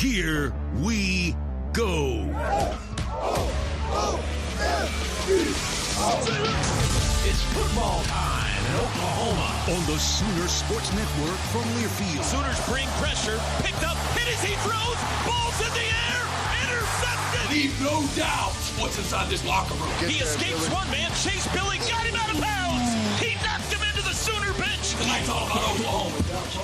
Here we go. It's football time in Oklahoma. On the Sooner Sports Network from Learfield. Sooners bring pressure. Picked up. Hit as he throws. Ball's in the air. Intercepted. Leave no doubt what's inside this locker room. He escapes one man. Chase Billy got him out of bounds. He knocked him into the Sooner bench. Tonight's all about Oklahoma.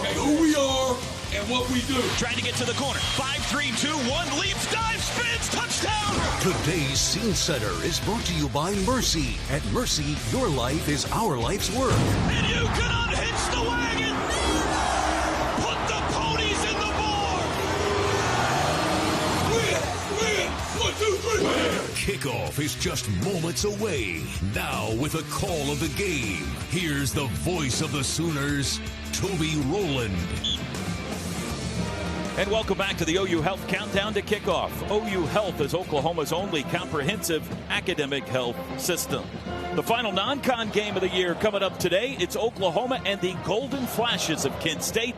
Okay, who we are and what we do. Trying to get to the corner. 5-3-2-1. Leaps, dives, spins. Touchdown. Today's Scene Setter is brought to you by Mercy. At Mercy, your life is our life's work. And you can unhitch the wagon. Put the ponies in the barn. Win. 1, 2, 3. Win. Kickoff is just moments away. Now with a call of the game, here's the voice of the Sooners, Toby Rowland. And welcome back to the OU Health Countdown to Kickoff. OU Health is Oklahoma's only comprehensive academic health system. The final non-con game of the year coming up today. It's Oklahoma and the Golden Flashes of Kent State.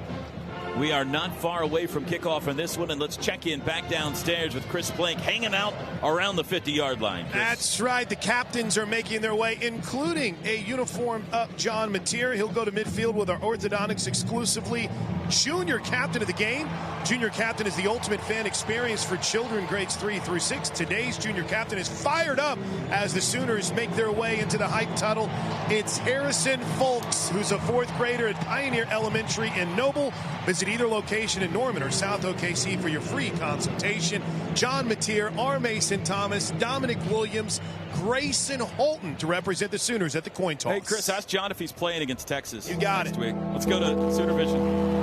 We are not far away from kickoff in this one, and let's check in back downstairs with Chris Plank hanging out around the 50-yard line. Chris. That's right. The captains are making their way, including a uniformed up John Mateer. He'll go to midfield with our orthodontics exclusively junior captain of the game. Junior captain is the ultimate fan experience for children grades 3 through 6. Today's junior captain is fired up as the Sooners make their way into the hype tunnel. It's Harrison Folks, who's a fourth grader at Pioneer Elementary in Noble. Visit either location in Norman or South OKC for your free consultation. John Mateer, R. Mason Thomas, Dominic Williams, Grayson Holton to represent the Sooners at the coin toss. Hey, Chris, ask John if he's playing against Texas. You got it. Week. Let's go to Sooner Vision.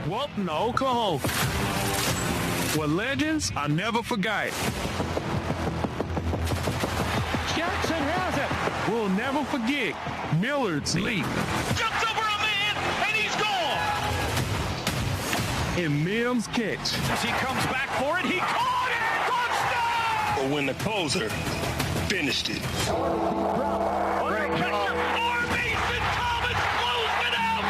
Welcome to Oklahoma, where legends are never forgot. Jackson has it. We'll never forget Millard's leap. Jumps over a man, and he's gone. And Mims' catch. As he comes back for it, he caught it! Touchdown! But when the closer finished it. Under pressure, R. Mason Thomas closed it out!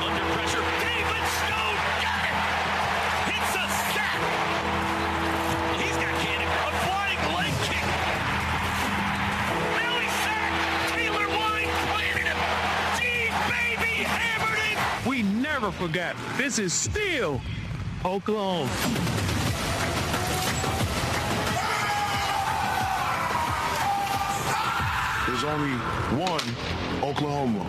Under pressure, David Stone got it! Hits a sack! He's got cannon, a flying leg kick! Billy sacked! Taylor Wine planted him! G-Baby hammered it! We never forgot. This is still Oklahoma. There's only one Oklahoma.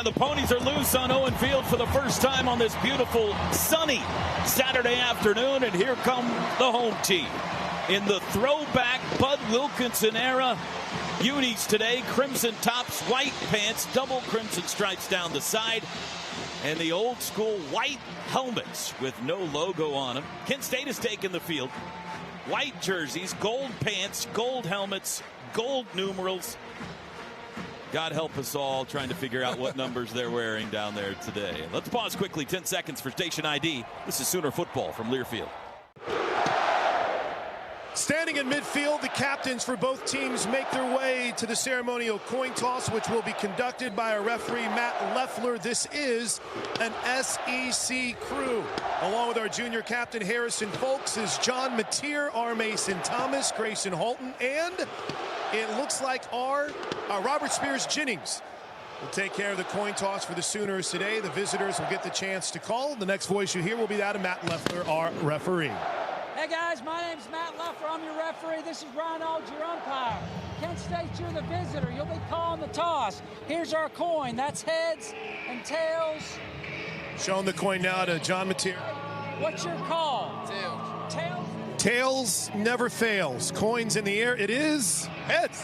The ponies are loose on Owen Field for the first time on this beautiful, sunny Saturday afternoon, and here come the home team. In the throwback Bud Wilkinson era, unis today, crimson tops, white pants, double crimson stripes down the side, and the old school white helmets with no logo on them. Kent State has taken the field. White jerseys, gold pants, gold helmets, gold numerals. God help us all trying to figure out what numbers they're wearing down there today. Let's pause quickly, 10 seconds for station ID. This is Sooner football from Learfield. Standing in midfield, the captains for both teams make their way to the ceremonial coin toss, which will be conducted by our referee, Matt Leffler. This is an SEC crew. Along with our junior captain, Harrison Folks, is John Mateer, R. Mason Thomas, Grayson Holton, and it looks like our Robert Spears Jennings will take care of the coin toss for the Sooners today. The visitors will get the chance to call. The next voice you hear will be that of Matt Leffler, our referee. Hey guys, my name's Matt Leffler. I'm your referee. This is Ryan Aldridge, your umpire. Kent State, you're the visitor. You'll be calling the toss. Here's our coin. That's heads and tails. Showing the coin now to John Mateer. What's your call? Tails. Tails? Tails never fails. Coins in the air. It is heads.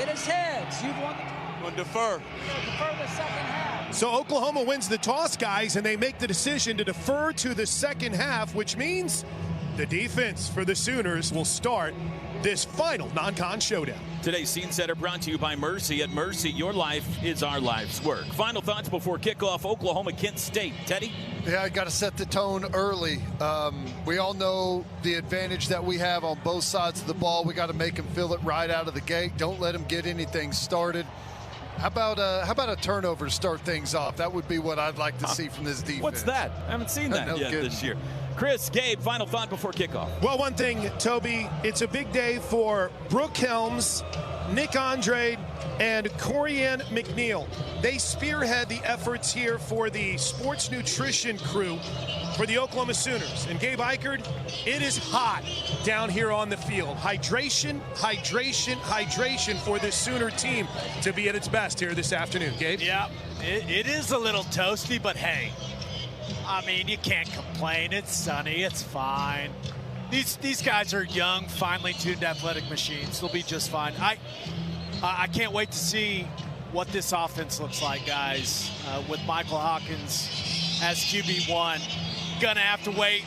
It is heads. You've won the toss. We'll defer. Defer the second half. So Oklahoma wins the toss, guys, and they make the decision to defer to the second half, which means The defense for the Sooners will start this final non-con showdown. Today's Scene Setter brought to you by Mercy. At Mercy, your life is our life's work. Final thoughts before kickoff, Oklahoma, Kent State. Teddy? Yeah, I got to set the tone early. We all know the advantage that we have on both sides of the ball. We got to make them feel it right out of the gate. Don't let them get anything started. How about a turnover to start things off? That would be what I'd like to see from this defense. What's that? I haven't seen that yet this year. Chris, Gabe, final thought before kickoff. Well, one thing, Toby, it's a big day for Brooke Helms, Nick Andrade, and Corianne McNeil. They spearhead the efforts here for the sports nutrition crew for the Oklahoma Sooners. And Gabe Eichert, it is hot down here on the field. Hydration, hydration, hydration for this Sooner team to be at its best here this afternoon. Gabe? Yeah, it is a little toasty, but hey, I mean, you can't complain. It's sunny. It's fine. These guys are young, finely tuned athletic machines. They'll be just fine. I can't wait to see what this offense looks like, guys, with Michael Hawkins as QB1. Gonna have to wait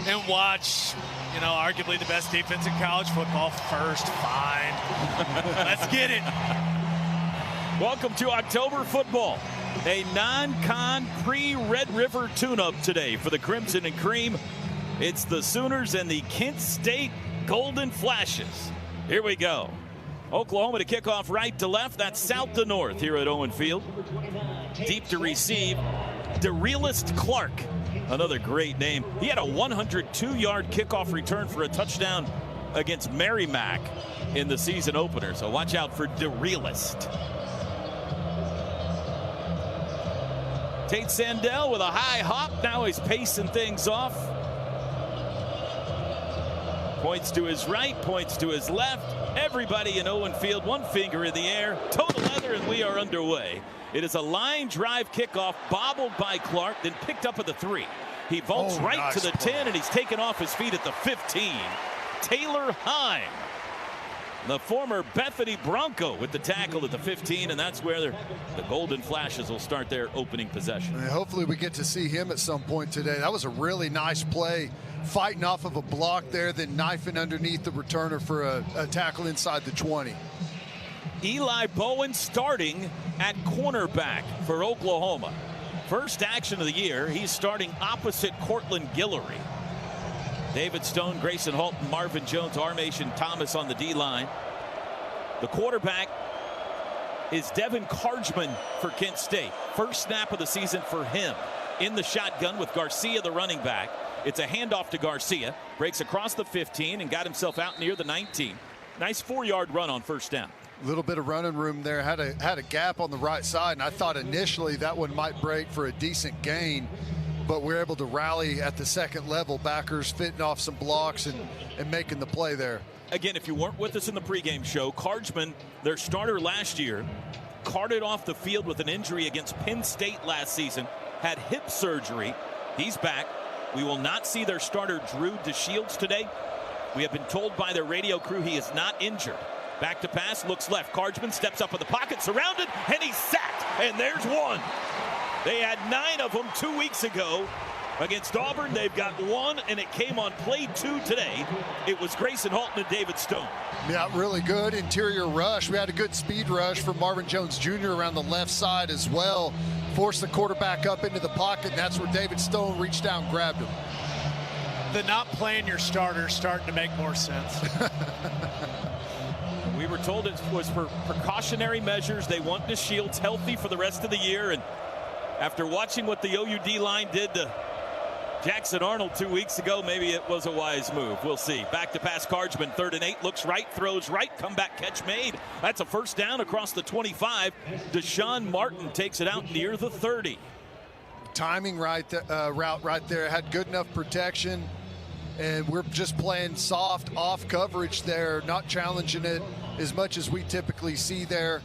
and watch, arguably the best defense in college football first. Fine. Let's get it. Welcome to October football. A non-con pre-Red River tune-up today for the Crimson and Cream. It's the Sooners and the Kent State Golden Flashes. Here we go. Oklahoma to kick off right to left. That's south to north here at Owen Field. Deep to receive, DeRealist Clark. Another great name. He had a 102-yard kickoff return for a touchdown against Merrimack in the season opener. So watch out for DeRealist. Tate Sandell with a high hop. Now he's pacing things off. Points to his right, points to his left. Everybody in Owen Field, one finger in the air, toe to leather, and we are underway. It is a line drive kickoff, bobbled by Clark, then picked up at the 3. He vaults right to the 10, and he's taken off his feet at the 15. Taylor Heim, the former Bethany Bronco, with the tackle at the 15, and that's where the Golden Flashes will start their opening possession. And hopefully we get to see him at some point today. That was a really nice play, fighting off of a block there, then knifing underneath the returner for a tackle inside the 20. Eli Bowen starting at cornerback for Oklahoma. First action of the year, he's starting opposite Cortland Guillory. David Stone, Grayson Halton, Marvin Jones, Armation Thomas on the D-line. The quarterback is Devin Cargman for Kent State. First snap of the season for him. In the shotgun with Garcia, the running back. It's a handoff to Garcia. Breaks across the 15 and got himself out near the 19. Nice 4-yard run on first down. A little bit of running room there. Had a gap on the right side, and I thought initially that one might break for a decent gain. But we're able to rally at the second level. Backers fitting off some blocks and making the play there. Again, if you weren't with us in the pregame show, Cargman, their starter last year, carted off the field with an injury against Penn State last season, had hip surgery. He's back. We will not see their starter Drew DeShields today. We have been told by their radio crew he is not injured. Back to pass, looks left. Cargman steps up in the pocket, surrounded, and he's sacked. And there's one. They had 9 of them 2 weeks ago against Auburn. They've got 1, and it came on play 2 today. It was Grayson Halton and David Stone. Yeah, really good interior rush. We had a good speed rush from Marvin Jones Jr. around the left side as well. Forced the quarterback up into the pocket, and that's where David Stone reached down and grabbed him. The not playing your starter starting to make more sense. We were told it was for precautionary measures. They want DeShields healthy for the rest of the year, and after watching what the OUD line did to Jackson Arnold 2 weeks ago, maybe it was a wise move. We'll see. Back to pass, Cargman, 3rd and 8, looks right, throws right, comeback catch made. That's a first down across the 25. Deshaun Martin takes it out near the 30. Timing route right there, had good enough protection, and we're just playing soft off coverage there, not challenging it as much as we typically see there.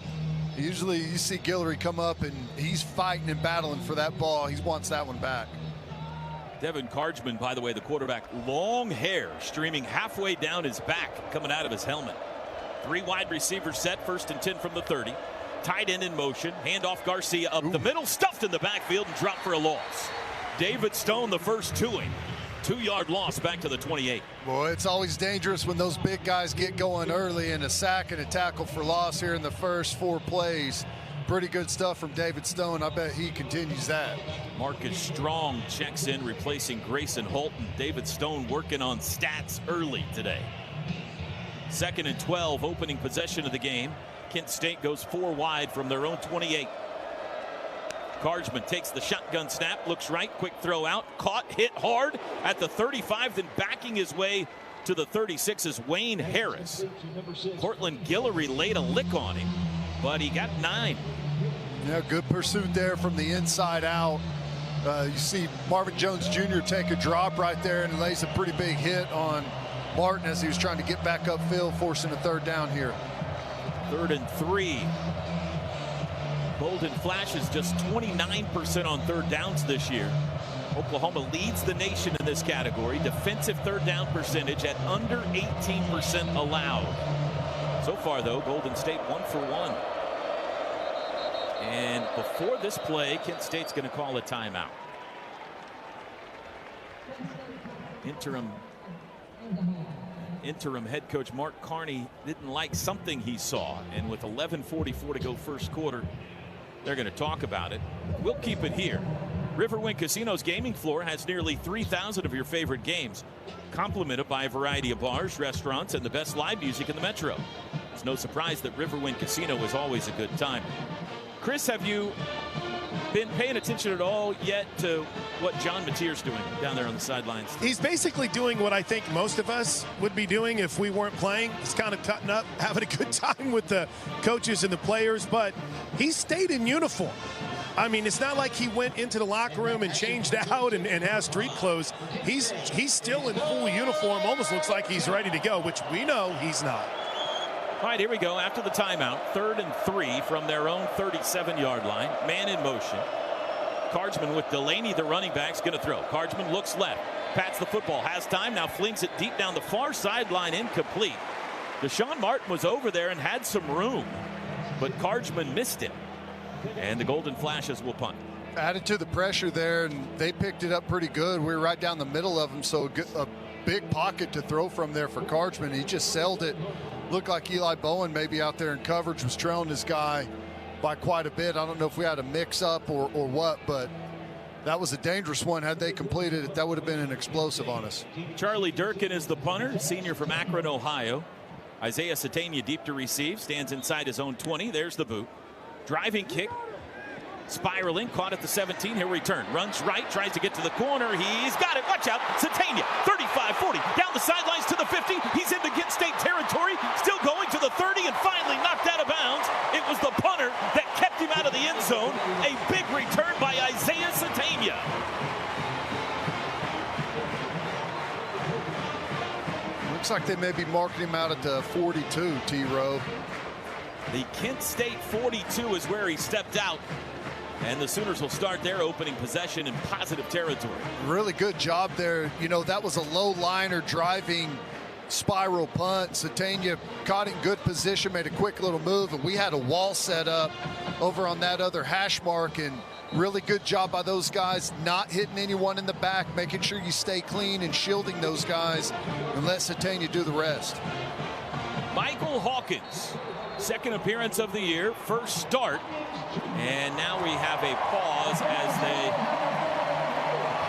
Usually you see Guillory come up and he's fighting and battling for that ball. He wants that one back. Devin Cargman, by the way, the quarterback, long hair streaming halfway down his back, coming out of his helmet. 3 wide receivers set, 1st and 10 from the 30. Tight end in motion, handoff Garcia up the middle, stuffed in the backfield and dropped for a loss. David Stone, the first to him. 2-yard loss back to the 28. Boy, it's always dangerous when those big guys get going early, and a sack and a tackle for loss here in the first 4 plays. Pretty good stuff from David Stone. I bet he continues that. Marcus Strong checks in, replacing Grayson Holton. David Stone working on stats early today. 2nd and 12, opening possession of the game. Kent State goes 4 wide from their own 28. Cardsman takes the shotgun snap, looks right, quick throw out, caught, hit hard at the 35, then backing his way to the 36 is Wayne Harris. Cortland Guillory laid a lick on him, but he got 9. Yeah, good pursuit there from the inside out. You see Marvin Jones Jr. take a drop right there and lays a pretty big hit on Martin as he was trying to get back upfield, forcing a 3rd down here. 3rd and 3. Golden Flash is just 29% on 3rd downs this year. Oklahoma leads the nation in this category. Defensive 3rd down percentage at under 18% allowed. So far, though, Golden State 1 for 1. And before this play, Kent State's going to call a timeout. Interim head coach Mark Carney didn't like something he saw, and with 11:44 to go first quarter, they're going to talk about it. We'll keep it here. Riverwind Casino's gaming floor has nearly 3,000 of your favorite games, complemented by a variety of bars, restaurants, and the best live music in the metro. It's no surprise that Riverwind Casino is always a good time. Chris, have you been paying attention at all yet to what John Mateer's doing down there on the sidelines? He's basically doing what I think most of us would be doing if we weren't playing. He's kind of cutting up, having a good time with the coaches and the players, but he stayed in uniform. I mean, it's not like he went into the locker room and changed out and has street clothes. He's still in full uniform, almost looks like he's ready to go, which we know he's not. All right, here we go. After the timeout, 3rd and 3 from their own 37-yard line. Man in motion. Cardsman with Delaney, the running back's going to throw. Cardsman looks left, pats the football, has time, now flings it deep down the far sideline, incomplete. Deshaun Martin was over there and had some room, but Cardsman missed it. And the Golden Flashes will punt. Added to the pressure there, and they picked it up pretty good. We were right down the middle of them, so a big pocket to throw from there for Cardsman. He just sailed it. Looked like Eli Bowen maybe out there in coverage was trailing this guy by quite a bit. I don't know if we had a mix-up or what, but that was a dangerous one. Had they completed it, that would have been an explosive on us. Charlie Durkin is the punter, senior from Akron, Ohio. Isaiah Satania deep to receive, stands inside his own 20. There's the boot. Driving kick, spiraling, caught at the 17. He'll return, runs right, tries to get to the corner. He's got it. Watch out. Satania, 35-40, down the sidelines to the 50. He's into Kent State territory, still going to the 30, and finally knocked out of bounds. It was the punter that kept him out of the end zone. A big return by Isaiah Satania. Looks like they may be marking him out at the 42, T-Row. The Kent State 42 is where he stepped out. And the Sooners will start their opening possession in positive territory. Really good job there. You know, that was a low liner driving spiral punt. Satania caught in good position, made a quick little move, and we had a wall set up over on that other hash mark. And really good job by those guys, not hitting anyone in the back, making sure you stay clean and shielding those guys and let Satania do the rest. Michael Hawkins, second appearance of the year, first start. And now we have a pause as the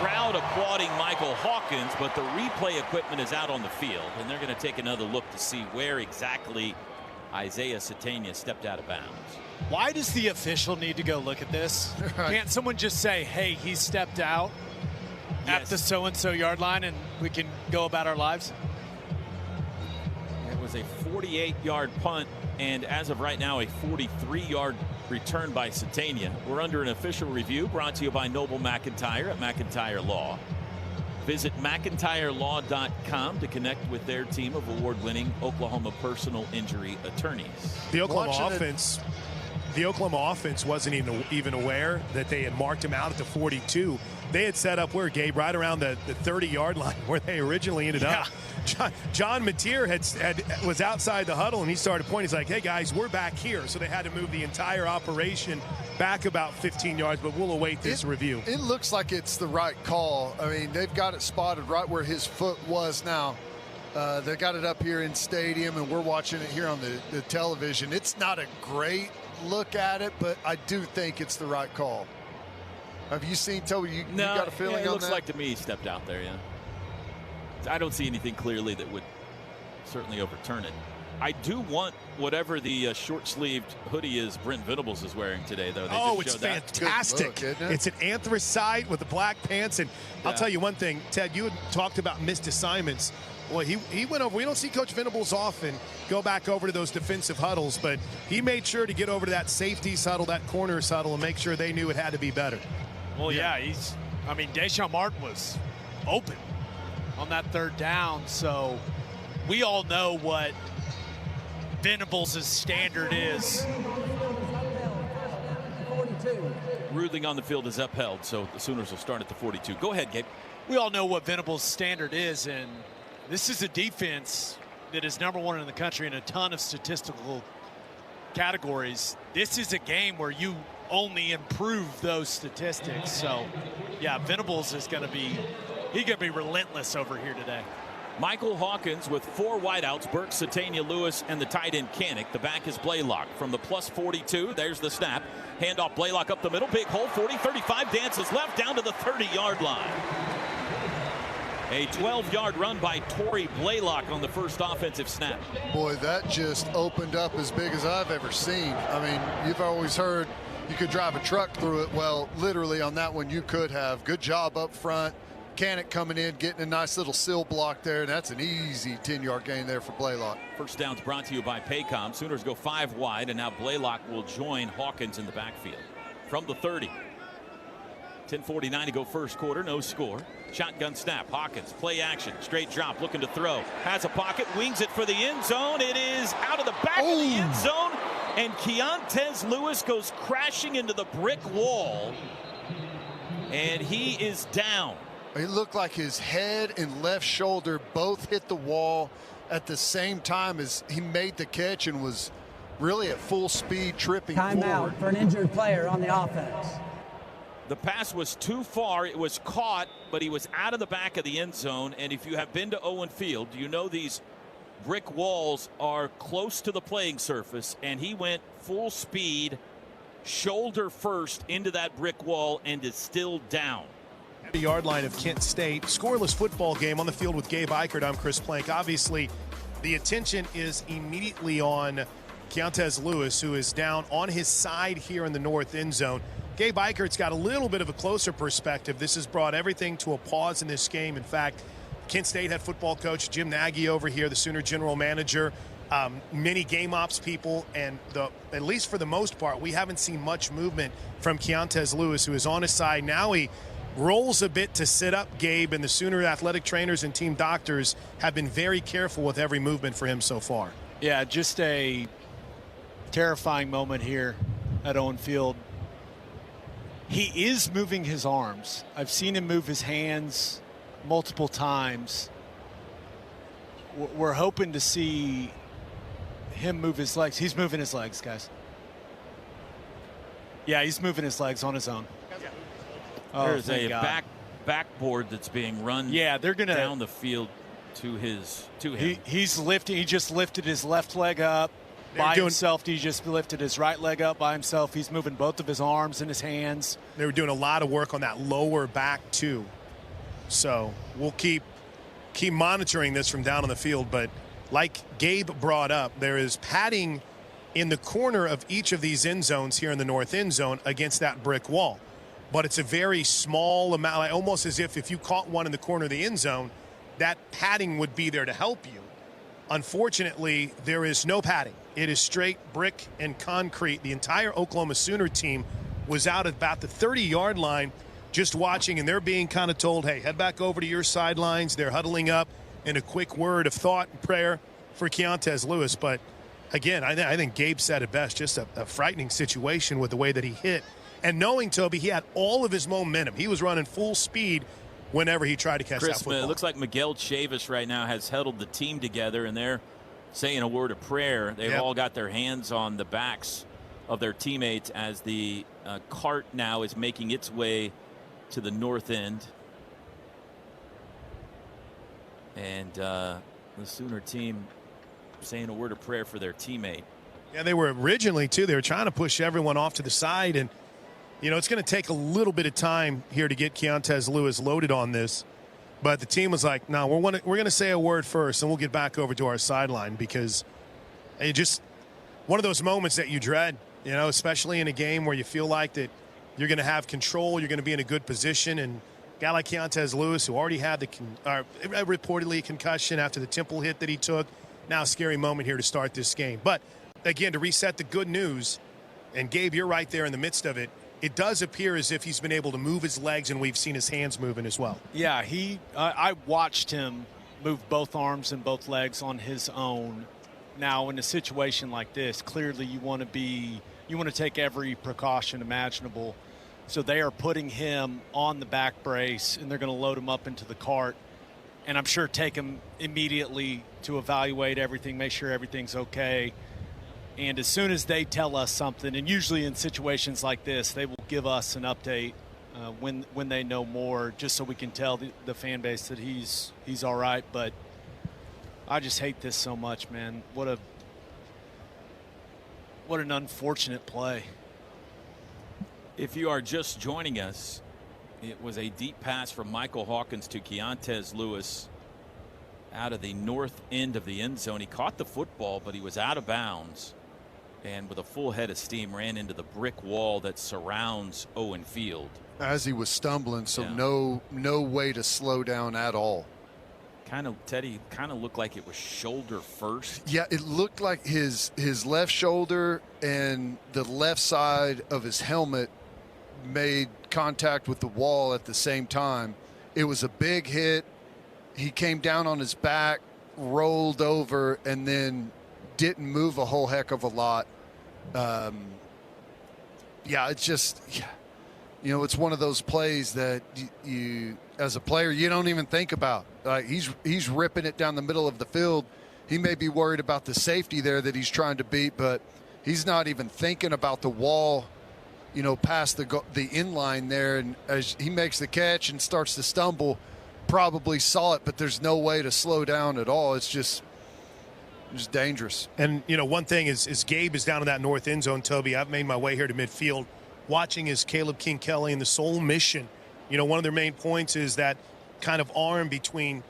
crowd applauding Michael Hawkins, but the replay equipment is out on the field, and they're going to take another look to see where exactly Isaiah Satania stepped out of bounds. Why does the official need to go look at this? Can't someone just say, hey, he stepped out at the so-and-so yard line and we can go about our lives? It was a 48-yard punt, and as of right now, a 43-yard return by Satania. We're under an official review brought to you by Noble McIntyre at McIntyre Law. Visit McIntyreLaw.com to connect with their team of award-winning Oklahoma personal injury attorneys. The Oklahoma offense the Oklahoma offense wasn't even aware that they had marked him out at the 42. They had set up where, Gabe, right around the 30-yard line where they originally ended up. John Mateer was outside the huddle, and he started pointing. He's like, hey, guys, we're back here. So they had to move the entire operation back about 15 yards, but we'll await this review. It looks like it's the right call. I mean, they've got it spotted right where his foot was now. They got it up here in stadium, and we're watching it here on the television. It's not a great look at it, but I do think it's the right call. Have you seen, Toby, you got a feeling on that? It looks like to me he stepped out there, yeah. I don't see anything clearly that would certainly overturn it. I do want whatever the short-sleeved hoodie is Brent Venables is wearing today, though. It's fantastic. Look, it's an anthracite with the black pants. And I'll tell you one thing, Ted, you had talked about missed assignments. Well, he went over. We don't see Coach Venables often go back over to those defensive huddles, but he made sure to get over to that safeties huddle, that corners huddle, and make sure they knew it had to be better. Well, yeah, Deshaun Martin was open on that third down, so we all know what Venables' standard is. Ruling on the field is upheld, so the Sooners will start at the 42. Go ahead, Gabe. We all know what Venables' standard is, and this is a defense that is #1 in the country in a ton of statistical categories. This is a game where you only improve those statistics. So, yeah, Venables is going to be relentless over here today. Michael Hawkins with 4 wideouts, Burke, Satania Lewis, and the tight end Canick. The back is Blaylock from the plus 42. There's the snap. Handoff Blaylock up the middle. Big hole, 40, 35, dances left down to the 30-yard line. A 12-yard run by Tory Blaylock on the first offensive snap. Boy, that just opened up as big as I've ever seen. I mean, you've always heard you could drive a truck through it. Well, literally on that one, you could have. Good job up front. Canick coming in, getting a nice little sill block there, and that's an easy 10-yard gain there for Blaylock. First down's brought to you by Paycom. Sooners go 5 wide, and now Blaylock will join Hawkins in the backfield. From the 30. 10:49 to go first quarter, no score. Shotgun snap, Hawkins, play action, straight drop, looking to throw. Has a pocket, wings it for the end zone. It is out of the back of the end zone, and Keontez Lewis goes crashing into the brick wall, and he is down. It looked like his head and left shoulder both hit the wall at the same time as he made the catch and was really at full speed tripping forward. Timeout for an injured player on the offense. The pass was too far. It was caught, but he was out of the back of the end zone. And if you have been to Owen Field, you know these brick walls are close to the playing surface, and he went full speed, shoulder first into that brick wall and is still down. The yard line of Kent State. Scoreless football game on the field with Gabe Eichert. I'm Chris Plank. Obviously, the attention is immediately on Keontez Lewis, who is down on his side here in the north end zone. Gabe Eichert's got a little bit of a closer perspective. This has brought everything to a pause in this game. In fact, Kent State head football coach Jim Nagy over here, the Sooner general manager, many game ops people, and at least for the most part, we haven't seen much movement from Keontez Lewis, who is on his side. Now he rolls a bit to sit up, Gabe, and the Sooner athletic trainers and team doctors have been very careful with every movement for him so far. Yeah, just a terrifying moment here at Owen Field. He is moving his arms. I've seen him move his hands multiple times. We're hoping to see him move his legs. He's moving his legs, guys. Yeah, he's moving his legs on his own. There's a backboard that's being run. Yeah, they're gonna down the field to him. He's lifting. He just lifted his left leg up by himself. He just lifted his right leg up by himself. He's moving both of his arms and his hands. They were doing a lot of work on that lower back too. So we'll keep monitoring this from down on the field. But like Gabe brought up, there is padding in the corner of each of these end zones here in the north end zone against that brick wall. But it's a very small amount, almost as if you caught one in the corner of the end zone, that padding would be there to help you. Unfortunately, there is no padding. It is straight brick and concrete. The entire Oklahoma Sooner team was out at about the 30-yard line just watching, and they're being kind of told, hey, head back over to your sidelines. They're huddling up, and a quick word of thought and prayer for Keontez Lewis. But again, I think Gabe said it best, just a frightening situation with the way that he hit. And knowing Toby, he had all of his momentum. He was running full speed whenever he tried to catch that football. It looks like Miguel Chavis right now has huddled the team together, and they're saying a word of prayer. They've all got their hands on the backs of their teammates as the cart now is making its way to the north end. And the Sooner team saying a word of prayer for their teammate. Yeah, they were originally, too. They were trying to push everyone off to the side. And, you know, it's going to take a little bit of time here to get Keontez Lewis loaded on this. But the team was like, no, we're going to say a word first, and we'll get back over to our sideline, because it just one of those moments that you dread, you know, especially in a game where you feel like that you're going to have control, you're going to be in a good position. And a guy like Keontez Lewis, who already had reportedly a concussion after the temple hit that he took, now a scary moment here to start this game. But, again, to reset the good news, and Gabe, you're right there in the midst of it, it does appear as if he's been able to move his legs, and we've seen his hands moving as well. Yeah, I watched him move both arms and both legs on his own. Now, in a situation like this, clearly you want to take every precaution imaginable. So they are putting him on the back brace, and they're going to load him up into the cart. And I'm sure take him immediately to evaluate everything, make sure everything's okay. And as soon as they tell us something, and usually in situations like this, they will give us an update when they know more, just so we can tell the fan base that he's all right. But I just hate this so much, man. What an unfortunate play. If you are just joining us, it was a deep pass from Michael Hawkins to Keontez Lewis out of the north end of the end zone. He caught the football, but he was out of bounds, and with a full head of steam ran into the brick wall that surrounds Owen Field. As he was stumbling, so no way to slow down at all. Teddy looked like it was shoulder first. Yeah, it looked like his left shoulder and the left side of his helmet made contact with the wall at the same time. It was a big hit. He came down on his back, rolled over, and then didn't move a whole heck of a lot. It's just, you know, it's one of those plays that you as a player, you don't even think about. He's ripping it down the middle of the field. He may be worried about the safety there that he's trying to beat, but he's not even thinking about the wall, you know, past the inline there. And as he makes the catch and starts to stumble, probably saw it, but there's no way to slow down at all. It's just dangerous. And, you know, one thing is Gabe is down in that north end zone, Toby. I've made my way here to midfield, watching as Caleb King Kelly and the sole mission. You know, one of their main points is that kind of arm between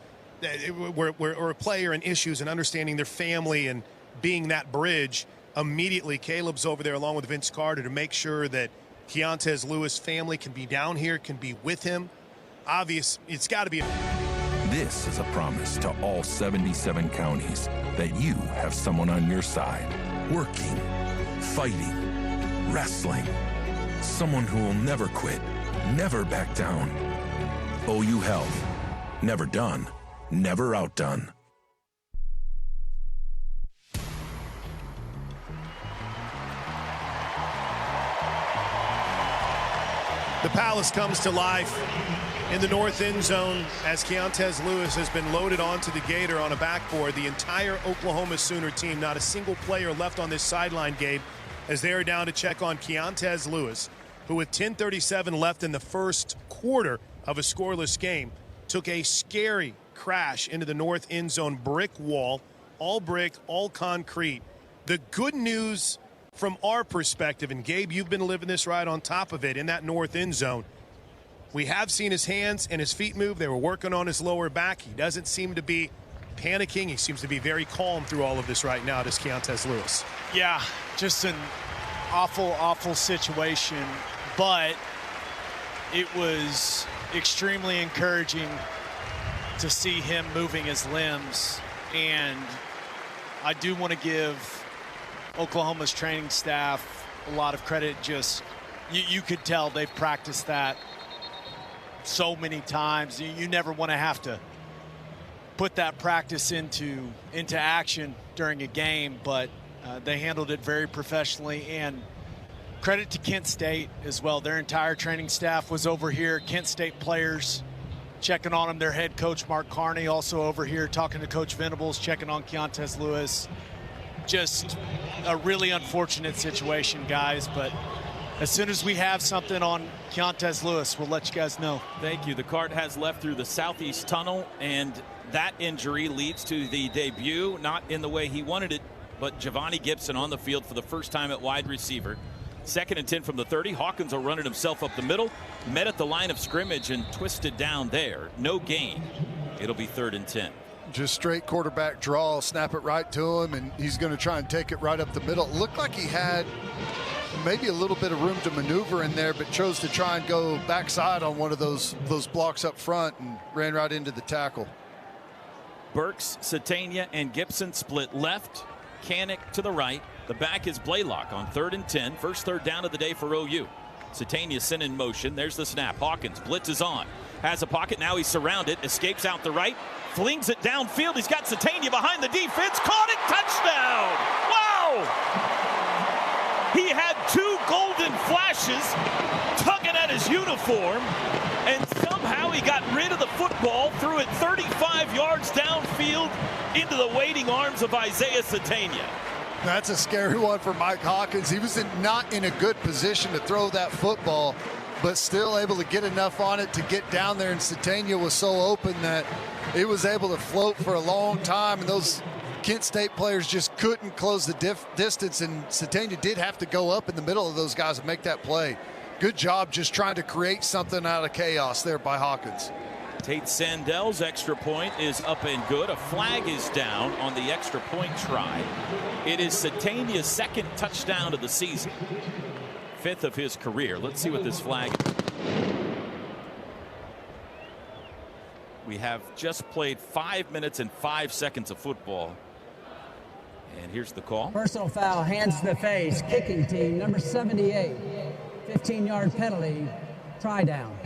where a player and issues and understanding their family and being that bridge. Immediately, Caleb's over there along with Vince Carter to make sure that Keontez Lewis' family can be down here, can be with him. Obvious, it's got to be. This is a promise to all 77 counties that you have someone on your side, working, fighting, wrestling. Someone who will never quit, never back down. OU Health. Never done, never outdone. The Palace comes to life in the north end zone as Keontez Lewis has been loaded onto the gator on a backboard. The entire Oklahoma Sooner team, not a single player left on this sideline, Gabe, as they are down to check on Keontez Lewis, who with 10:37 left in the first quarter of a scoreless game, took a scary crash into the north end zone brick wall, all brick, all concrete. The good news from our perspective, and Gabe, you've been living this right on top of it in that north end zone, we have seen his hands and his feet move. They were working on his lower back. He doesn't seem to be panicking. He seems to be very calm through all of this right now, does Keontez Lewis. Yeah, just an awful, awful situation, but it was extremely encouraging to see him moving his limbs. And I do want to give Oklahoma's training staff a lot of credit. Just you could tell they've practiced that so many times. You never want to have to put that practice into action during a game, but They handled it very professionally, and credit to Kent State as well. Their entire training staff was over here. Kent State players checking on them. Their head coach, Mark Carney, also over here talking to Coach Venables, checking on Keontae Lewis. Just a really unfortunate situation, guys, but as soon as we have something on Keontae Lewis, we'll let you guys know. Thank you. The cart has left through the southeast tunnel, and that injury leads to the debut, not in the way he wanted it, but Giovanni Gibson on the field for the first time at wide receiver. 2nd and 10 from the 30. Hawkins will run it himself up the middle. Met at the line of scrimmage and twisted down there. No gain. It'll be 3rd and 10. Just straight quarterback draw, snap it right to him, and he's going to try and take it right up the middle. It looked like he had maybe a little bit of room to maneuver in there, but chose to try and go backside on one of those blocks up front and ran right into the tackle. Burks, Satania, and Gibson split left. Canick to the right. The back is Blaylock on 3rd and 10. First 3rd down of the day for OU. Satania sent in motion. There's the snap. Hawkins blitzes on. Has a pocket. Now he's surrounded. Escapes out the right. Flings it downfield. He's got Satania behind the defense. Caught it. Touchdown. Wow. He had 2 golden flashes tugging at his uniform, and somehow he got rid of the football, threw it 35 yards downfield into the waiting arms of Isaiah Satania. That's a scary one for Mike Hawkins. He was not in a good position to throw that football, but still able to get enough on it to get down there, and Satania was so open that it was able to float for a long time, and those Kent State players just couldn't close the distance, and Satania did have to go up in the middle of those guys and make that play. Good job just trying to create something out of chaos there by Hawkins. Tate Sandel's extra point is up and good. A flag is down on the extra point try. It is Satania's 2nd touchdown of the season. 5th of his career. Let's see what this flag is. We have just played 5 minutes and 5 seconds of football. And here's the call. Personal foul, hands to the face, kicking team, number 78. 15-yard penalty, try down.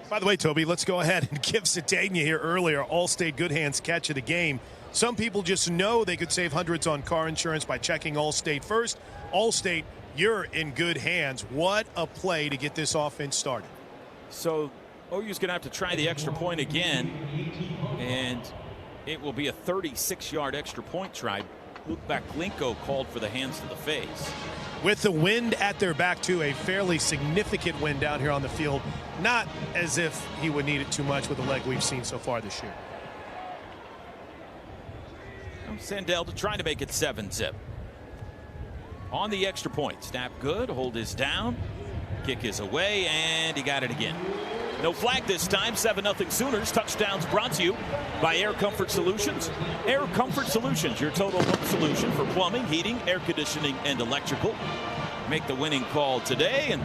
By the way, Toby, let's go ahead and give Satania here earlier Allstate Good Hands catch of the game. Some people just know they could save hundreds on car insurance by checking Allstate first. Allstate, you're in good hands. What a play to get this offense started. So OU's going to have to try the extra point again, and it will be a 36-yard extra point try. Luke Baklinko called for the hands to the face. With the wind at their back, too, a fairly significant wind down here on the field. Not as if he would need it too much with the leg we've seen so far this year. Sandell to try to make it 7-zip. On the extra point. Snap good. Hold is down. Kick is away, and he got it again. No flag this time. 7-0 Sooners. Touchdowns brought to you by Air Comfort Solutions. Air Comfort Solutions, your total home solution for plumbing, heating, air conditioning, and electrical. Make the winning call today, and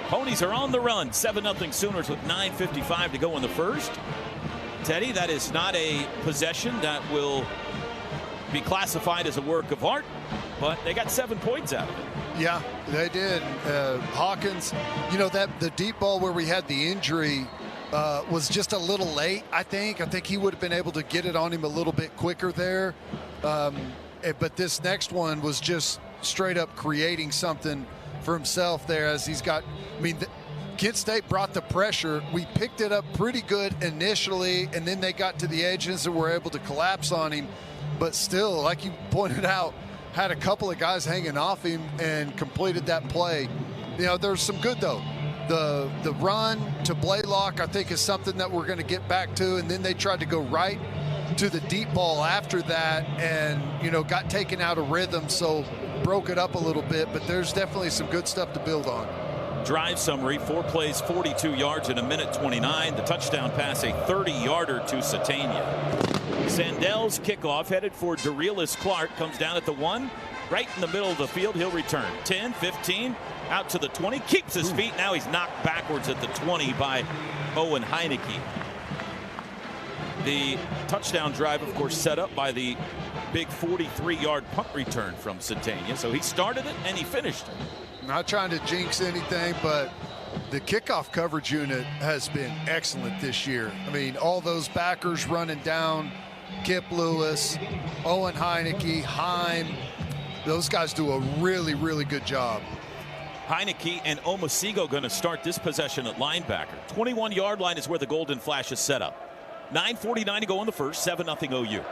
Ponies are on the run. 7-0 Sooners with 9:55 to go in the first. Teddy, that is not a possession that will be classified as a work of art, but they got 7 points out of it. Yeah, they did. Hawkins, you know, that the deep ball where we had the injury was just a little late, I think. I think he would have been able to get it on him a little bit quicker there. But this next one was just straight up creating something for himself there as he's got, I mean, Kent State brought the pressure. We picked it up pretty good initially, and then they got to the edges and were able to collapse on him. But still, like you pointed out, had a couple of guys hanging off him and completed that play. You know, there's some good, though. The run to Blaylock, I think, is something that we're going to get back to. And then they tried to go right to the deep ball after that and, you know, got taken out of rhythm, so broke it up a little bit. But there's definitely some good stuff to build on. Drive summary, 4 plays, 42 yards in 1:29. The touchdown pass, a 30-yarder to Satania. Sandell's kickoff headed for Darelis Clark. Comes down at the 1, right in the middle of the field. He'll return 10, 15, out to the 20. Keeps his feet. Now he's knocked backwards at the 20 by Owen Heineke. The touchdown drive, of course, set up by the big 43-yard punt return from Satania. So he started it and he finished it. Not trying to jinx anything, but the kickoff coverage unit has been excellent this year. I mean, all those backers running down Kip Lewis, Owen Heineke, Heim. Those guys do a really, really good job. Heineke and Omosigo going to start this possession at linebacker. 21-yard line is where the Golden Flash is set up. 9:49 to go in the first, 7-0 OU.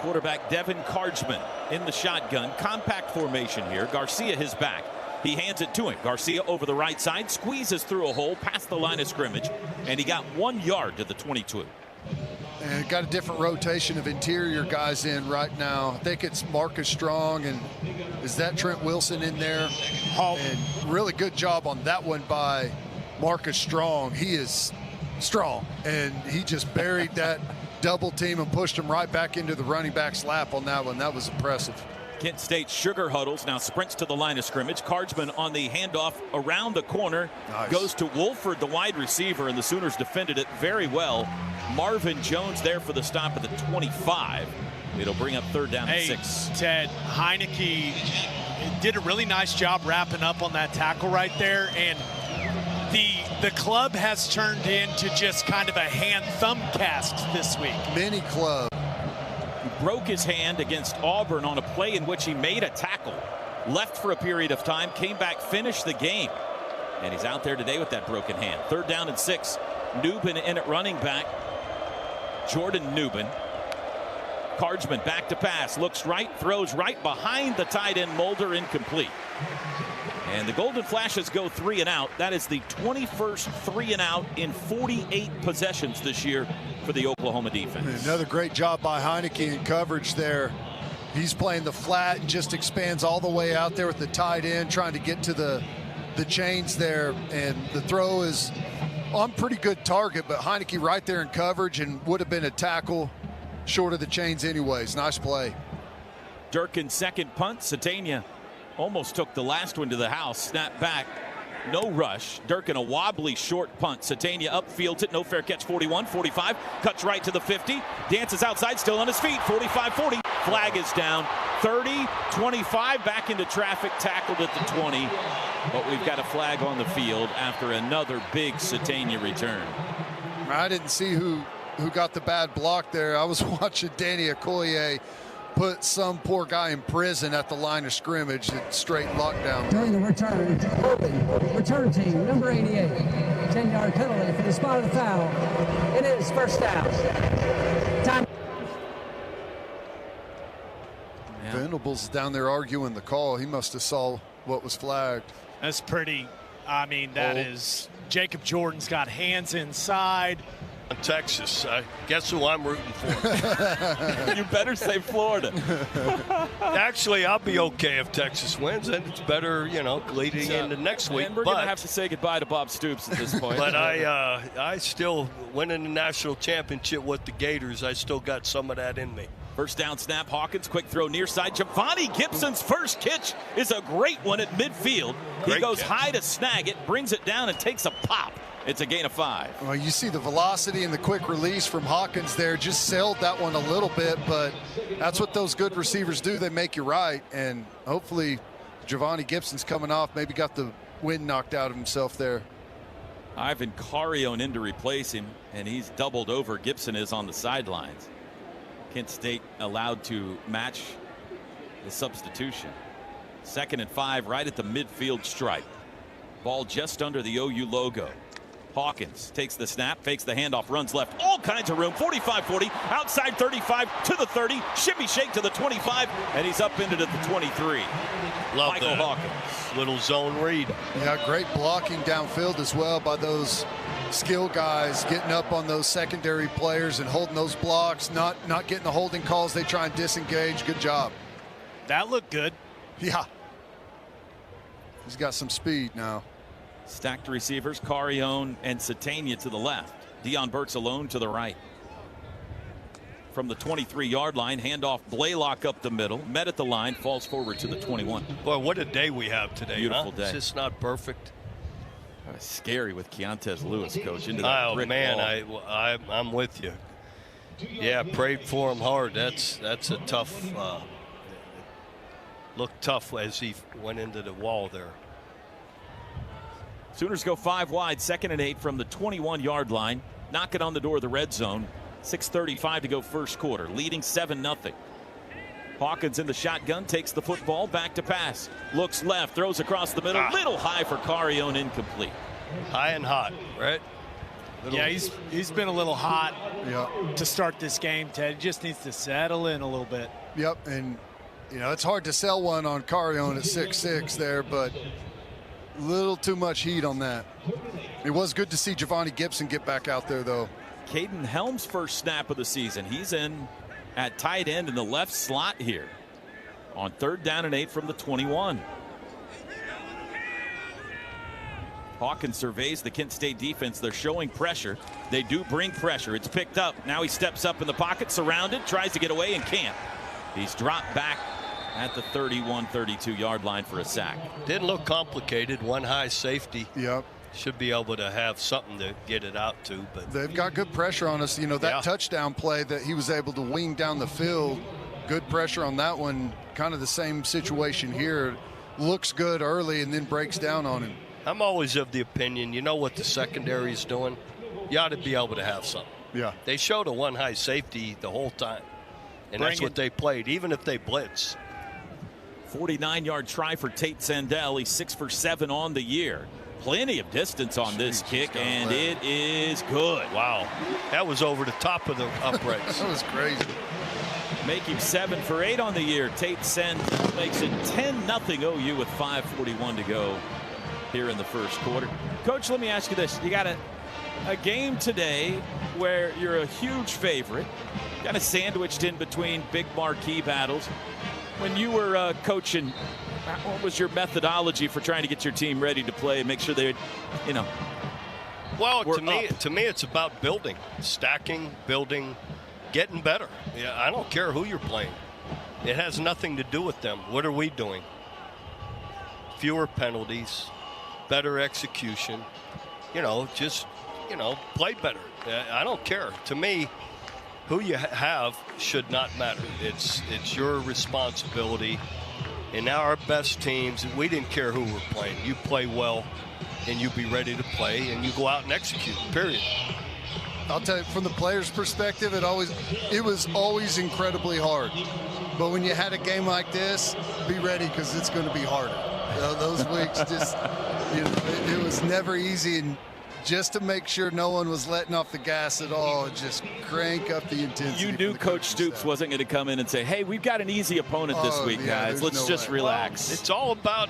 Quarterback Devin Cardsman in the shotgun. Compact formation here. Garcia his back. He hands it to him. Garcia over the right side, squeezes through a hole past the line of scrimmage, and he got 1 yard to the 22. And got a different rotation of interior guys in right now. I think it's Marcus Strong, and is that Trent Wilson in there? And really good job on that one by Marcus Strong. He is strong, and he just buried that double team and pushed him right back into the running back's lap on that one. That was impressive. Kent State sugar huddles, now sprints to the line of scrimmage. Cardsman on the handoff around the corner. Nice. Goes to Wolford, the wide receiver, and the Sooners defended it very well. Marvin Jones there for the stop at the 25. It'll bring up 3rd down and 6. Ted, Heineke did a really nice job wrapping up on that tackle right there, and the club has turned into just kind of a hand-thumb cast this week. Mini club. Broke his hand against Auburn on a play in which he made a tackle. Left for a period of time, came back, finished the game. And he's out there today with that broken hand. 3rd down and 6. Newbin in at running back. Jordan Newbin. Cardsman back to pass. Looks right, throws right behind the tight end Mulder, incomplete. And the Golden Flashes go 3 and out. That is the 21st 3 and out in 48 possessions this year for the Oklahoma defense. Another great job by Heineke in coverage there. He's playing the flat and just expands all the way out there with the tight end, trying to get to the chains there. And the throw is on pretty good target, but Heineke right there in coverage and would have been a tackle short of the chains anyways. Nice play. Durkin's second punt. Satania almost took the last one to the house. Snap back. No rush. Durkin a wobbly short punt. Satania upfields it. No fair catch. 41, 45. Cuts right to the 50. Dances outside. Still on his feet. 45, 40. Flag is down. 30, 25. Back into traffic. Tackled at the 20. But we've got a flag on the field after another big Satania return. I didn't see who got the bad block there. I was watching Danny Okoye put some poor guy in prison at the line of scrimmage. Straight lockdown. During the return team, number 88, 10-yard penalty for the spot of the foul. It is 1st down. Time. Yeah. Venables down there arguing the call. He must have saw what was flagged. That's pretty. I mean, that is Jacob Jordan's got hands inside. Texas. Guess who I'm rooting for? You better say Florida. Actually, I'll be okay if Texas wins, and it's better, leading into next week. And we're going to have to say goodbye to Bob Stoops at this point. But I still, winning the national championship with the Gators, I still got some of that in me. 1st down snap. Hawkins, quick throw near side. Javani Gibson's first catch is a great one at midfield. He goes high to snag it, brings it down, and takes a pop. It's a gain of 5. Well, you see the velocity and the quick release from Hawkins there. Just sailed that one a little bit, but that's what those good receivers do. They make you right, and hopefully Javani Gibson's coming off. Maybe got the wind knocked out of himself there. Ivan Carrion in to replace him, and he's doubled over. Gibson is on the sidelines. Kent State allowed to match the substitution. 2nd and 5 right at the midfield stripe. Ball just under the OU logo. Hawkins takes the snap, fakes the handoff, runs left, all kinds of room. 45-40, outside 35 to the 30, shimmy shake to the 25, and he's up into the 23. Love Michael that. Hawkins. Little zone read. Yeah, great blocking downfield as well by those skill guys, getting up on those secondary players and holding those blocks, not getting the holding calls. They try and disengage. Good job. That looked good. Yeah. He's got some speed now. Stacked receivers, Carrion and Satania to the left. Deion Burks alone to the right. From the 23-yard line, handoff Blaylock up the middle, met at the line, falls forward to the 21. Boy, what a day we have today. Beautiful day. It's just not perfect. Scary with Keontez Lewis, coach, into that brick wall. I'm with you. Yeah, prayed for him hard. That's a tough. Looked tough as he went into the wall there. Sooners go 5 wide, 2nd and 8 from the 21-yard line. Knock it on the door of the red zone. 6:35 to go first quarter, leading 7-0. Hawkins in the shotgun, takes the football, back to pass. Looks left, throws across the middle, little high for Carrion, incomplete. High and hot, right? Yeah, he's been a little hot to start this game, Ted. He just needs to settle in a little bit. Yep, and it's hard to sell one on Carrion at 6'6" there, but a little too much heat on that. It was good to see Giovanni Gibson get back out there, though. Caden Helms' first snap of the season. He's in at tight end in the left slot here on 3rd down and 8 from the 21. Hawkins surveys the Kent State defense. They're showing pressure. They do bring pressure. It's picked up. Now he steps up in the pocket, surrounded, tries to get away and can't. He's dropped back at the 31-32 yard line for a sack. Didn't look complicated. One high safety. Yep. Should be able to have something to get it out to. But they've got good pressure on us. That touchdown play that he was able to wing down the field, good pressure on that one. Kind of the same situation here. Looks good early and then breaks down on him. I'm always of the opinion, what the secondary is doing? You ought to be able to have something. Yeah. They showed a one high safety the whole time. And that's what they played, even if they blitz. 49-yard try for Tate Sandell. He's 6 for 7 on the year. Plenty of distance on this kick, and it is good. Wow. That was over the top of the uprights. That was crazy. Make him 7 for 8 on the year. Tate Sandell makes it 10-0 OU with 5:41 to go here in the first quarter. Coach, let me ask you this. You got a game today where you're a huge favorite, kind of sandwiched in between big marquee battles. When you were coaching, what was your methodology for trying to get your team ready to play and make sure they, Well, to me, it's about building, stacking, building, getting better. Yeah, I don't care who you're playing. It has nothing to do with them. What are we doing? Fewer penalties, better execution. Play better. I don't care. To me, who you have should not matter. It's your responsibility. And now our best teams, we didn't care who we're playing. You play well, and you be ready to play, and you go out and execute, period. I'll tell you, from the player's perspective, it was always incredibly hard. But when you had a game like this, be ready because it's going to be harder. Those weeks just, it was never easy. And just to make sure no one was letting off the gas at all, just crank up the intensity. You knew Coach Stoops wasn't going to come in and say, hey, we've got an easy opponent this week, guys. Let's just relax. Well, it's all about,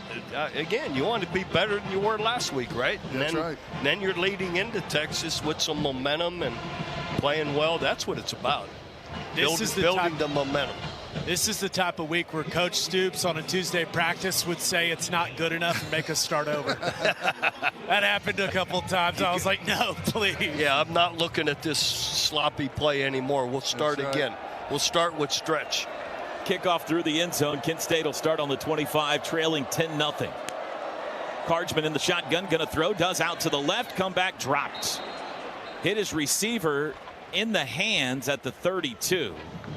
again, you want to be better than you were last week, right? That's right. And then you're leading into Texas with some momentum and playing well. That's what it's about. Building the momentum. This is the type of week where Coach Stoops on a Tuesday practice would say it's not good enough and make us start over. That happened a couple times. I was like, no, please. Yeah, I'm not looking at this sloppy play anymore. We'll start again. We'll start with stretch. Kickoff through the end zone. Kent State will start on the 25, trailing 10-0. Cardsman in the shotgun, going to throw, does out to the left, come back, dropped. Hit his receiver in the hands at the 32.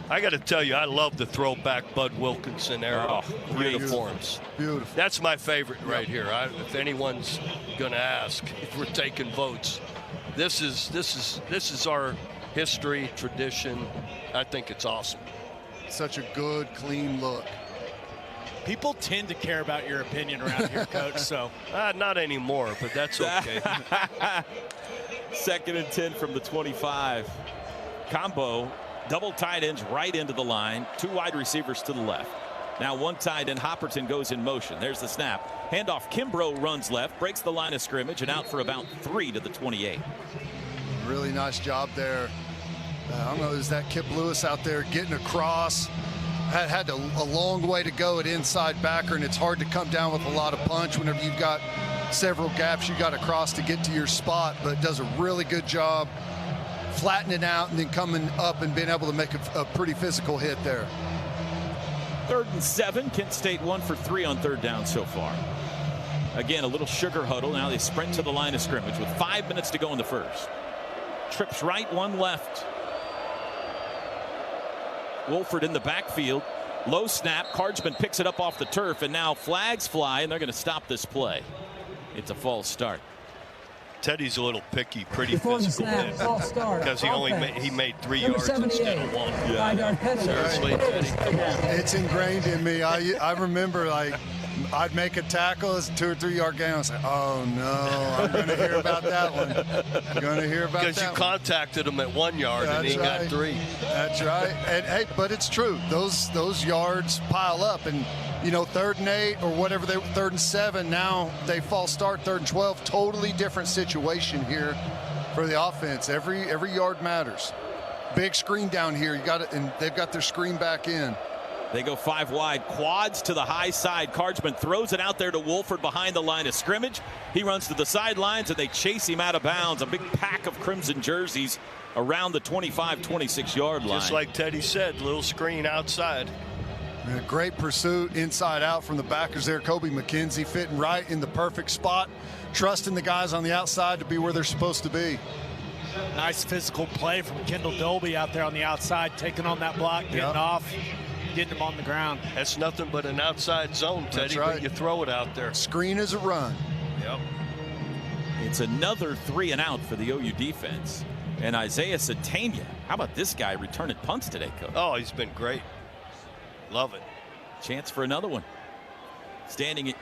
I got to tell you, I love the throwback Bud Wilkinson era uniforms. Beautiful. That's my favorite right here. If anyone's going to ask if we're taking votes, this is our history, tradition. I think it's awesome. Such a good, clean look. People tend to care about your opinion around here, Coach. So not anymore, but that's okay. 2nd and 10 from the 25. Combo, double tight ends right into the line. 2 wide receivers to the left. Now 1 tight end. Hopperton goes in motion. There's the snap. Handoff. Kimbrough runs left, breaks the line of scrimmage, and out for about 3 to the 28. Really nice job there. I don't know, is that Kip Lewis out there getting across? Had a long way to go at inside backer, and it's hard to come down with a lot of punch whenever you've got several gaps you got to cross to get to your spot, but does a really good job flattening out and then coming up and being able to make a pretty physical hit there. 3rd and 7. Kent State 1 for 3 on 3rd down so far. Again, a little sugar huddle. Now they sprint to the line of scrimmage with 5 minutes to go in the first. Trips right, 1 left. Wolford in the backfield. Low snap. Cardsman picks it up off the turf, and now flags fly, and they're going to stop this play. It's a false start. Teddy's a little picky, pretty Before the physical snap, false start. because he made 3 Number yards instead 78, of 1. 5-yard penalty. Seriously, Teddy. It's ingrained in me. I remember, like, I'd make a tackle as a 2 or 3 yard gain. I was like, oh no, I'm going to hear about that one. I'm going to hear about that. Because you contacted him at 1 yard and he got 3. That's right. And hey, but it's true. Those yards pile up, and 3rd and 8 or whatever 3rd and 7. Now they false start 3rd and 12. Totally different situation here for the offense. Every yard matters. Big screen down here. You got it, and they've got their screen back in. They go 5 wide, quads to the high side. Cardsman throws it out there to Wolford behind the line of scrimmage. He runs to the sidelines, and they chase him out of bounds. A big pack of crimson jerseys around the 25, 26-yard line. Just like Teddy said, little screen outside. A great pursuit inside out from the backers there. Kobe McKenzie fitting right in the perfect spot, trusting the guys on the outside to be where they're supposed to be. Nice physical play from Kendall Dolby out there on the outside, taking on that block, getting off, getting him on the ground. That's nothing but an outside zone, Teddy, right. but you throw it out there. Screen is a run. Yep. It's another 3 and out for the OU defense. And Isaiah Satania, how about this guy returning punts today, Coach? Oh, he's been great. Love it. Chance for another one. Standing at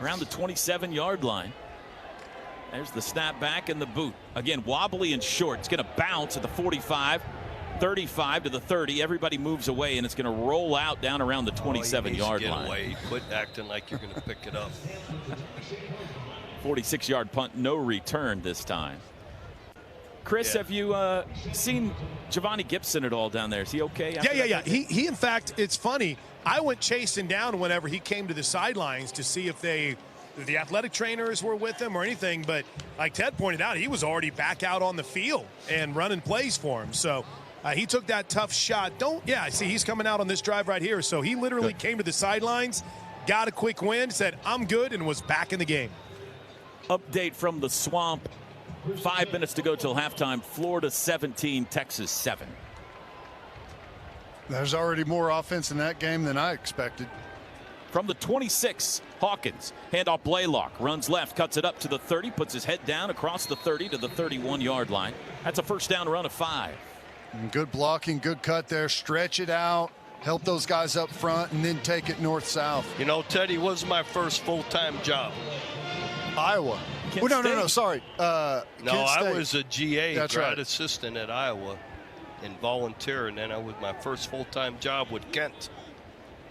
around the 27-yard line. There's the snap back and the boot. Again, wobbly and short. It's going to bounce at the 45, 35 to the 30. Everybody moves away, and it's going to roll out down around the 27-yard line. Away. Quit acting like you're going to pick it up. 46-yard punt, no return this time. Chris, have you seen Giovanni Gibson at all down there? Is he okay? Yeah. He, in fact, it's funny. I went chasing down whenever he came to the sidelines to see if the athletic trainers were with him or anything. But like Ted pointed out, he was already back out on the field and running plays for him. So he took that tough shot. See, he's coming out on this drive right here. So he literally came to the sidelines, got a quick win, said, I'm good, and was back in the game. Update from the Swamp. 5 minutes to go till halftime. Florida 17, Texas 7. There's already more offense in that game than I expected. From the 26, Hawkins. Handoff Blaylock. Runs left, cuts it up to the 30, puts his head down across the 30 to the 31-yard line. That's a first down run of 5. And good blocking, good cut there. Stretch it out. Help those guys up front, and then take it north-south. Teddy was my first full-time job. Iowa. No, sorry. I was a GA, That's grad right. assistant at Iowa, and volunteer, and then I was my first full-time job with Kent.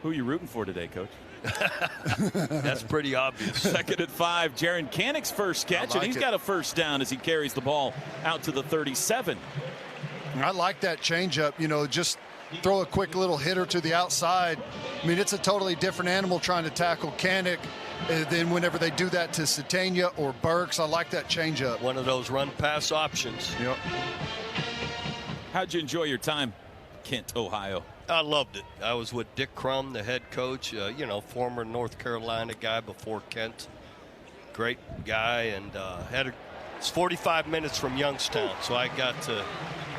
Who are you rooting for today, Coach? That's pretty obvious. 2nd and 5. Jaron Canick's first catch, and he's got a first down as he carries the ball out to the 37. I like that changeup. Just throw a quick little hitter to the outside. I mean, it's a totally different animal trying to tackle Canick than whenever they do that to Satania or Burks. I like that changeup. One of those run-pass options. Yep. How'd you enjoy your time, Kent, Ohio? I loved it. I was with Dick Crum, the head coach, former North Carolina guy before Kent. Great guy, and it's 45 minutes from Youngstown, so I got to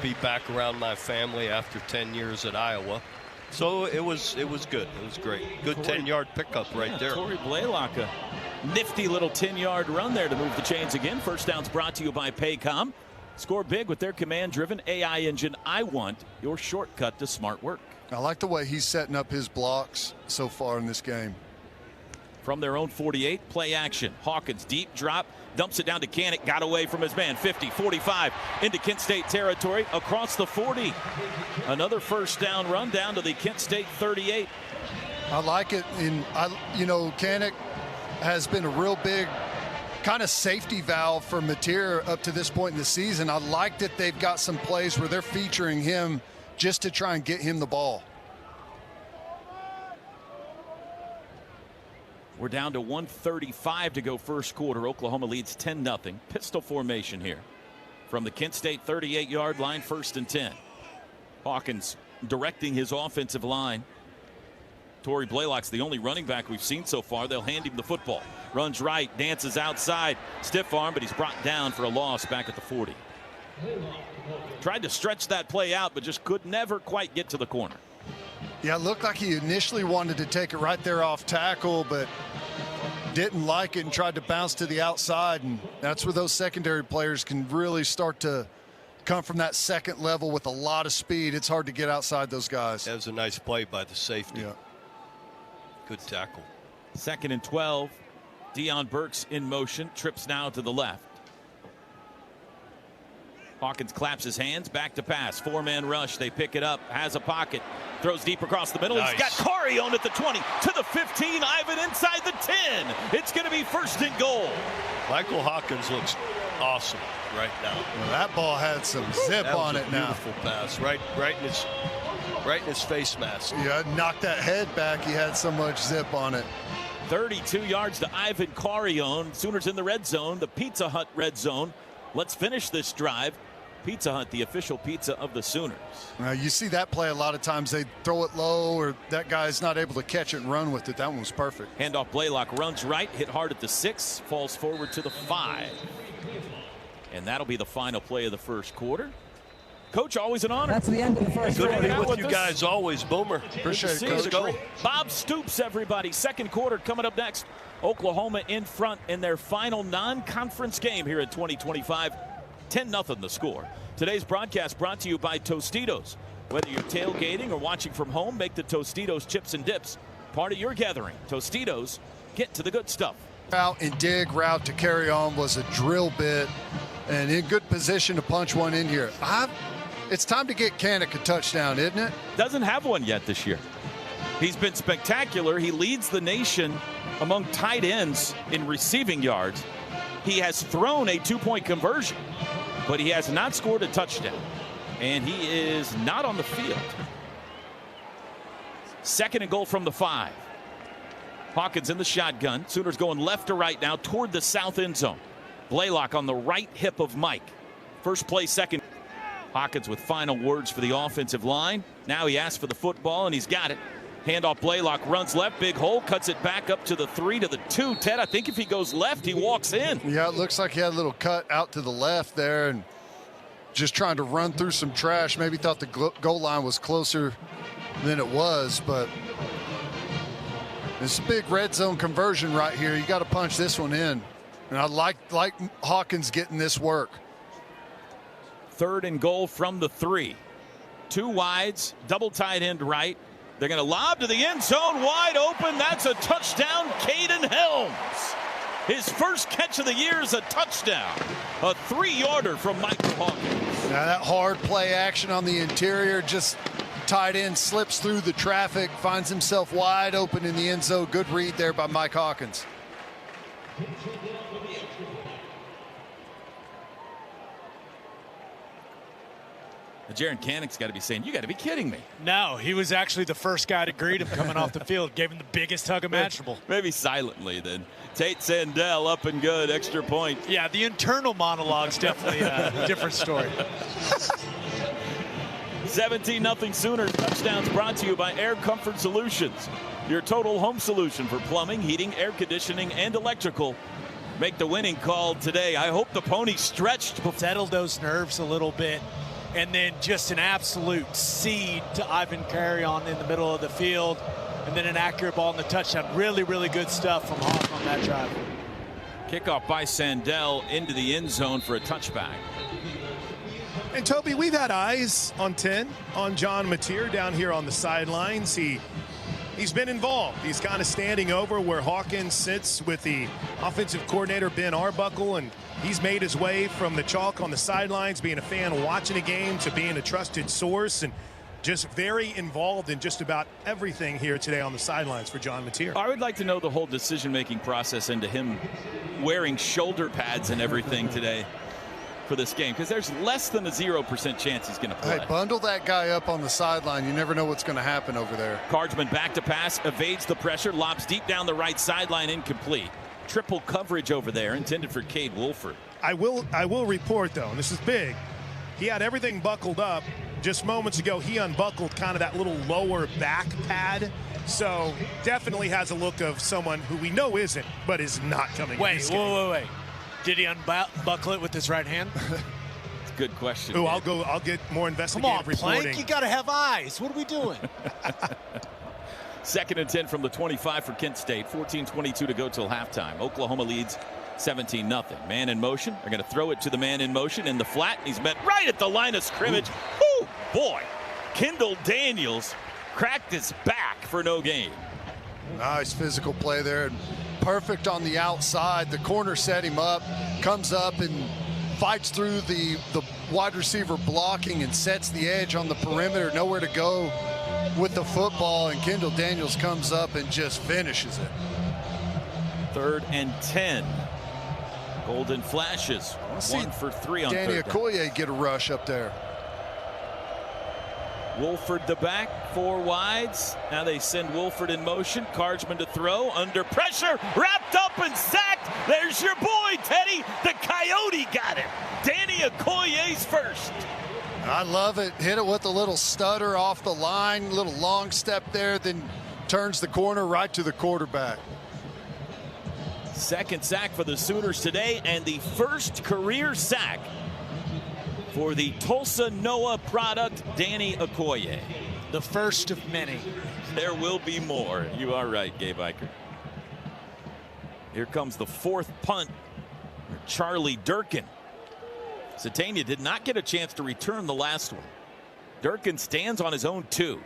be back around my family after 10 years at Iowa. So it was good. It was great. Good 10-yard pickup right there. Tory Blaylock, a nifty little 10-yard run there to move the chains again. First down's brought to you by Paycom. Score big with their command-driven AI engine. I want your shortcut to smart work. I like the way he's setting up his blocks so far in this game. From their own 48, play action. Hawkins, deep drop, dumps it down to Canick, got away from his man. 50, 45, into Kent State territory, across the 40. Another first down run down to the Kent State 38. I like it. Canick has been a real big kind of safety valve for Mateer up to this point in the season. I like that they've got some plays where they're featuring him just to try and get him the ball. We're down to 1:35 to go first quarter. Oklahoma leads 10-0. Pistol formation here. From the Kent State 38-yard line, 1st and 10. Hawkins directing his offensive line. Tory Blaylock's the only running back we've seen so far. They'll hand him the football. Runs right, dances outside. Stiff arm, but he's brought down for a loss back at the 40. Tried to stretch that play out, but just could never quite get to the corner. Yeah, it looked like he initially wanted to take it right there off tackle, but didn't like it and tried to bounce to the outside, and that's where those secondary players can really start to come from that second level with a lot of speed. It's hard to get outside those guys. That was a nice play by the safety. Yeah. Good tackle. 2nd and 12. Deion Burks in motion, trips now to the left. Hawkins claps his hands, back to pass. 4-man rush. They pick it up. Has a pocket. Throws deep across the middle. Nice. He's got Carione at the 20. To the 15. Ivan inside the 10. It's going to be 1st and goal. Michael Hawkins looks awesome right now. Well, that ball had some zip on it now. Beautiful pass. Right in his face mask. Yeah, knocked that head back. He had so much zip on it. 32 yards to Ivan Carione. Sooners in the red zone, the Pizza Hut red zone. Let's finish this drive. Pizza Hut, the official pizza of the Sooners. You see that play a lot of times. They throw it low, or that guy's not able to catch it and run with it. That one was perfect. Handoff, Blaylock runs right, hit hard at the 6, falls forward to the 5. And that'll be the final play of the first quarter. Coach, always an honor. That's the end of the first Good to quarter. be with you guys always, Boomer. Appreciate it, Let's Coach. go. Bob Stoops, everybody. Second quarter coming up next. Oklahoma in front in their final non-conference game here in 2025. 10-0 the score. Today's broadcast brought to you by Tostitos. Whether you're tailgating or watching from home, make the Tostitos chips and dips part of your gathering. Tostitos, get to the good stuff. Out and dig route to carry on was a drill bit, and in good position to punch one in here. It's time to get Kanak a touchdown, isn't it? Doesn't have one yet this year. He's been spectacular. He leads the nation among tight ends in receiving yards. He has thrown a 2-point conversion, but he has not scored a touchdown. And he is not on the field. 2nd and goal from the 5. Hawkins in the shotgun. Sooners going left to right now toward the south end zone. Blaylock on the right hip of Mike. First play, second. Hawkins with final words for the offensive line. Now he asks for the football, and he's got it. Handoff, Blaylock runs left, big hole, cuts it back up to the 3 to the 2. Ted, I think if he goes left, he walks in. Yeah, it looks like he had a little cut out to the left there and just trying to run through some trash. Maybe thought the goal line was closer than it was, but it's a big red zone conversion right here. You got to punch this one in. And I like Hawkins getting this work. 3rd and goal from the 3. 2 wides, double tight end right. They're going to lob to the end zone, wide open. That's a touchdown, Caden Helms. His first catch of the year is a touchdown. A 3-yarder from Michael Hawkins. Now that hard play action on the interior, just tight end slips through the traffic, finds himself wide open in the end zone. Good read there by Mike Hawkins. Jaron Kanak's got to be saying, you got to be kidding me. No, he was actually the first guy to greet him coming off the field. Gave him the biggest hug imaginable. Maybe silently then. Tate Sandell up and good, extra point. Yeah, the internal monologue's definitely a different story. 17-0 Sooners. Touchdowns brought to you by Air Comfort Solutions. Your total home solution for plumbing, heating, air conditioning, and electrical. Make the winning call today. I hope the pony stretched. Settled those nerves a little bit. And then just an absolute seed to Ivan Carione in the middle of the field. And then an accurate ball in the touchdown. Really, really good stuff from Hawk on that drive. Kickoff by Sandell into the end zone for a touchback. And Toby, we've had eyes on 10 on John Mateer down here on the sidelines. He's been involved. He's kind of standing over where Hawkins sits with the offensive coordinator, Ben Arbuckle, and he's made his way from the chalk on the sidelines, being a fan watching a game, to being a trusted source, and just very involved in just about everything here today on the sidelines for John Mateer. I would like to know the whole decision-making process into him wearing shoulder pads and everything today for this game, because there's less than a 0% chance he's going to play. Hey, bundle that guy up on the sideline. You never know what's going to happen over there. Cardsman back to pass, evades the pressure, lobs deep down the right sideline, incomplete. Triple coverage over there, intended for Cade Wolford. I will report, though, and this is big, he had everything buckled up. Just moments ago, he unbuckled kind of that little lower back pad. So definitely has a look of someone who we know isn't, but is not coming. Wait. Did he unbuckle it with his right hand? It's a good question. Oh, I'll get more investigative reporting. Plank, you got to have eyes. What are we doing? 2nd and 10 from the 25 for Kent State. 14:22 to go till halftime. Oklahoma leads 17-0. Man in motion. They're going to throw it to the man in motion in the flat. He's met right at the line of scrimmage. Woo, boy. Kendall Daniels cracked his back for no gain. Nice physical play there. Perfect on the outside. The corner set him up, comes up and fights through the wide receiver blocking and sets the edge on the perimeter. Nowhere to go with the football, and Kendall Daniels comes up and just finishes it. 3rd and 10. Golden Flashes. 1 for 3 on Danny 3rd down. Okoye get a rush up there. Wolford the back, 4 wides. Now they send Wolford in motion. Cardsman to throw, under pressure, wrapped up and sacked. There's your boy, Teddy. The Coyote got it. Danny Okoye's first. I love it. Hit it with a little stutter off the line, little long step there, then turns the corner right to the quarterback. 2nd sack for the Sooners today, and the first career sack for the Tulsa Noah product, Danny Okoye. The first of many. There will be more. You are right, Gabe Eicher. Here comes the 4th punt for Charlie Durkin. Satania did not get a chance to return the last one. Durkin stands on his own 2.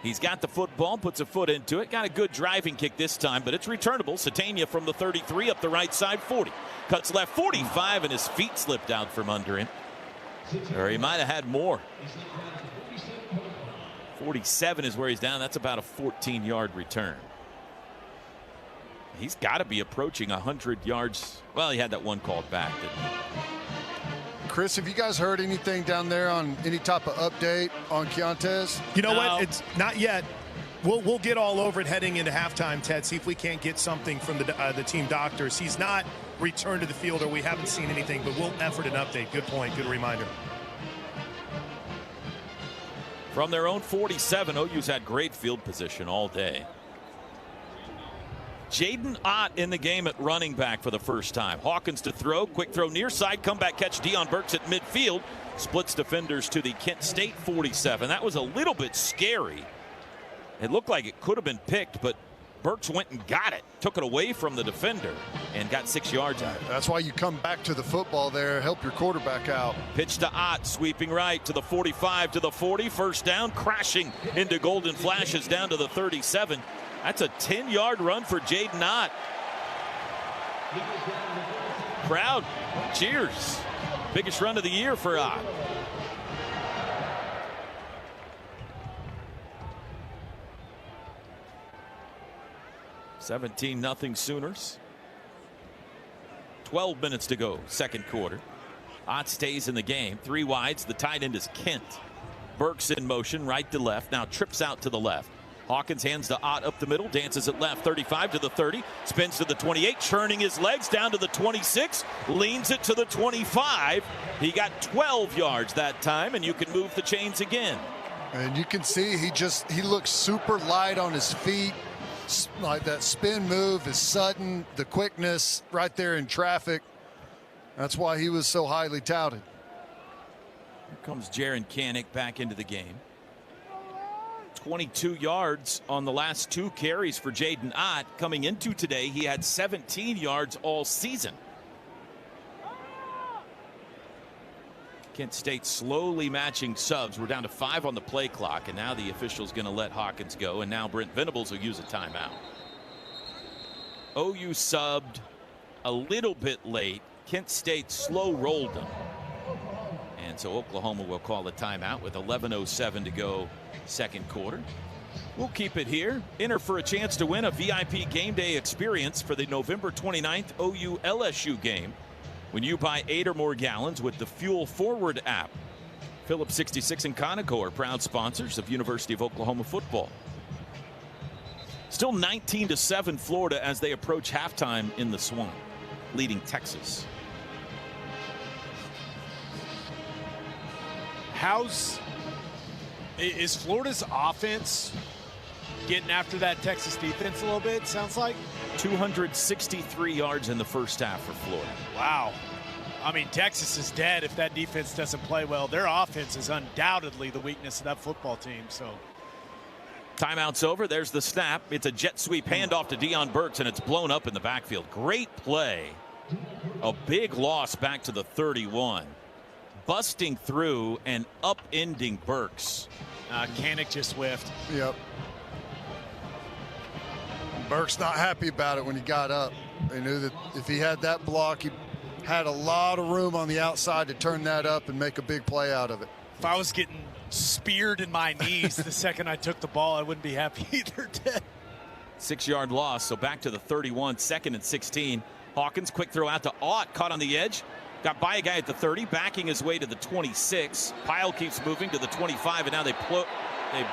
He's got the football, puts a foot into it. Got a good driving kick this time, but it's returnable. Satania from the 33 up the right side, 40. Cuts left, 45, and his feet slipped out from under him. Or he might have had more. 47 is where he's down. That's about a 14-yard return. He's got to be approaching 100 yards. Well, he had that one called back, didn't he? Chris, have you guys heard anything down there on any type of update on Keontez? You know what? It's not yet. We'll get all over it heading into halftime, Ted. See if we can't get something from the team doctors. He's not returned to the field, or we haven't seen anything, but we'll effort an update. Good point. Good reminder. From their own 47, OU's had great field position all day. Jaden Ott in the game at running back for the first time. Hawkins to throw, quick throw near side, comeback catch. Deion Burks at midfield, splits defenders to the Kent State 47. That was a little bit scary. It looked like it could have been picked, but Burks went and got it, took it away from the defender, and got 6 yards out of it. That's why you come back to the football there, help your quarterback out. Pitch to Ott, sweeping right to the 45, to the 40. First down, crashing into Golden Flashes down to the 37. That's a 10-yard run for Jaden Ott. Crowd cheers. Biggest run of the year for Ott. (17-0) Sooners. 12 minutes to go, 2nd quarter. Ott stays in the game. 3 wides. The tight end is Kent. Burks in motion, right to left. Now trips out to the left. Hawkins hands to Ott up the middle, dances it left, 35 to the 30, spins to the 28, churning his legs down to the 26, leans it to the 25. He got 12 yards that time, and you can move the chains again. And you can see he looks super light on his feet. Like that spin move is sudden, the quickness right there in traffic. That's why he was so highly touted. Here comes Jaron Kanik back into the game. 22 yards on the last 2 carries for Jaden Ott. Coming into today, he had 17 yards all season. Kent State slowly matching subs. We're down to 5 on the play clock, and now the official's going to let Hawkins go, and now Brent Venables will use a timeout. OU subbed a little bit late. Kent State slow rolled them. And so Oklahoma will call a timeout with 11:07 to go, 2nd quarter. We'll keep it here. Enter for a chance to win a VIP game day experience for the November 29th OU LSU game when you buy 8 or more gallons with the Fuel Forward app. Phillips 66 and Conoco are proud sponsors of University of Oklahoma football. Still 19-7 Florida as they approach halftime in the Swamp, leading Texas. Is Florida's offense getting after that Texas defense a little bit, sounds like? 263 yards in the first half for Florida. Wow. I mean, Texas is dead if that defense doesn't play well. Their offense is undoubtedly the weakness of that football team. So Timeout's over. There's the snap. It's a jet sweep handoff to Deion Burks, and it's blown up in the backfield. Great play. A big loss back to the 31. Busting through and upending Burks. Kanik just whiffed. Yep. Burks not happy about it when he got up. They knew that if he had that block, he had a lot of room on the outside to turn that up and make a big play out of it. If I was getting speared in my knees the second I took the ball, I wouldn't be happy either, Ted. 6-yard loss, so back to the 31, 2nd and 16. Hawkins, quick throw out to Ott, caught on the edge. Got by a guy at the 30, backing his way to the 26. Pile keeps moving to the 25, and now they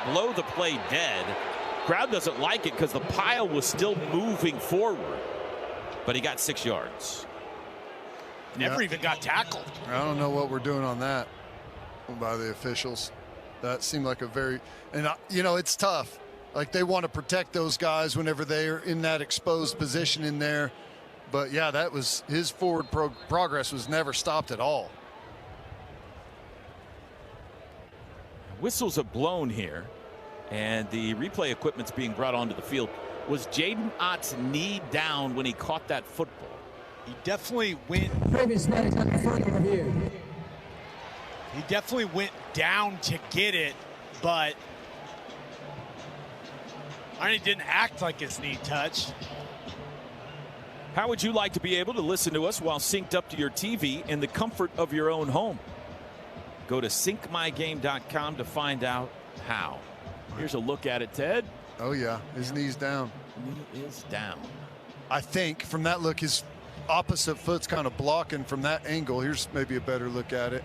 blow the play dead. Crowd doesn't like it because the pile was still moving forward, but he got 6 yards. Never even got tackled. I don't know what we're doing on that by the officials. That seemed like a very, and you know, it's tough. Like they want to protect those guys whenever they're in that exposed position in there. But yeah, that was his forward progress was never stopped at all. Whistles have blown here, and the replay equipment's being brought onto the field. Was Jaden Ott's knee down when he caught that football? He definitely went. Previous minutes under further review. He definitely went down to get it, but he didn't act like his knee touched. How would you like to be able to listen to us while synced up to your TV in the comfort of your own home? Go to syncmygame.com to find out how. Here's a look at it, Ted. Oh, yeah. His knee's down. Knee is down. I think from that look, his opposite foot's kind of blocking from that angle. Here's maybe a better look at it.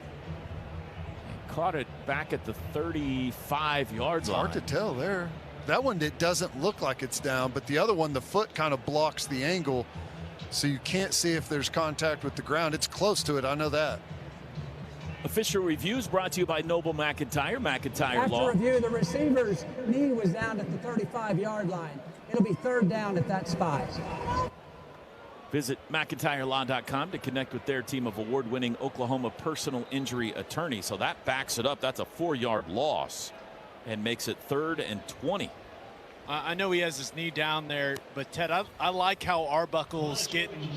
He caught it back at the 35-yard line. Hard to tell there. That one, it doesn't look like it's down, but the other one, the foot kind of blocks the angle, so you can't see if there's contact with the ground. It's close to it, I know that. Official reviews brought to you by Noble McIntyre, McIntyre After Law. review, the receiver's knee was down at the 35-yard line. It'll be 3rd down at that spot. Visit McIntyreLaw.com to connect with their team of award-winning Oklahoma personal injury attorneys. So that backs it up. That's a 4-yard loss and makes it 3rd and 20. I know he has his knee down there, but Ted, I like how Arbuckle's getting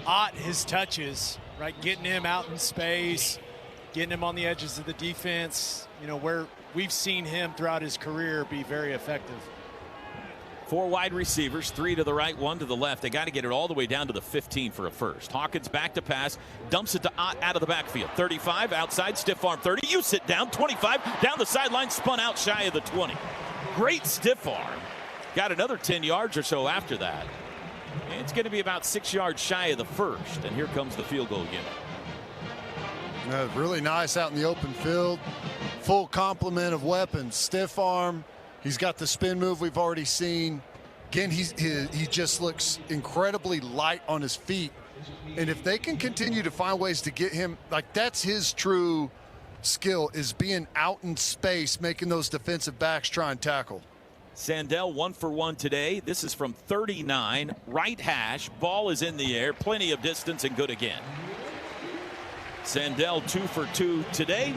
Ott his touches, right? Getting him out in space, getting him on the edges of the defense, you know, where we've seen him throughout his career be very effective. 4 wide receivers, 3 to the right, 1 to the left. They got to get it all the way down to the 15 for a first. Hawkins back to pass, dumps it to Ott out of the backfield. 35 outside, stiff arm 30. You sit down, 25 down the sideline, spun out shy of the 20. Great stiff arm. Got another 10 yards or so after that. It's going to be about 6 yards shy of the first, and here comes the field goal unit. Really nice out in the open field. Full complement of weapons. Stiff arm. He's got the spin move we've already seen. Again, he just looks incredibly light on his feet. And if they can continue to find ways to get him, like that's his true skill, is being out in space, making those defensive backs try and tackle. Sandell 1 for 1 today. This is from 39. Right hash. Ball is in the air. Plenty of distance and good again. Sandell 2 for 2 today.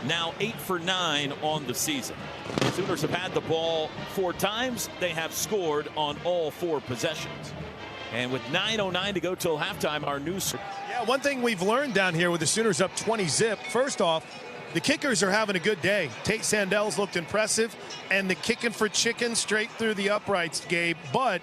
Now 8 for 9 on the season. The Sooners have had the ball 4 times. They have scored on all 4 possessions. And with 9:09 to go till halftime, our news. Yeah, one thing we've learned down here with the Sooners up 20-zip. First off, the kickers are having a good day. Tate Sandell's looked impressive, and the kicking for chicken straight through the uprights, Gabe. But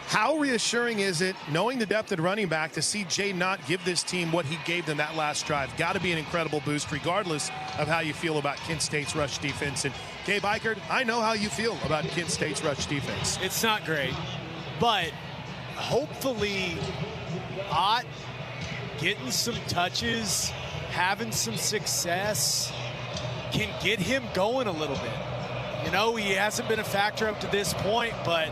how reassuring is it, knowing the depth at running back, to see Jay not give this team what he gave them that last drive? Got to be an incredible boost, regardless of how you feel about Kent State's rush defense. And Gabe Eichert, I know how you feel about Kent State's rush defense. It's not great, but hopefully Ott getting some touches, having some success, can get him going a little bit. You know, he hasn't been a factor up to this point, but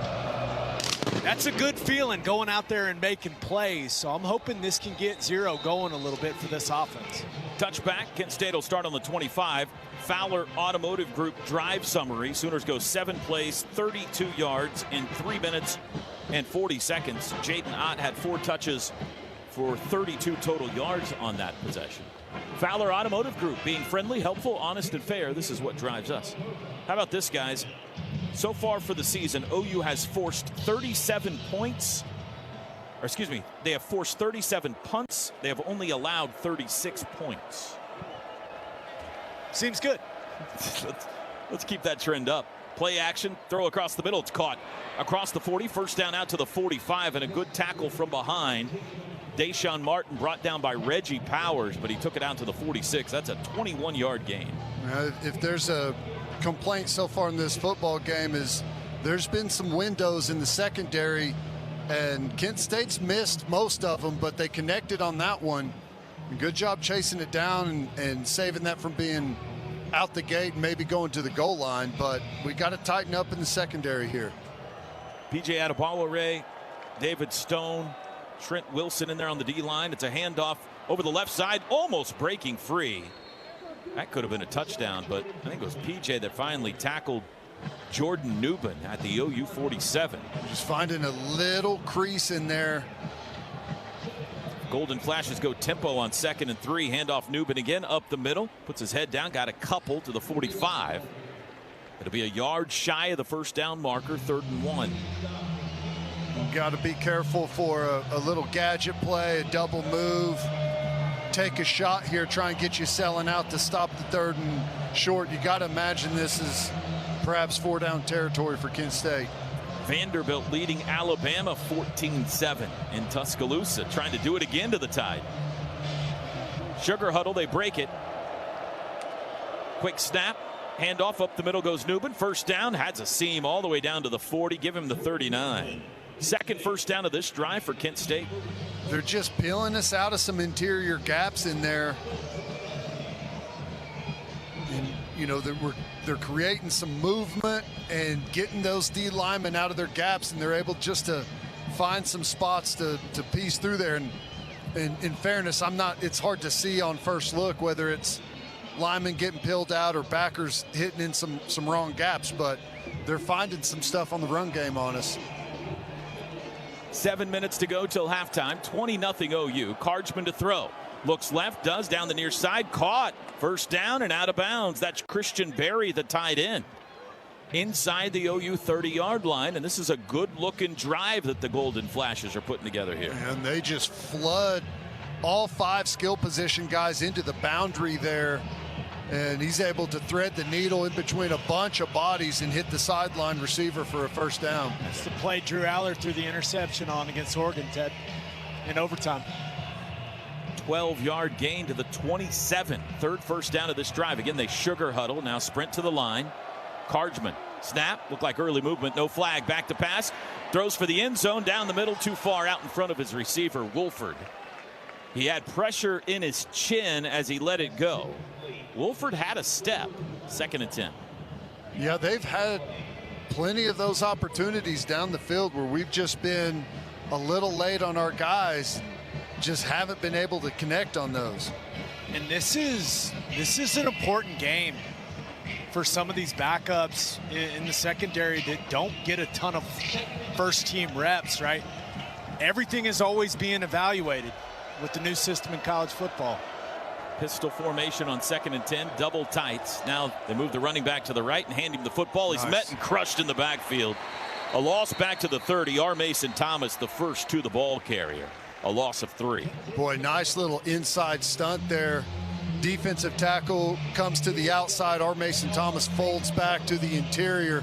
that's a good feeling going out there and making plays. So I'm hoping this can get Zero going a little bit for this offense. Touchback. Kent State will start on the 25. Fowler Automotive Group drive summary. Sooners go 7 plays, 32 yards in 3 minutes and 40 seconds. Jaden Ott had 4 touches for 32 total yards on that possession. Fowler Automotive Group, being friendly, helpful, honest, and fair. This is what drives us. How about this, guys? So far for the season, OU has forced 37 points. Or excuse me, they have forced 37 punts. They have only allowed 36 points. Seems good. Let's keep that trend up. Play action, throw across the middle. It's caught across the 40. First down out to the 45, and a good tackle from behind. Deshaun Martin brought down by Reggie Powers, but he took it out to the 46. That's a 21-yard gain. If there's a complaint so far in this football game, is there's been some windows in the secondary, and Kent State's missed most of them, but they connected on that one. Good job chasing it down and saving that from being out the gate and maybe going to the goal line, but we got to tighten up in the secondary here. PJ Adebawore, David Stone, Trent Wilson in there on the D-line. It's a handoff over the left side, almost breaking free. That could have been a touchdown, but I think it was PJ that finally tackled Jordan Newman at the OU 47. Just finding a little crease in there. Golden Flashes go tempo on 2nd and 3. Handoff Newman again up the middle. Puts his head down. Got a couple to the 45. It'll be a yard shy of the first down marker. 3rd and 1. Got to be careful for a little gadget play, a double move. Take a shot here, try and get you selling out to stop the 3rd and short. You got to imagine this is perhaps 4-down territory for Kent State. Vanderbilt leading Alabama 14-7 in Tuscaloosa, trying to do it again to the Tide. Sugar huddle, they break it. Quick snap, handoff up the middle goes Newman. First down, has a seam all the way down to the 40, give him the 39. Second first down of this drive for Kent State. They're just peeling us out of some interior gaps in there. And, you know, they're creating some movement and getting those D linemen out of their gaps, and they're able just to find some spots to piece through there. And in fairness, it's hard to see on first look whether it's linemen getting peeled out or backers hitting in some wrong gaps, but they're finding some stuff on the run game on us. 7 minutes to go till halftime. 20-0 OU. Cardsman to throw. Looks left, does down the near side. Caught. First down and out of bounds. That's Christian Berry, the tight end. Inside the OU 30-yard line, and this is a good-looking drive that the Golden Flashes are putting together here. And they just flood all 5 skill position guys into the boundary there, and he's able to thread the needle in between a bunch of bodies and hit the sideline receiver for a first down. That's the play Drew Aller threw the interception on against Oregon, Ted, in overtime. 12-yard gain to the 27. 3rd first down of this drive. Again, they sugar huddle. Now sprint to the line. Cardsman, snap, looked like early movement, no flag, back to pass, throws for the end zone, down the middle, too far out in front of his receiver, Wolford. He had pressure in his chin as he let it go. Wolford had a step. 2nd and 10. Yeah, they've had plenty of those opportunities down the field where we've just been a little late on our guys, just haven't been able to connect on those. And this is an important game for some of these backups in the secondary that don't get a ton of first-team reps, right? Everything is always being evaluated with the new system in college football. Pistol formation on 2nd and 10, double tights. Now they move the running back to the right and hand him the football. He's met and crushed in the backfield. A loss back to the 30. R. Mason Thomas, the first to the ball carrier. A loss of 3. Boy, nice little inside stunt there. Defensive tackle comes to the outside. R. Mason Thomas folds back to the interior.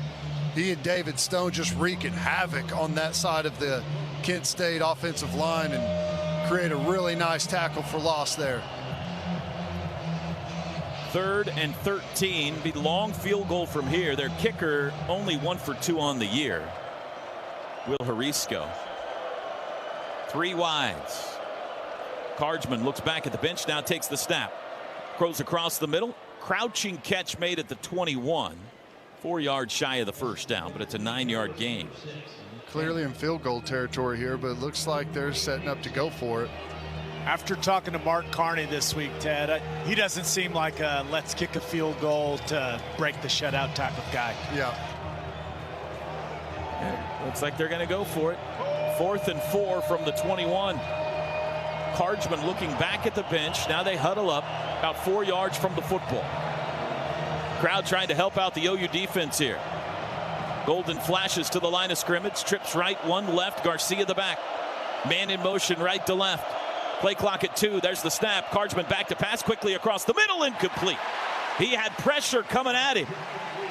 He and David Stone just wreaking havoc on that side of the Kent State offensive line and create a really nice tackle for loss there. 3rd and 13. Be long field goal from here. Their kicker only 1 for 2 on the year. Will Harisco. 3 wides. Cardsman looks back at the bench, now takes the snap. Crows across the middle. Crouching catch made at the 21. 4 yards shy of the first down, but it's a 9-yard gain. Clearly in field goal territory here, but it looks like they're setting up to go for it. After talking to Mark Carney this week, Ted, he doesn't seem like a let's kick a field goal to break the shutout type of guy. Yeah. Looks like they're going to go for it. 4th and 4 from the 21. Cardsman looking back at the bench. Now they huddle up about 4 yards from the football. Crowd trying to help out the OU defense here. Golden flashes to the line of scrimmage. Trips right, one left. Garcia the back. Man in motion right to left. Play clock at 2. There's the snap. Cardsman back to pass quickly across the middle. Incomplete. He had pressure coming at him.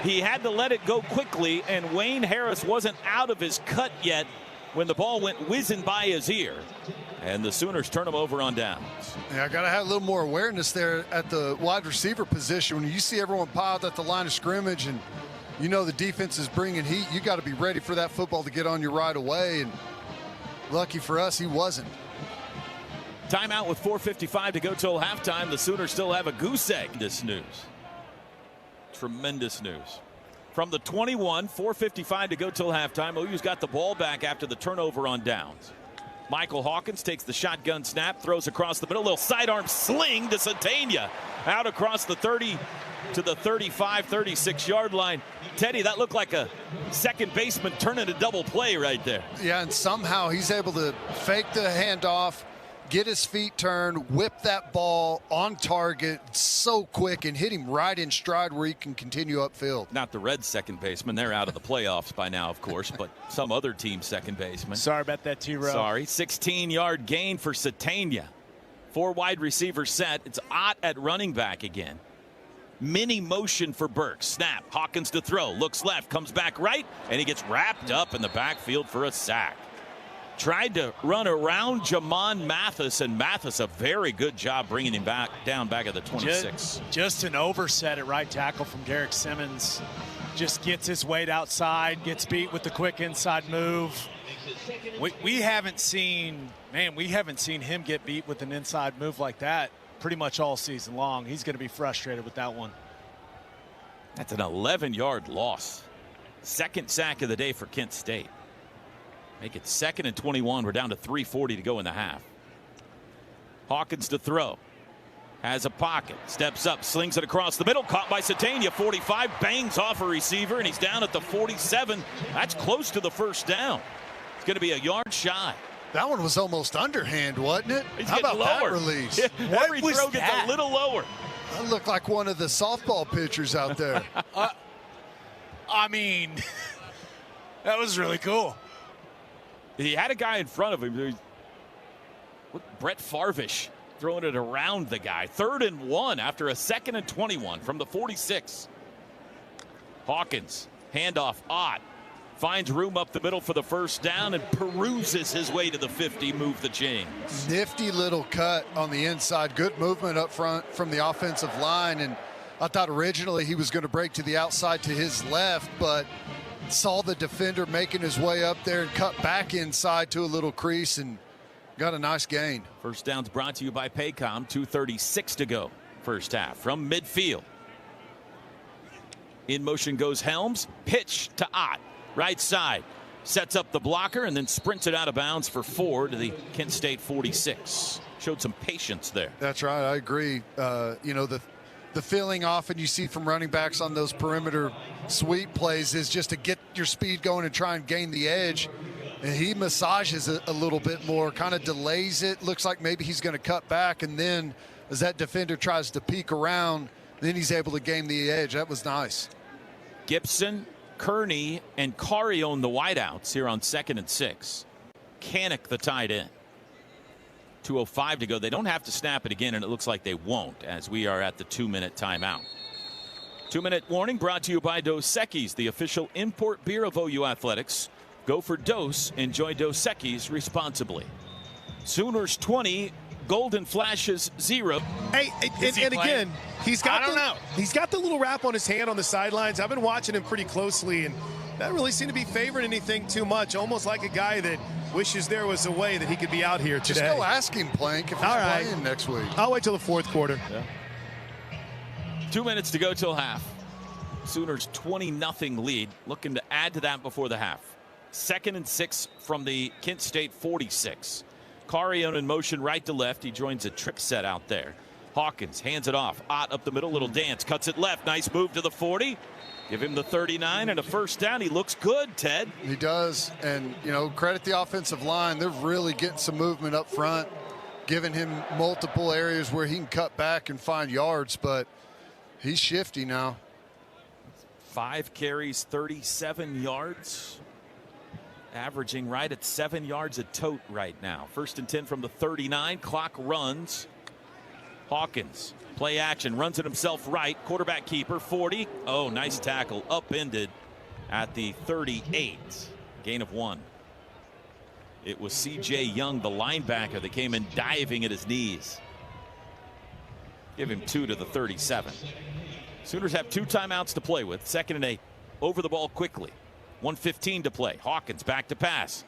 He had to let it go quickly, and Wayne Harris wasn't out of his cut yet when the ball went whizzing by his ear. And the Sooners turn him over on downs. Yeah, I got to have a little more awareness there at the wide receiver position. When you see everyone piled at the line of scrimmage and you know the defense is bringing heat, you got to be ready for that football to get on you right away. And lucky for us, he wasn't. Timeout with 4:55 to go till halftime. The Sooners still have a goose egg. This news. Tremendous news. From the 21, 4:55 to go till halftime. OU's got the ball back after the turnover on downs. Michael Hawkins takes the shotgun snap, throws across the middle, little sidearm sling to Satania. Out across the 30 to the 35, 36-yard line. Teddy, that looked like a second baseman turning a double play right there. Yeah, and somehow he's able to fake the handoff, get his feet turned, whip that ball on target so quick and hit him right in stride where he can continue upfield. Not the Reds' second baseman. They're out of the playoffs by now, of course, but some other team's second baseman. Sorry about that, T-Row. Sorry. 16-yard gain for Satania. 4 wide receivers set. It's Ott at running back again. Mini motion for Burks. Snap. Hawkins to throw. Looks left. Comes back right. And he gets wrapped up in the backfield for a sack. Tried to run around Jamon Mathis, and Mathis a very good job bringing him back at the 26. Just an overset at right tackle from Derek Simmons. Just gets his weight outside, gets beat with the quick inside move. We haven't seen him get beat with an inside move like that pretty much all season long. He's going to be frustrated with that one. That's an 11-yard loss. Second sack of the day for Kent State. Make it 2nd and 21. We're down to 3:40 to go in the half. Hawkins to throw. Has a pocket. Steps up. Slings it across the middle. Caught by Satania. 45. Bangs off a receiver. And he's down at the 47. That's close to the first down. It's going to be a yard shy. That one was almost underhand, wasn't it? He's How about lower. That release? Yeah, every throw gets a little lower. That looked like one of the softball pitchers out there. I mean, that was really cool. He had a guy in front of him. Brett Farvish throwing it around the guy. 3rd and 1 after a 2nd and 21 from the 46. Hawkins, handoff, Ott. Finds room up the middle for the first down and peruses his way to the 50, move the chains. Nifty little cut on the inside. Good movement up front from the offensive line. And I thought originally he was going to break to the outside to his left, but saw the defender making his way up there and cut back inside to a little crease and got a nice gain. First down's brought to you by Paycom. 2:36 to go first half from midfield. In motion goes Helms. Pitch to Ott. Right side. Sets up the blocker and then sprints it out of bounds for 4 to the Kent State 46. Showed some patience there. That's right. I agree. You know, the feeling often you see from running backs on those perimeter sweep plays is just to get your speed going and try and gain the edge. And he massages it a little bit more, kind of delays it. Looks like maybe he's going to cut back. And then as that defender tries to peek around, then he's able to gain the edge. That was nice. Gibson, Kearney, and Kari own the wideouts here on 2nd and 6. Canick the tight end. 2:05 to go. They don't have to snap it again, and it looks like they won't as we are at the 2-minute timeout. 2-minute warning brought to you by Dos Equis, the official import beer of OU Athletics. Go for Dos. Enjoy Dos Equis responsibly. Sooners 20, Golden Flashes 0. Hey, and again, he's got the little wrap on his hand on the sidelines. I've been watching him pretty closely, and that really seemed to be favoring anything too much. Almost like a guy that wishes there was a way that he could be out here today. Just go ask him, Plank, if he's playing next week. I'll wait till the 4th quarter. Yeah. 2 minutes to go till half. Sooners 20-0 lead. Looking to add to that before the half. 2nd and 6 from the Kent State 46. Carrion in motion right to left. He joins a trick set out there. Hawkins hands it off. Ott up the middle, little dance. Cuts it left. Nice move to the 40. Give him the 39 and a first down. He looks good, Ted. He does. And, you know, credit the offensive line. They're really getting some movement up front, giving him multiple areas where he can cut back and find yards, but he's shifty now. 5 carries, 37 yards. Averaging right at 7 yards a tote right now. 1st and 10 from the 39. Clock runs. Hawkins, play action, runs it himself right. Quarterback keeper, 40. Oh, nice tackle. Upended at the 38. Gain of 1. It was C.J. Young, the linebacker, that came in diving at his knees. Give him 2 to the 37. Sooners have 2 timeouts to play with. 2nd and 8. Over the ball quickly. 1:15 to play. Hawkins back to pass.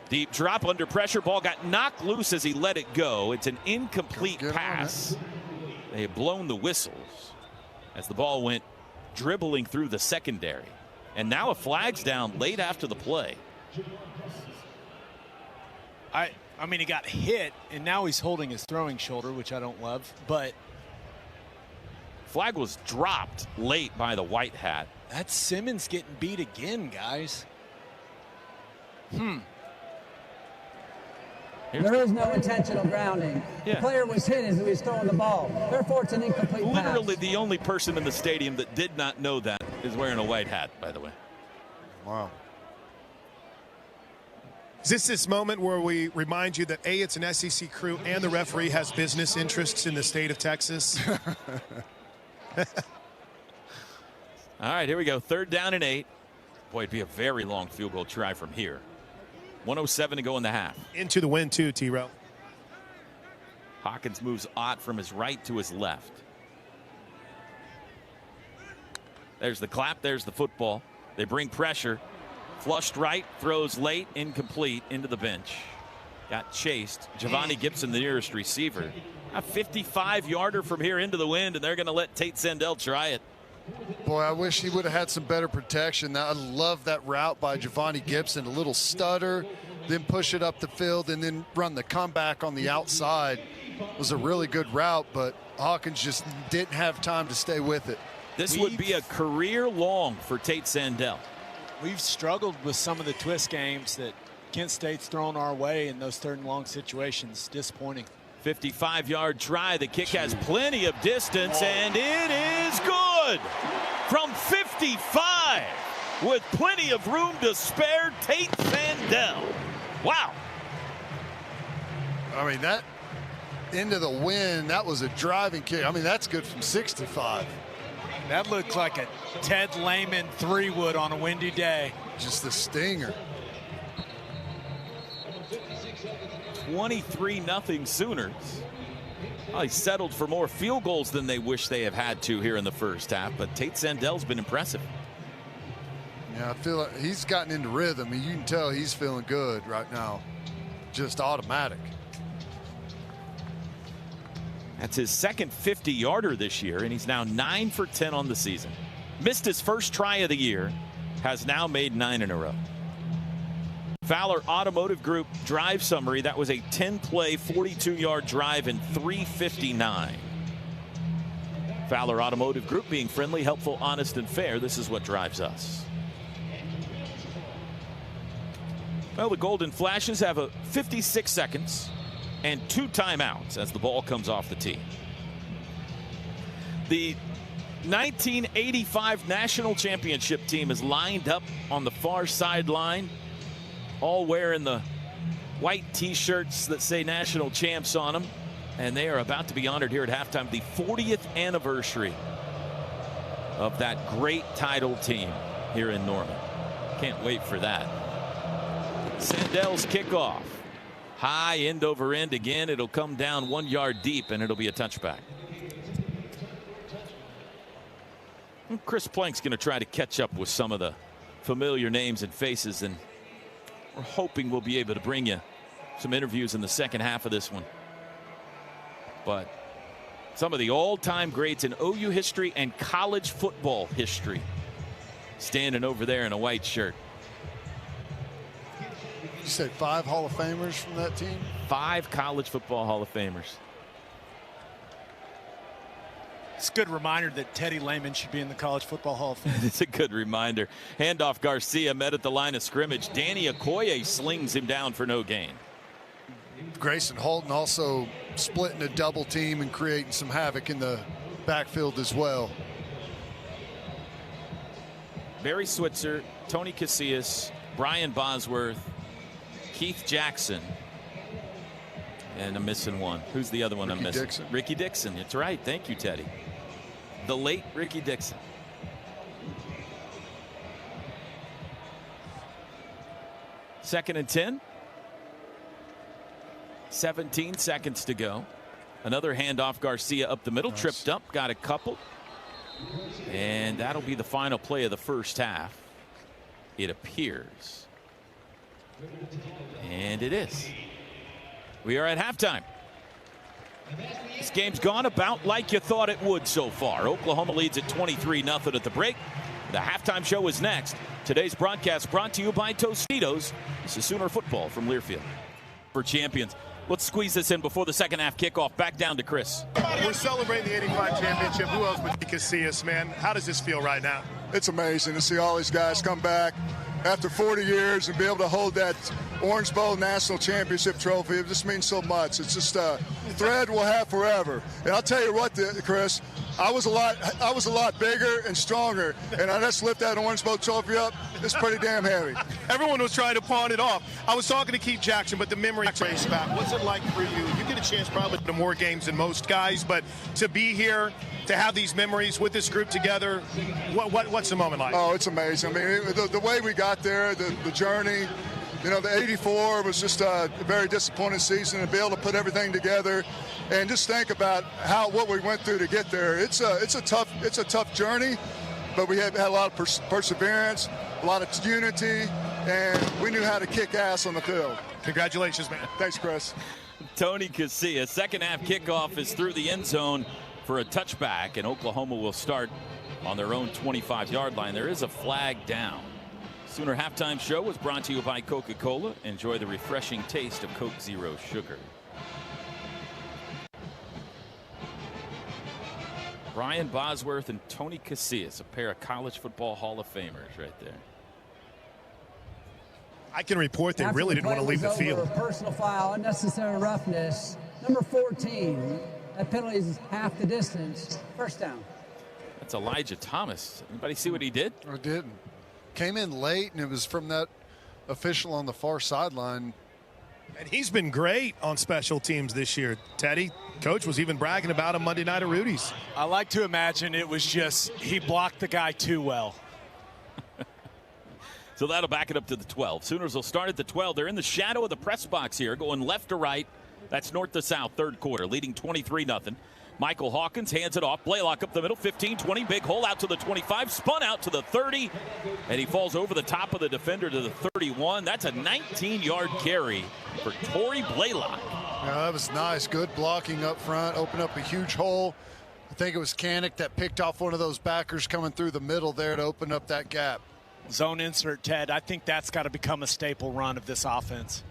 Deep drop under pressure. Ball got knocked loose as he let it go. It's an incomplete pass. They had blown the whistles as the ball went dribbling through the secondary. And now a flag's down late after the play. I mean, he got hit, and now he's holding his throwing shoulder, which I don't love. But flag was dropped late by the white hat. That's Simmons getting beat again, guys. There is no intentional grounding. Yeah. The player was hit as he was throwing the ball. Therefore, it's an incomplete pass. Literally the only person in the stadium that did not know that is wearing a white hat, by the way. Wow. Is this moment where we remind you that, A, it's an SEC crew and the referee has business interests in the state of Texas? All right, here we go. 3rd down and 8. Boy, it'd be a very long field goal try from here. 1:07 to go in the half. Into the wind, too, T-Row. Hawkins moves Ott from his right to his left. There's the clap. There's the football. They bring pressure. Flushed right. Throws late. Incomplete. Into the bench. Got chased. Giovanni Gibson, the nearest receiver. A 55-yarder from here into the wind, and they're going to let Tate Sandell try it. Boy, I wish he would have had some better protection. I love that route by Giovanni Gibson. A little stutter, then push it up the field, and then run the comeback on the outside. It was a really good route, but Hawkins just didn't have time to stay with it. This would be a career long for Tate Sandell. We've struggled with some of the twist games that Kent State's thrown our way in those 3rd and long situations. Disappointing. 55-yard try. The kick has plenty of distance, and it is good. From 55, with plenty of room to spare, Tate Sandell. Wow. I mean, that into the wind, that was a driving kick. I mean, that's good from 65. That looked like a Ted Lehman 3-wood on a windy day. Just the stinger. 23-0 Sooners. Well, he settled for more field goals than they wish they have had to here in the first half, but Tate Sandell's been impressive. Yeah, I feel like he's gotten into rhythm. I mean, you can tell he's feeling good right now. Just automatic. That's his 2nd 50-yarder this year, and he's now 9 for 10 on the season. Missed his first try of the year, has now made 9 in a row. Fowler Automotive Group drive summary. That was a 10-play, 42-yard drive in 3:59. Fowler Automotive Group, being friendly, helpful, honest, and fair. This is what drives us. Well, the Golden Flashes have a 56 seconds and 2 timeouts as the ball comes off the tee. The 1985 National Championship team is lined up on the far sideline, all wearing the white T-shirts that say National Champs on them, and they are about to be honored here at halftime. The 40th anniversary of that great title team here in Norman. Can't wait for that. Sandell's kickoff. High end over end again. It'll come down 1 yard deep, and it'll be a touchback. Chris Plank's going to try to catch up with some of the familiar names and faces, and we're hoping we'll be able to bring you some interviews in the second half of this one. But some of the all-time greats in OU history and college football history standing over there in a white shirt. You said 5 Hall of Famers from that team? 5 college football Hall of Famers. It's a good reminder that Teddy Lehman should be in the College Football Hall of Fame. It's a good reminder. Handoff. Garcia met at the line of scrimmage. Danny Okoye slings him down for no gain. Grayson Holton also splitting a double team and creating some havoc in the backfield as well. Barry Switzer, Tony Casillas, Brian Bosworth, Keith Jackson, and I'm missing one. Who's the other one I'm missing? Dixon. Ricky Dixon. That's right. Thank you, Teddy. The late Ricky Dixon. Second and 10. 17 seconds to go. Another handoff. Garcia up the middle. Nice. Tripped up. Got a couple. And that'll be the final play of the first half. It appears. And it is. We are at halftime. This game's gone about like you thought it would so far. Oklahoma leads at 23-0 at the break. The halftime show is next. Today's broadcast brought to you by Tostitos. This is Sooner football from Learfield. For champions. Let's squeeze this in before the second half kickoff. Back down to Chris. We're celebrating the 85 championship. Who else but Casillas, man? How does this feel right now? It's amazing to see all these guys come back after 40 years and be able to hold that Orange Bowl National Championship trophy. It just means so much. It's just a thread we'll have forever. And I'll tell you what, Chris, I was a lot bigger and stronger, and I just lift that Orange Bowl trophy up. It's pretty damn heavy. Everyone was trying to pawn it off. I was talking to Keith Jackson, but the memory trace back. What's it like for you? You get a chance probably to more games than most guys, but to be here, to have these memories with this group together, what's the moment like? Oh, it's amazing. I mean, the way we got there, the journey. You know, the 84 was just a very disappointing season, and be able to put everything together and just think about what we went through to get there. It's a tough journey, but we had a lot of perseverance, a lot of unity, and we knew how to kick ass on the field. Congratulations, man. Thanks, Chris. Tony Casillas. Second half kickoff is through the end zone for a touchback, and Oklahoma will start on their own 25-yard line. There is a flag down. Sooner halftime show was brought to you by Coca-Cola. Enjoy the refreshing taste of Coke Zero Sugar. Brian Bosworth and Tony Casillas, a pair of college football Hall of Famers right there. I can report they really didn't want to leave the field. Personal foul, unnecessary roughness. Number 14. That penalty is half the distance. First down. That's Elijah Thomas. Anybody see what he did? I didn't. Came in late, and it was from that official on the far sideline. And he's been great on special teams this year, Teddy. Coach was even bragging about him Monday night at Rudy's. I like to imagine it was just he blocked the guy too well. So that'll back it up to the 12. Sooners will start at the 12. They're in the shadow of the press box here, going left to right. That's north to south, third quarter, leading 23-0. Michael Hawkins hands it off. Blaylock up the middle, 15-20. Big hole out to the 25. Spun out to the 30. And he falls over the top of the defender to the 31. That's a 19-yard carry for Tory Blaylock. Yeah, that was nice. Good blocking up front. Opened up a huge hole. I think it was Canick that picked off one of those backers coming through the middle there to open up that gap. Zone insert, Ted. I think that's got to become a staple run of this offense.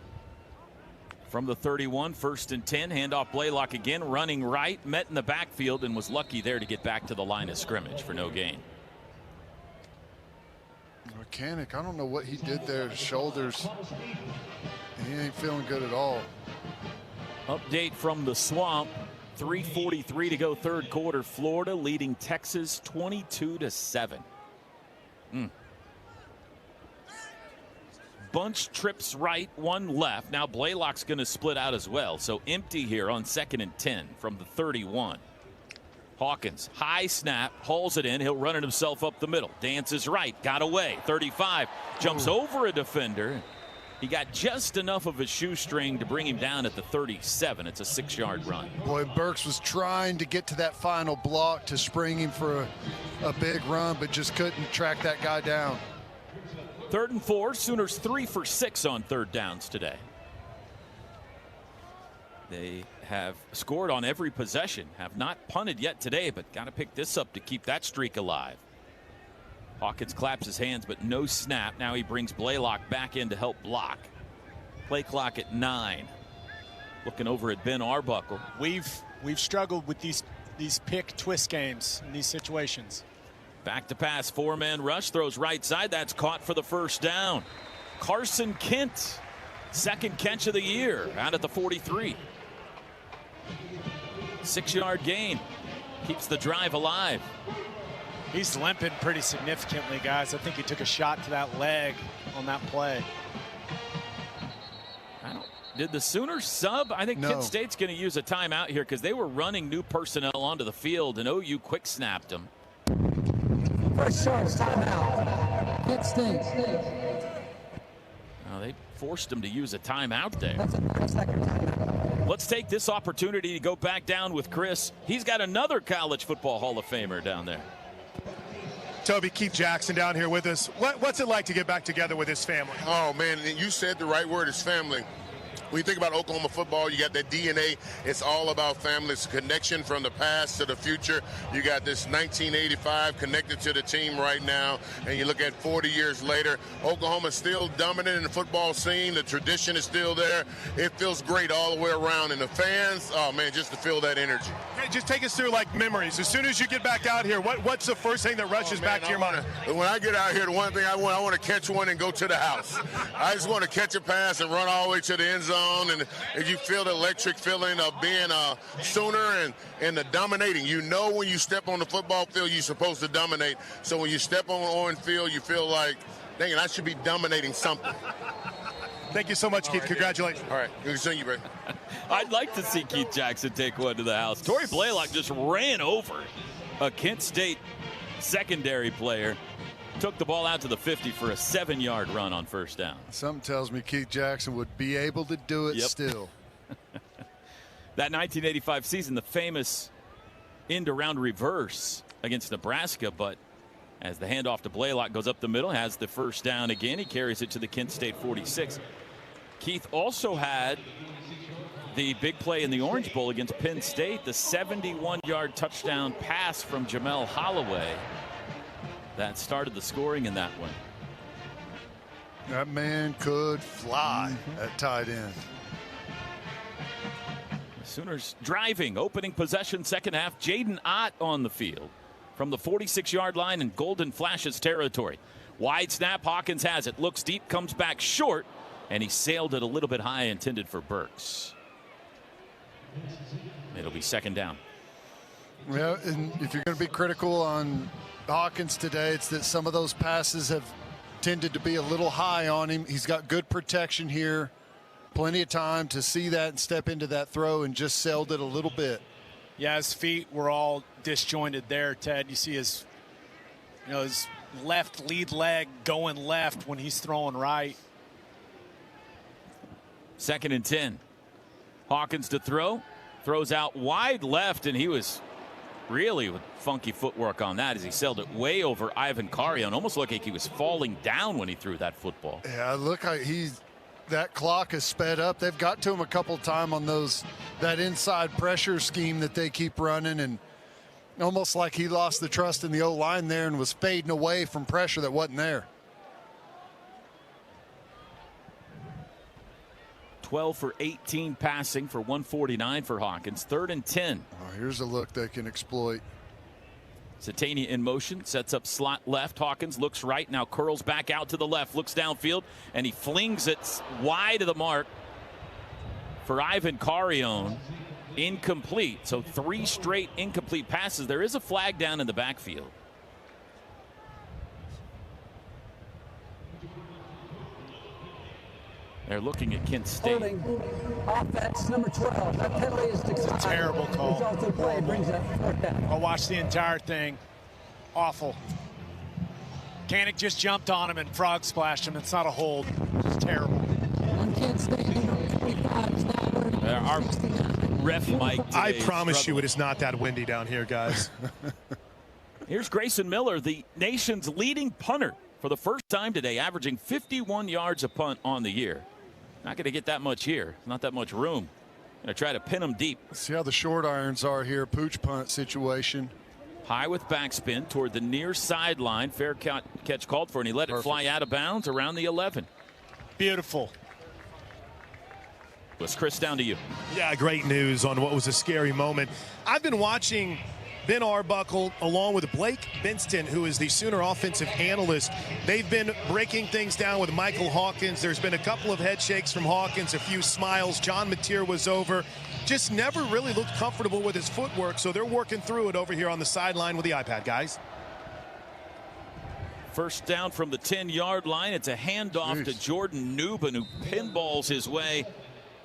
From the 31, first and 10, handoff Blaylock again, running right, met in the backfield, and was lucky there to get back to the line of scrimmage for no gain. Mechanic, I don't know what he did there. His shoulders, he ain't feeling good at all. Update from the swamp, 3:43 to go, third quarter. Florida leading Texas 22-7. Bunch trips right, one left. Now Blaylock's going to split out as well. So empty here on 2nd and 10 from the 31. Hawkins, high snap, hauls it in. He'll run it himself up the middle. Dances right, got away. 35, jumps over a defender. He got just enough of a shoestring to bring him down at the 37. It's a 6-yard run. Boy, Burks was trying to get to that final block to spring him for a big run, but just couldn't track that guy down. 3rd and 4. Sooners 3 for 6 on third downs today. They have scored on every possession, have not punted yet today, but got to pick this up to keep that streak alive. Hawkins claps his hands, but no snap. Now he brings Blaylock back in to help block. Play clock at 9. Looking over at Ben Arbuckle. We've struggled with these pick twist games in these situations. Back to pass, 4-man rush, throws right side. That's caught for the first down. Carson Kent Second catch of the year out at the 43. 6-yard gain. Keeps the drive alive. He's limping pretty significantly, guys. I think he took a shot to that leg on that play. Did the Sooners sub? I think Kent State's going to use a timeout here because they were running new personnel onto the field, and OU quick snapped them. First charge, timeout. Kent State. They forced him to use a timeout there. That's a 30-second timeout. Let's take this opportunity to go back down with Chris. He's got another college football Hall of Famer down there. Toby, Keith Jackson down here with us. What's it like to get back together with his family? Oh, man, you said the right word, it's family. When you think about Oklahoma football, you got that DNA. It's all about family. It's a connection from the past to the future. You got this 1985 connected to the team right now, and you look at 40 years later, Oklahoma's still dominant in the football scene. The tradition is still there. It feels great all the way around, and the fans, oh man, just to feel that energy. Hey, just take us through like memories. As soon as you get back out here, what's the first thing that rushes back to your mind? When I get out here, the one thing I want to catch one and go to the house. I just want to catch a pass and run all the way to the end zone. And you feel the electric feeling of being a Sooner and the dominating. You know when you step on the football field, you're supposed to dominate. So when you step on the field, you feel like, dang it, I should be dominating something. Thank you so much, Keith. Congratulations. All right. Good to see you, buddy. I'd like to see Keith Jackson take one to the house. Tory Blaylock just ran over a Kent State secondary player. Took the ball out to the 50 for a 7-yard run on first down. Something tells me Keith Jackson would be able to do it still. That 1985 season, the famous end-around reverse against Nebraska, but as the handoff to Blaylock goes up the middle, has the first down again. He carries it to the Kent State 46. Keith also had the big play in the Orange Bowl against Penn State, the 71-yard touchdown pass from Jamel Holloway. That started the scoring in that one. That man could fly at tight end. Sooners driving, opening possession, second half. Jaden Ott on the field from the 46-yard line in Golden Flashes territory. Wide snap, Hawkins has it. Looks deep, comes back short, and he sailed it a little bit high, intended for Burks. It'll be second down. Yeah, and if you're going to be critical on Hawkins today, it's that some of those passes have tended to be a little high on him. He's got good protection here, plenty of time to see that and step into that throw, and just sailed it a little bit. Yeah, his feet were all disjointed there, Ted. You see his left lead leg going left when he's throwing right. Second and 10. Hawkins to throw. Throws out wide left, and he was really with funky footwork on that as he sailed it way over Ivan Carrion. Almost looked like he was falling down when he threw that football. Yeah, look, that clock has sped up. They've got to him a couple of times on that inside pressure scheme that they keep running, and almost like he lost the trust in the O-line there and was fading away from pressure that wasn't there. 12 for 18 passing for 149 for Hawkins. Third and 10. Oh, here's a look they can exploit. Satania in motion, sets up slot left. Hawkins looks right, now curls back out to the left, looks downfield, and he flings it wide of the mark for Ivan Carrion. Incomplete. So 3 straight incomplete passes. There is a flag down in the backfield. They're looking at Kent State. Offense number 12. That penalty is declined. It's a terrible call. Result of play brings that fourth down. I'll watch the entire thing. Awful. Kanik just jumped on him and frog splashed him. It's not a hold. It's terrible. On Kent State, number 25 is now Our ref Mike. I promise you it is not that windy down here, guys. Here's Grayson Miller, the nation's leading punter for the first time today, averaging 51 yards a punt on the year. Not going to get that much here. Not that much room. Going to try to pin him deep. See how the short irons are here. Pooch punt situation. High with backspin toward the near sideline. Fair catch called for, and he let it fly out of bounds around the 11. Beautiful. Was Chris, down to you. Yeah, great news on what was a scary moment. I've been watching Ben Arbuckle, along with Blake Binston, who is the Sooner offensive analyst. They've been breaking things down with Michael Hawkins. There's been a couple of head shakes from Hawkins, a few smiles. John Mateer was over. Just never really looked comfortable with his footwork, so they're working through it over here on the sideline with the iPad, guys. First down from the 10-yard line. It's a handoff to Jordan Newman, who pinballs his way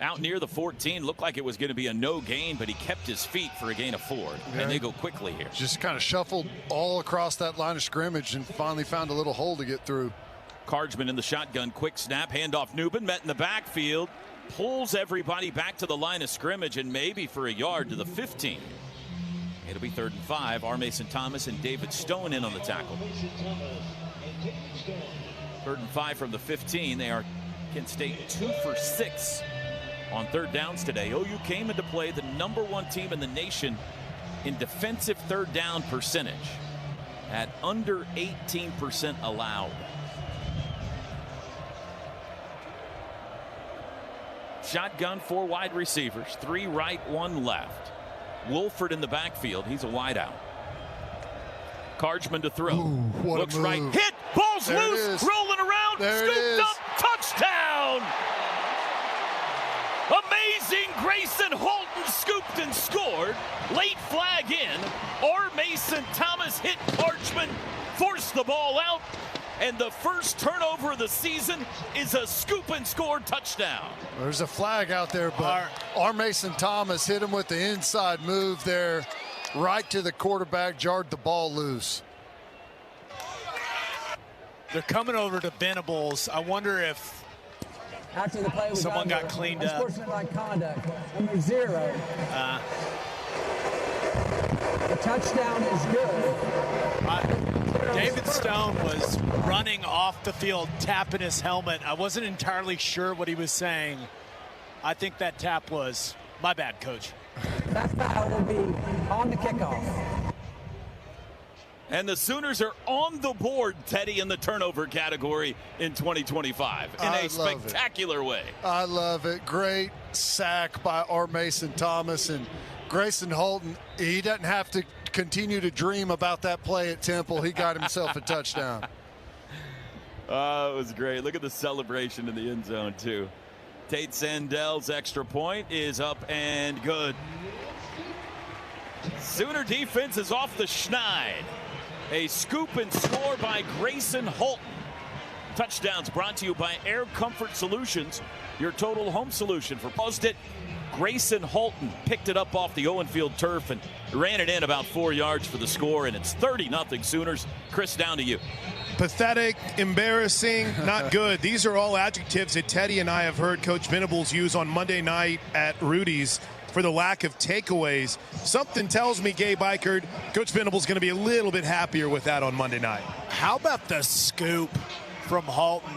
out near the 14. Looked like it was going to be a no gain, but he kept his feet for a gain of 4. Yeah. And they go quickly here. Just kind of shuffled all across that line of scrimmage and finally found a little hole to get through. Cardsman in the shotgun, quick snap, handoff. Newman met in the backfield, pulls everybody back to the line of scrimmage, and maybe for a yard to the 15. It'll be 3rd and 5. R. Mason Thomas and David Stone in on the tackle. 3rd and 5 from the 15. They are Kent State 2 for 6 on 3rd downs today. OU came into play the #1 team in the nation in defensive 3rd down percentage at under 18% allowed. Shotgun, 4 wide receivers, 3 right, 1 left. Wolford in the backfield. He's a wideout. Cardsman to throw. Ooh, looks right. Hit. Ball's there loose. Rolling around. Scooped up. Touchdown. Amazing. Grayson Holton scooped and scored. Late flag in. R. Mason Thomas hit Cardsman. Forced the ball out. And the first turnover of the season is a scoop and score touchdown. There's a flag out there, but R. Mason Thomas hit him with the inside move there, right to the quarterback, jarred the ball loose. They're coming over to Venables. I wonder if after the play someone got cleaned up. Unsportsmanlike conduct, number 0. The touchdown is good. David Stone was running off the field, tapping his helmet. I wasn't entirely sure what he was saying. I think that tap was, my bad, coach. That foul will be on the kickoff. And the Sooners are on the board, Teddy, in the turnover category in 2025 in a spectacular way. I love it. Great sack by R. Mason Thomas, and Grayson Holton, he doesn't have to continue to dream about that play at Temple. He got himself a touchdown. Oh, it was great. Look at the celebration in the end zone, too. Tate Sandel's extra point is up and good. Sooner defense is off the schneid. A scoop and score by Grayson Holton. Touchdowns brought to you by Air Comfort Solutions, your total home solution. For paused it, Grayson Holton picked it up off the Owen Field turf and ran it in about 4 yards for the score, and it's 30-0 Sooners. Chris, down to you. Pathetic, embarrassing, not good. These are all adjectives that Teddy and I have heard Coach Venables use on Monday night at Rudy's for the lack of takeaways. Something tells me, Gabe Eichert, Coach Venables going to be a little bit happier with that on Monday night. How about the scoop from Holton?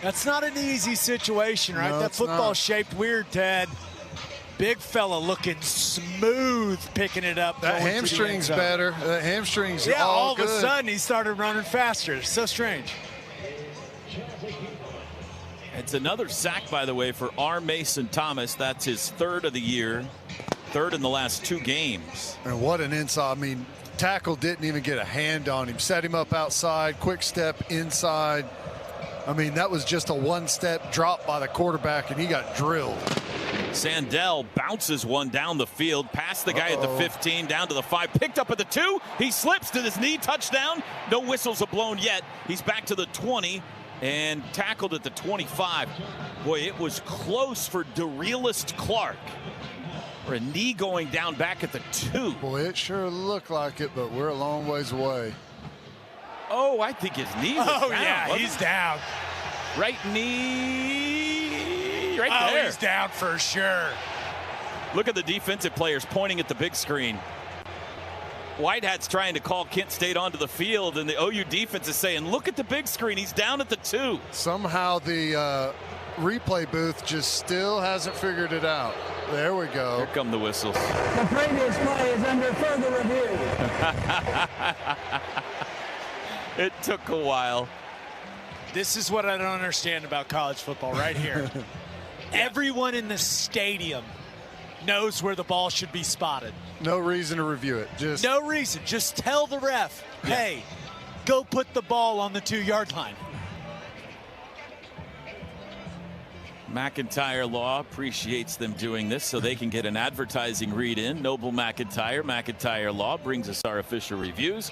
That's not an easy situation, right? No, that football shaped weird, Ted. Big fella looking smooth, picking it up. That hamstring's better. That hamstring's all good. of a sudden he started running faster. So strange. It's another sack, by the way, for R. Mason Thomas. That's his 3rd of the year, 3rd in the last 2 games. And what an inside. I mean, tackle didn't even get a hand on him. Set him up outside, quick step inside. I mean, that was just a 1-step drop by the quarterback, and he got drilled. Sandell bounces one down the field, past the guy at the 15, down to the 5, picked up at the 2. He slips to his knee, touchdown. No whistles are blown yet. He's back to the 20 and tackled at the 25. Boy, it was close for DeRealist Clark. Or a knee going down back at the 2. Boy, it sure looked like it, but we're a long ways away. Oh, I think his knee was down. Yeah, he's down. Right knee, right there. He's down for sure. Look at the defensive players pointing at the big screen. Whitehat's trying to call Kent State onto the field, and the OU defense is saying, look at the big screen. He's down at the 2. Somehow the replay booth just still hasn't figured it out. There we go. Here come the whistles. The previous play is under further review. It took a while. This is what I don't understand about college football right here. Everyone in the stadium knows where the ball should be spotted. No reason to review it. Just no reason. Just tell the ref, hey, go put the ball on the 2-yard line. McIntyre Law appreciates them doing this so they can get an advertising read in. Noble McIntyre Law brings us our official reviews.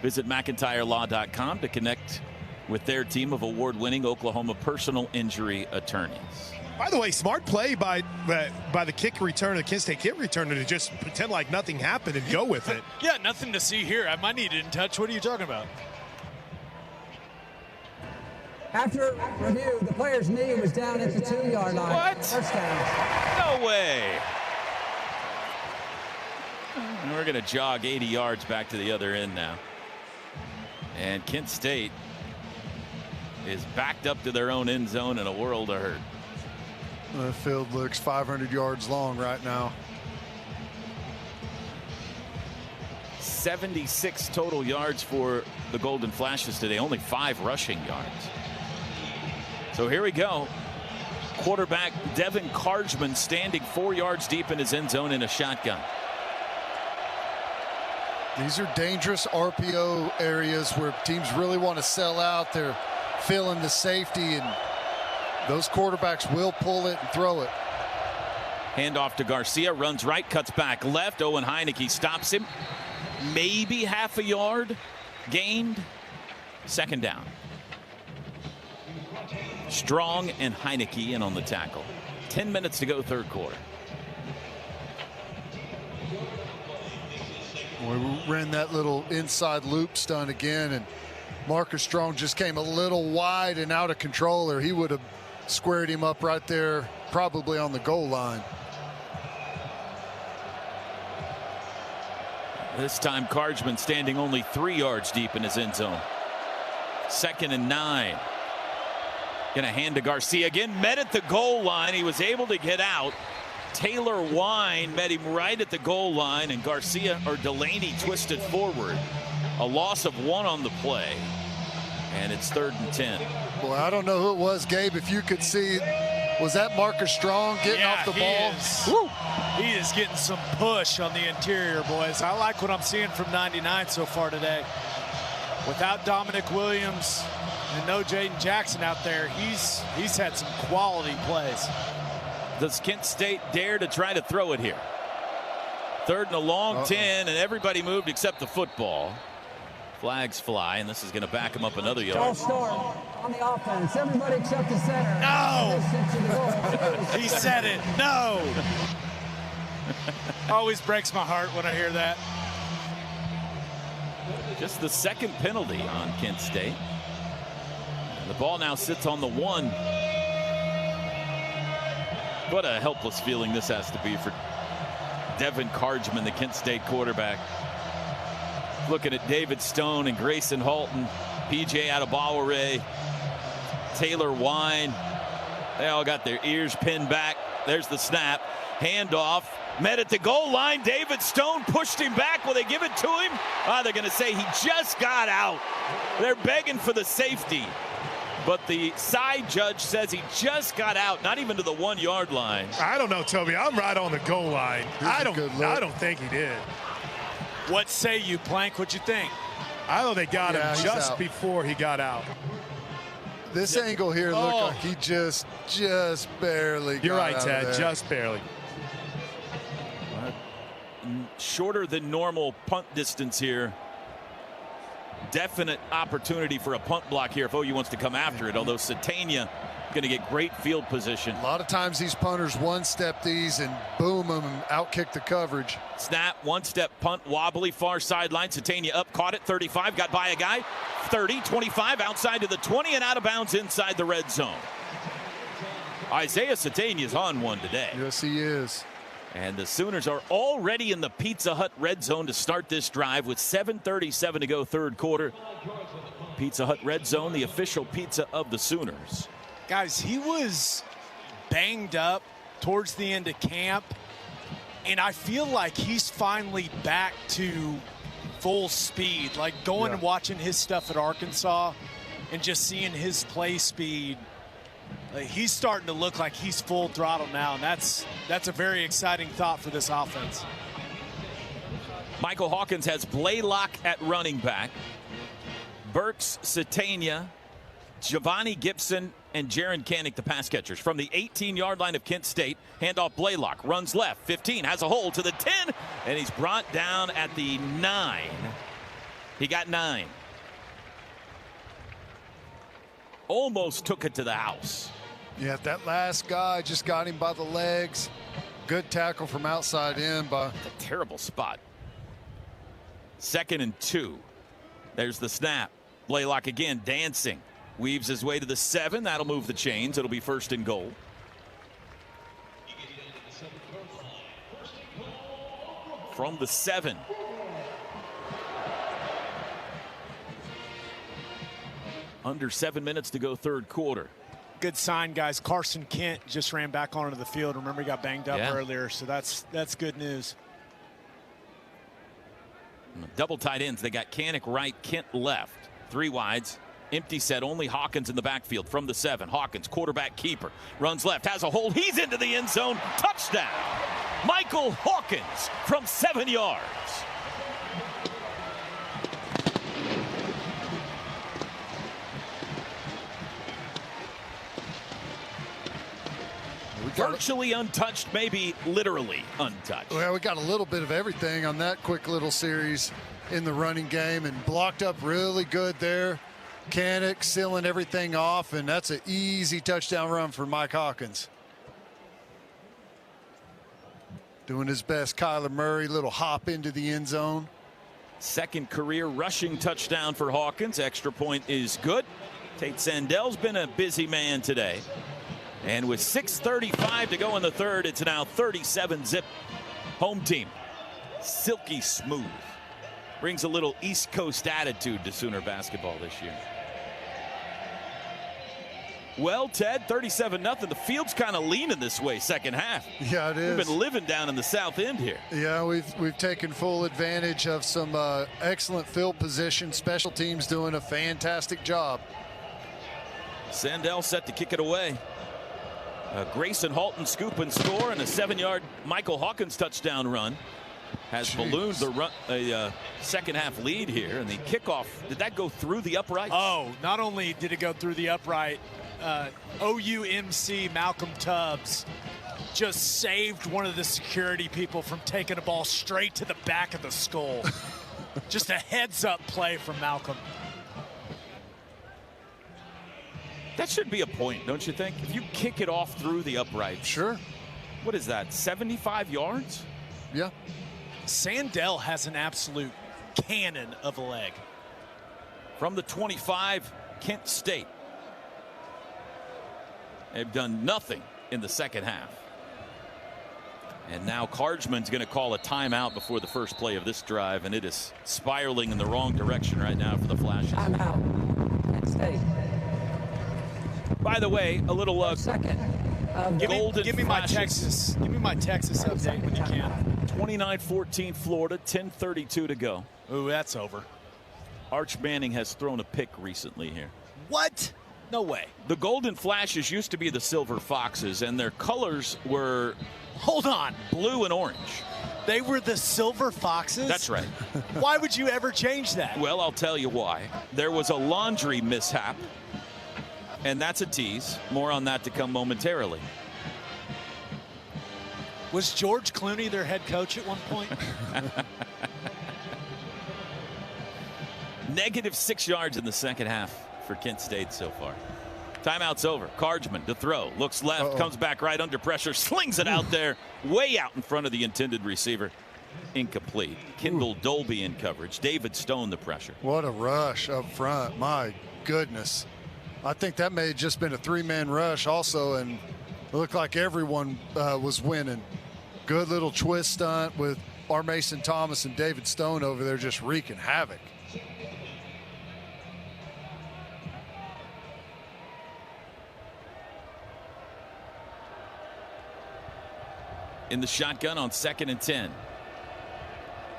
Visit McIntyreLaw.com to connect with their team of award-winning Oklahoma personal injury attorneys. By the way, smart play by the kick returner, the Kent State kick returner, to just pretend like nothing happened and go with it. Yeah, nothing to see here. I might need it in touch. What are you talking about? After review, the player's knee was down at the 2-yard line. What? First down. No way. And we're going to jog 80 yards back to the other end now. And Kent State is backed up to their own end zone in a world of hurt. The field looks 500 yards long right now. 76 total yards for the Golden Flashes today, only 5 rushing yards. So here we go. Quarterback Devin Carjman standing 4 yards deep in his end zone in a shotgun. These are dangerous RPO areas where teams really want to sell out. They're feeling the safety, and those quarterbacks will pull it and throw it. Handoff to Garcia, runs right, cuts back left. Owen Heineke stops him. Maybe half a yard gained. Second down. Strong and Heineke in on the tackle. 10 minutes to go, third quarter. We ran that little inside loop stunt again, and Marcus Strong just came a little wide and out of control, or he would have squared him up right there, probably on the goal line. This time Carjman standing only 3 yards deep in his end zone. 2nd and 9. Gonna hand to Garcia again, met at the goal line. He was able to get out. Taylor Wine met him right at the goal line, and Garcia or Delaney twisted forward. A loss of 1 on the play, and it's 3rd and 10. Boy, I don't know who it was, Gabe. If you could see, was that Marcus Strong getting off the ball? Woo. He is getting some push on the interior, boys. I like what I'm seeing from 99 so far today. Without Dominic Williams and no Jaden Jackson out there, he's had some quality plays. Does Kent State dare to try to throw it here? 3rd and a long 10, and everybody moved except the football. Flags fly, and this is going to back him up another yard. False start on the offense. Everybody except the center. No! He said it. No! Always breaks my heart when I hear that. Just the 2nd penalty on Kent State. And the ball now sits on the 1. What a helpless feeling this has to be for Devin Carjman, the Kent State quarterback. Looking at David Stone and Grayson Halton, PJ Adebawore, Taylor Wine. They all got their ears pinned back. There's the snap. Handoff. Met at the goal line. David Stone pushed him back. Will they give it to him? They're going to say he just got out. They're begging for the safety. But the side judge says he just got out, not even to the 1 yard line. I don't know, Toby. I'm right on the goal line. I don't think he did. What say you, Plank? What you think? I know they got him just before he got out. This angle here looked like he just barely got You're right, out Ted. of there. Just barely. Shorter than normal punt distance here. Definite opportunity for a punt block here if OU wants to come after it, although Satania going to get great field position. A lot of times these punters one-step these and boom them and outkick the coverage. Snap, one-step punt, wobbly, far sideline. Satania up, caught it, 35, got by a guy, 30, 25, outside to the 20, and out of bounds inside the red zone. Isaiah Satania's on one today. Yes, he is. And the Sooners are already in the Pizza Hut red zone to start this drive with 7:37 to go, third quarter. Pizza Hut red zone, the official pizza of the Sooners. Guys, he was banged up towards the end of camp, and I feel like he's finally back to full speed. Like going and watching his stuff at Arkansas and just seeing his play speed. He's starting to look like he's full throttle now, and that's a very exciting thought for this offense. Michael Hawkins has Blaylock at running back. Burks, Satania, Giovanni Gibson, and Jaron Kanik, the pass catchers. From the 18-yard line of Kent State, handoff Blaylock, runs left, 15, has a hole to the 10, and he's brought down at the 9. He got 9. Almost took it to the house. Yeah, that last guy just got him by the legs. Good tackle from outside in. By a terrible spot. 2nd and 2. There's the snap. Blaylock again dancing. Weaves his way to the 7. That'll move the chains. It'll be 1st and goal. From the 7. Under 7 minutes to go, 3rd quarter. Good sign, guys. Carson Kent just ran back onto the field. Remember, he got banged up earlier, so that's good news. Double tight ends. They got Kanik right, Kent left. 3 wides. Empty set, only Hawkins in the backfield from the 7. Hawkins, quarterback keeper, runs left, has a hold. He's into the end zone. Touchdown. Michael Hawkins from 7 yards. Virtually untouched, maybe literally untouched. Well, we got a little bit of everything on that quick little series in the running game, and blocked up really good there. Kanik sealing everything off, and that's an easy touchdown run for Mike Hawkins. Doing his best, Kyler Murray, little hop into the end zone. 2nd career rushing touchdown for Hawkins. Extra point is good. Tate Sandel's been a busy man today. And with 6:35 to go in the 3rd, it's now 37-zip. Home team. Silky smooth. Brings a little East Coast attitude to Sooner basketball this year. Well, Ted, 37-0. The field's kind of leaning this way second half. Yeah, it is. We've been living down in the south end here. Yeah, we've taken full advantage of some excellent field position. Special teams doing a fantastic job. Sandell set to kick it away. Grayson Halton scoop and score, and a 7-yard Michael Hawkins touchdown run has ballooned the second half lead here. And the kickoff, did that go through the upright? Oh, not only did it go through the upright, OUMC Malcolm Tubbs just saved one of the security people from taking a ball straight to the back of the skull. Just a heads-up play from Malcolm. That should be a point, don't you think? If you kick it off through the upright. Sure. What is that, 75 yards? Yeah. Sandell has an absolute cannon of a leg. From the 25, Kent State. They've done nothing in the second half. And now Cardsman's going to call a timeout before the first play of this drive, and it is spiraling in the wrong direction right now for the Flashes. Timeout. Kent State. By the way, a little give me my Texas update when you can. 29-14 Florida, 10:32 to go. Ooh, that's over. Arch Manning has thrown a pick recently here. What? No way. The Golden Flashes used to be the Silver Foxes, and their colors were, hold on, blue and orange. They were the Silver Foxes? That's right. Why would you ever change that? Well, I'll tell you why. There was a laundry mishap. And that's a tease. More on that to come momentarily. Was George Clooney their head coach at one point? -6 yards in the second half for Kent State so far. Timeout's over. Cardsman to throw. Looks left. Comes back right under pressure. Slings it out there. Way out in front of the intended receiver. Incomplete. Kendall Dolby in coverage. David Stone the pressure. What a rush up front. My goodness. I think that may have just been a 3-man rush also, and it looked like everyone was winning. Good little twist stunt with R. Mason Thomas and David Stone over there just wreaking havoc. In the shotgun on 2nd and 10.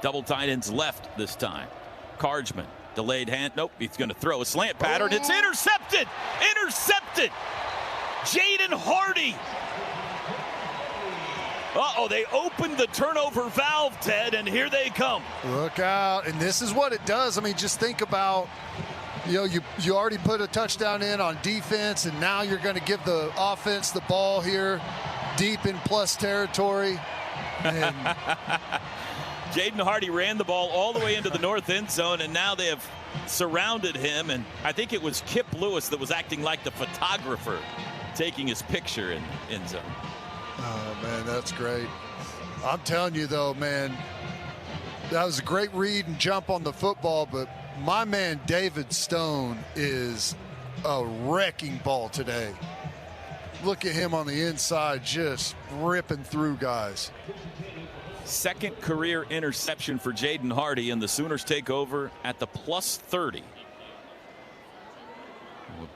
Double tight ends left this time. Cardsman. Delayed hand. Nope, he's going to throw a slant pattern. It's intercepted. Intercepted. Jaden Hardy. Uh-oh, they opened the turnover valve, Ted, and here they come. Look out. And this is what it does. I mean, just think about, you already put a touchdown in on defense, and now you're going to give the offense the ball here deep in plus territory. And Jaden Hardy ran the ball all the way into the north end zone, and now they have surrounded him. And I think it was Kip Lewis that was acting like the photographer, taking his picture in the end zone. Oh, man, that's great. I'm telling you, though, man, that was a great read and jump on the football, but my man David Stone is a wrecking ball today. Look at him on the inside, just ripping through guys. Second career interception for Jaden Hardy, and the Sooners take over at the plus 30.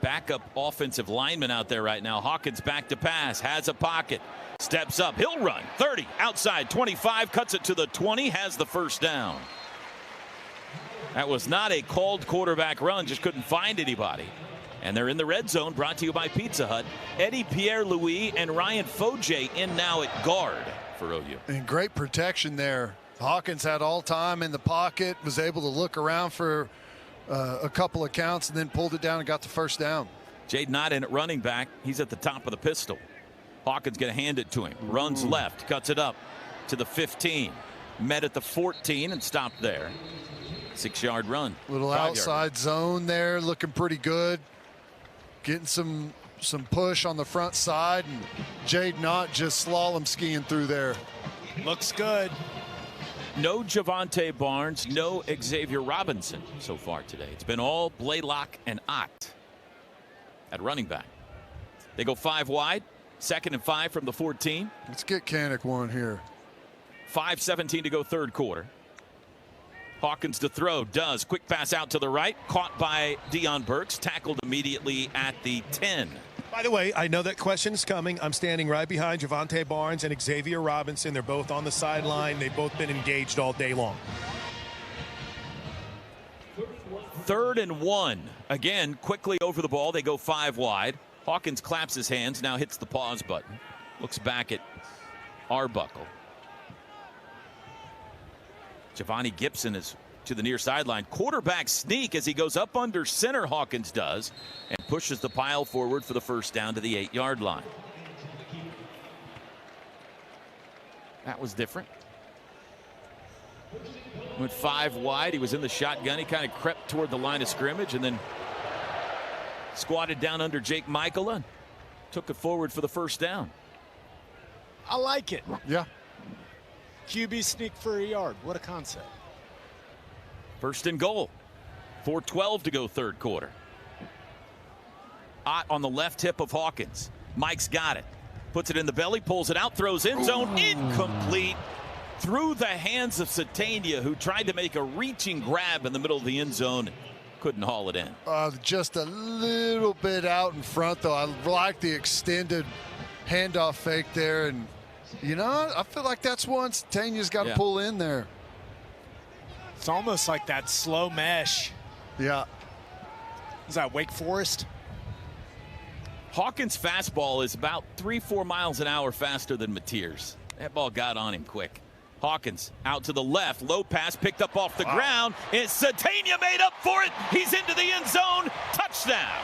Backup offensive lineman out there right now. Hawkins back to pass, has a pocket, steps up, he'll run 30 outside 25, cuts it to the 20, has the first down. That was not a called quarterback run, just couldn't find anybody. And they're in the red zone, brought to you by Pizza Hut. Eddie Pierre-Louis and Ryan Foje in now at guard for OU. And great protection there. Hawkins had all time in the pocket, was able to look around for a couple of counts, and then pulled it down and got the first down. Jade not in at running back. He's at the top of the pistol. Hawkins going to hand it to him. Runs left, cuts it up to the 15. Met at the 14 and stopped there. 6-yard run. Little outside zone there, looking pretty good. Getting some push on the front side, and Jade Knott just slalom skiing through there. Looks good. No Javonte Barnes, no Xavier Robinson so far today. It's been all Blaylock and Ott at running back. They go 5 wide, 2nd and 5 from the 14. Let's get Kanik one here. 5:17 to go third quarter. Hawkins to throw, does. Quick pass out to the right, caught by Deion Burks, tackled immediately at the 10. By the way, I know that question's coming. I'm standing right behind Javonte Barnes and Xavier Robinson. They're both on the sideline. They've both been engaged all day long. 3rd and 1. Again, quickly over the ball. They go 5 wide. Hawkins claps his hands, now hits the pause button. Looks back at Arbuckle. Giovanni Gibson is to the near sideline. Quarterback sneak as he goes up under center, Hawkins does, and pushes the pile forward for the first down to the 8-yard line. That was different. Went 5 wide. He was in the shotgun. He kind of crept toward the line of scrimmage and then squatted down under Jake Michael and took it forward for the first down. I like it. Yeah. QB sneak for a yard. What a concept. 1st and goal. 4:12 to go third quarter. Ott on the left hip of Hawkins. Mike's got it. Puts it in the belly, pulls it out, throws end zone. Incomplete. Through the hands of Satania, who tried to make a reaching grab in the middle of the end zone. Couldn't haul it in. Just a little bit out in front, though. I like the extended handoff fake there. And, you know, I feel like that's one Satania's got to pull in there. It's almost like that slow mesh. Yeah. Is that Wake Forest? Hawkins' fastball is about 3-4 miles an hour faster than Mateer's. That ball got on him quick. Hawkins out to the left, low pass picked up off the ground. It's Satania made up for it. He's into the end zone. Touchdown.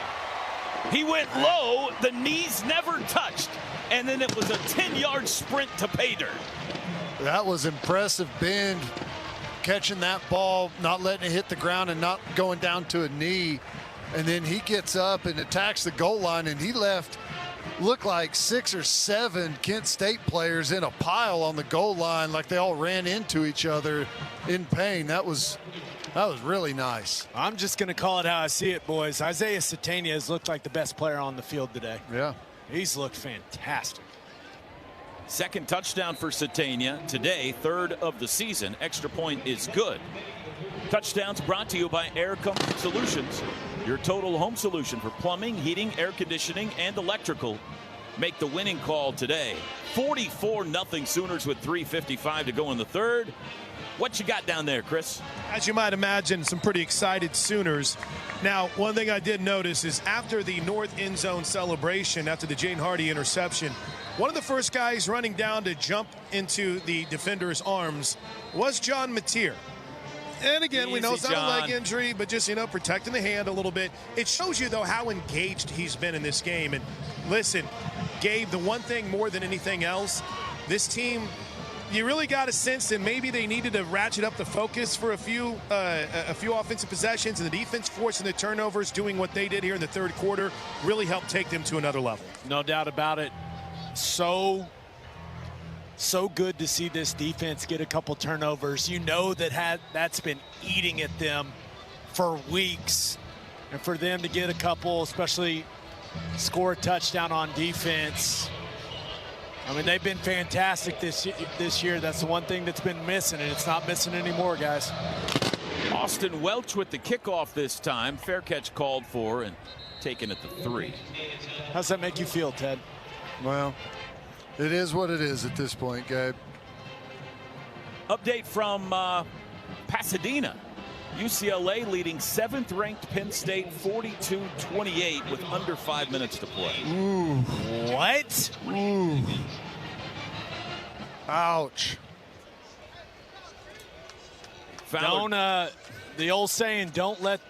He went low, the knees never touched, and then it was a 10-yard sprint to pay dirt. That was impressive bend, catching that ball, not letting it hit the ground and not going down to a knee. And then he gets up and attacks the goal line, and he looked like 6 or 7 Kent State players in a pile on the goal line, like they all ran into each other in pain. That was really nice. I'm just going to call it how I see it, boys. Isaiah Satania has looked like the best player on the field today. Yeah. He's looked fantastic. Second touchdown for Satania today, 3rd of the season. Extra point is good. Touchdowns brought to you by Aircom Solutions, your total home solution for plumbing, heating, air conditioning, and electrical. Make the winning call today. 44-0 Sooners with 3:55 to go in the third. What you got down there, Chris? As you might imagine, some pretty excited Sooners. Now, one thing I did notice is after the north end zone celebration, after the Jane Hardy interception, one of the first guys running down to jump into the defender's arms was John Mateer. And again, we know it's not a leg injury, but just, protecting the hand a little bit. It shows you, though, how engaged he's been in this game. And listen, Gabe, the one thing more than anything else, this team, you really got a sense that maybe they needed to ratchet up the focus for a few offensive possessions, and the defense forcing the turnovers, doing what they did here in the third quarter, really helped take them to another level. No doubt about it. So good to see this defense get a couple turnovers. You know that's been eating at them for weeks, and for them to get a couple, especially score a touchdown on defense. I mean, they've been fantastic this year. That's the one thing that's been missing, and it's not missing anymore, guys. Austin Welch with the kickoff this time. Fair catch called for and taken at the 3. How's that make you feel, Ted? Well, it is what it is at this point, Gabe. Update from Pasadena. UCLA leading 7th-ranked Penn State 42-28 with under 5 minutes to play. Ooh. What? Ooh. Ouch. Don't, the old saying, don't let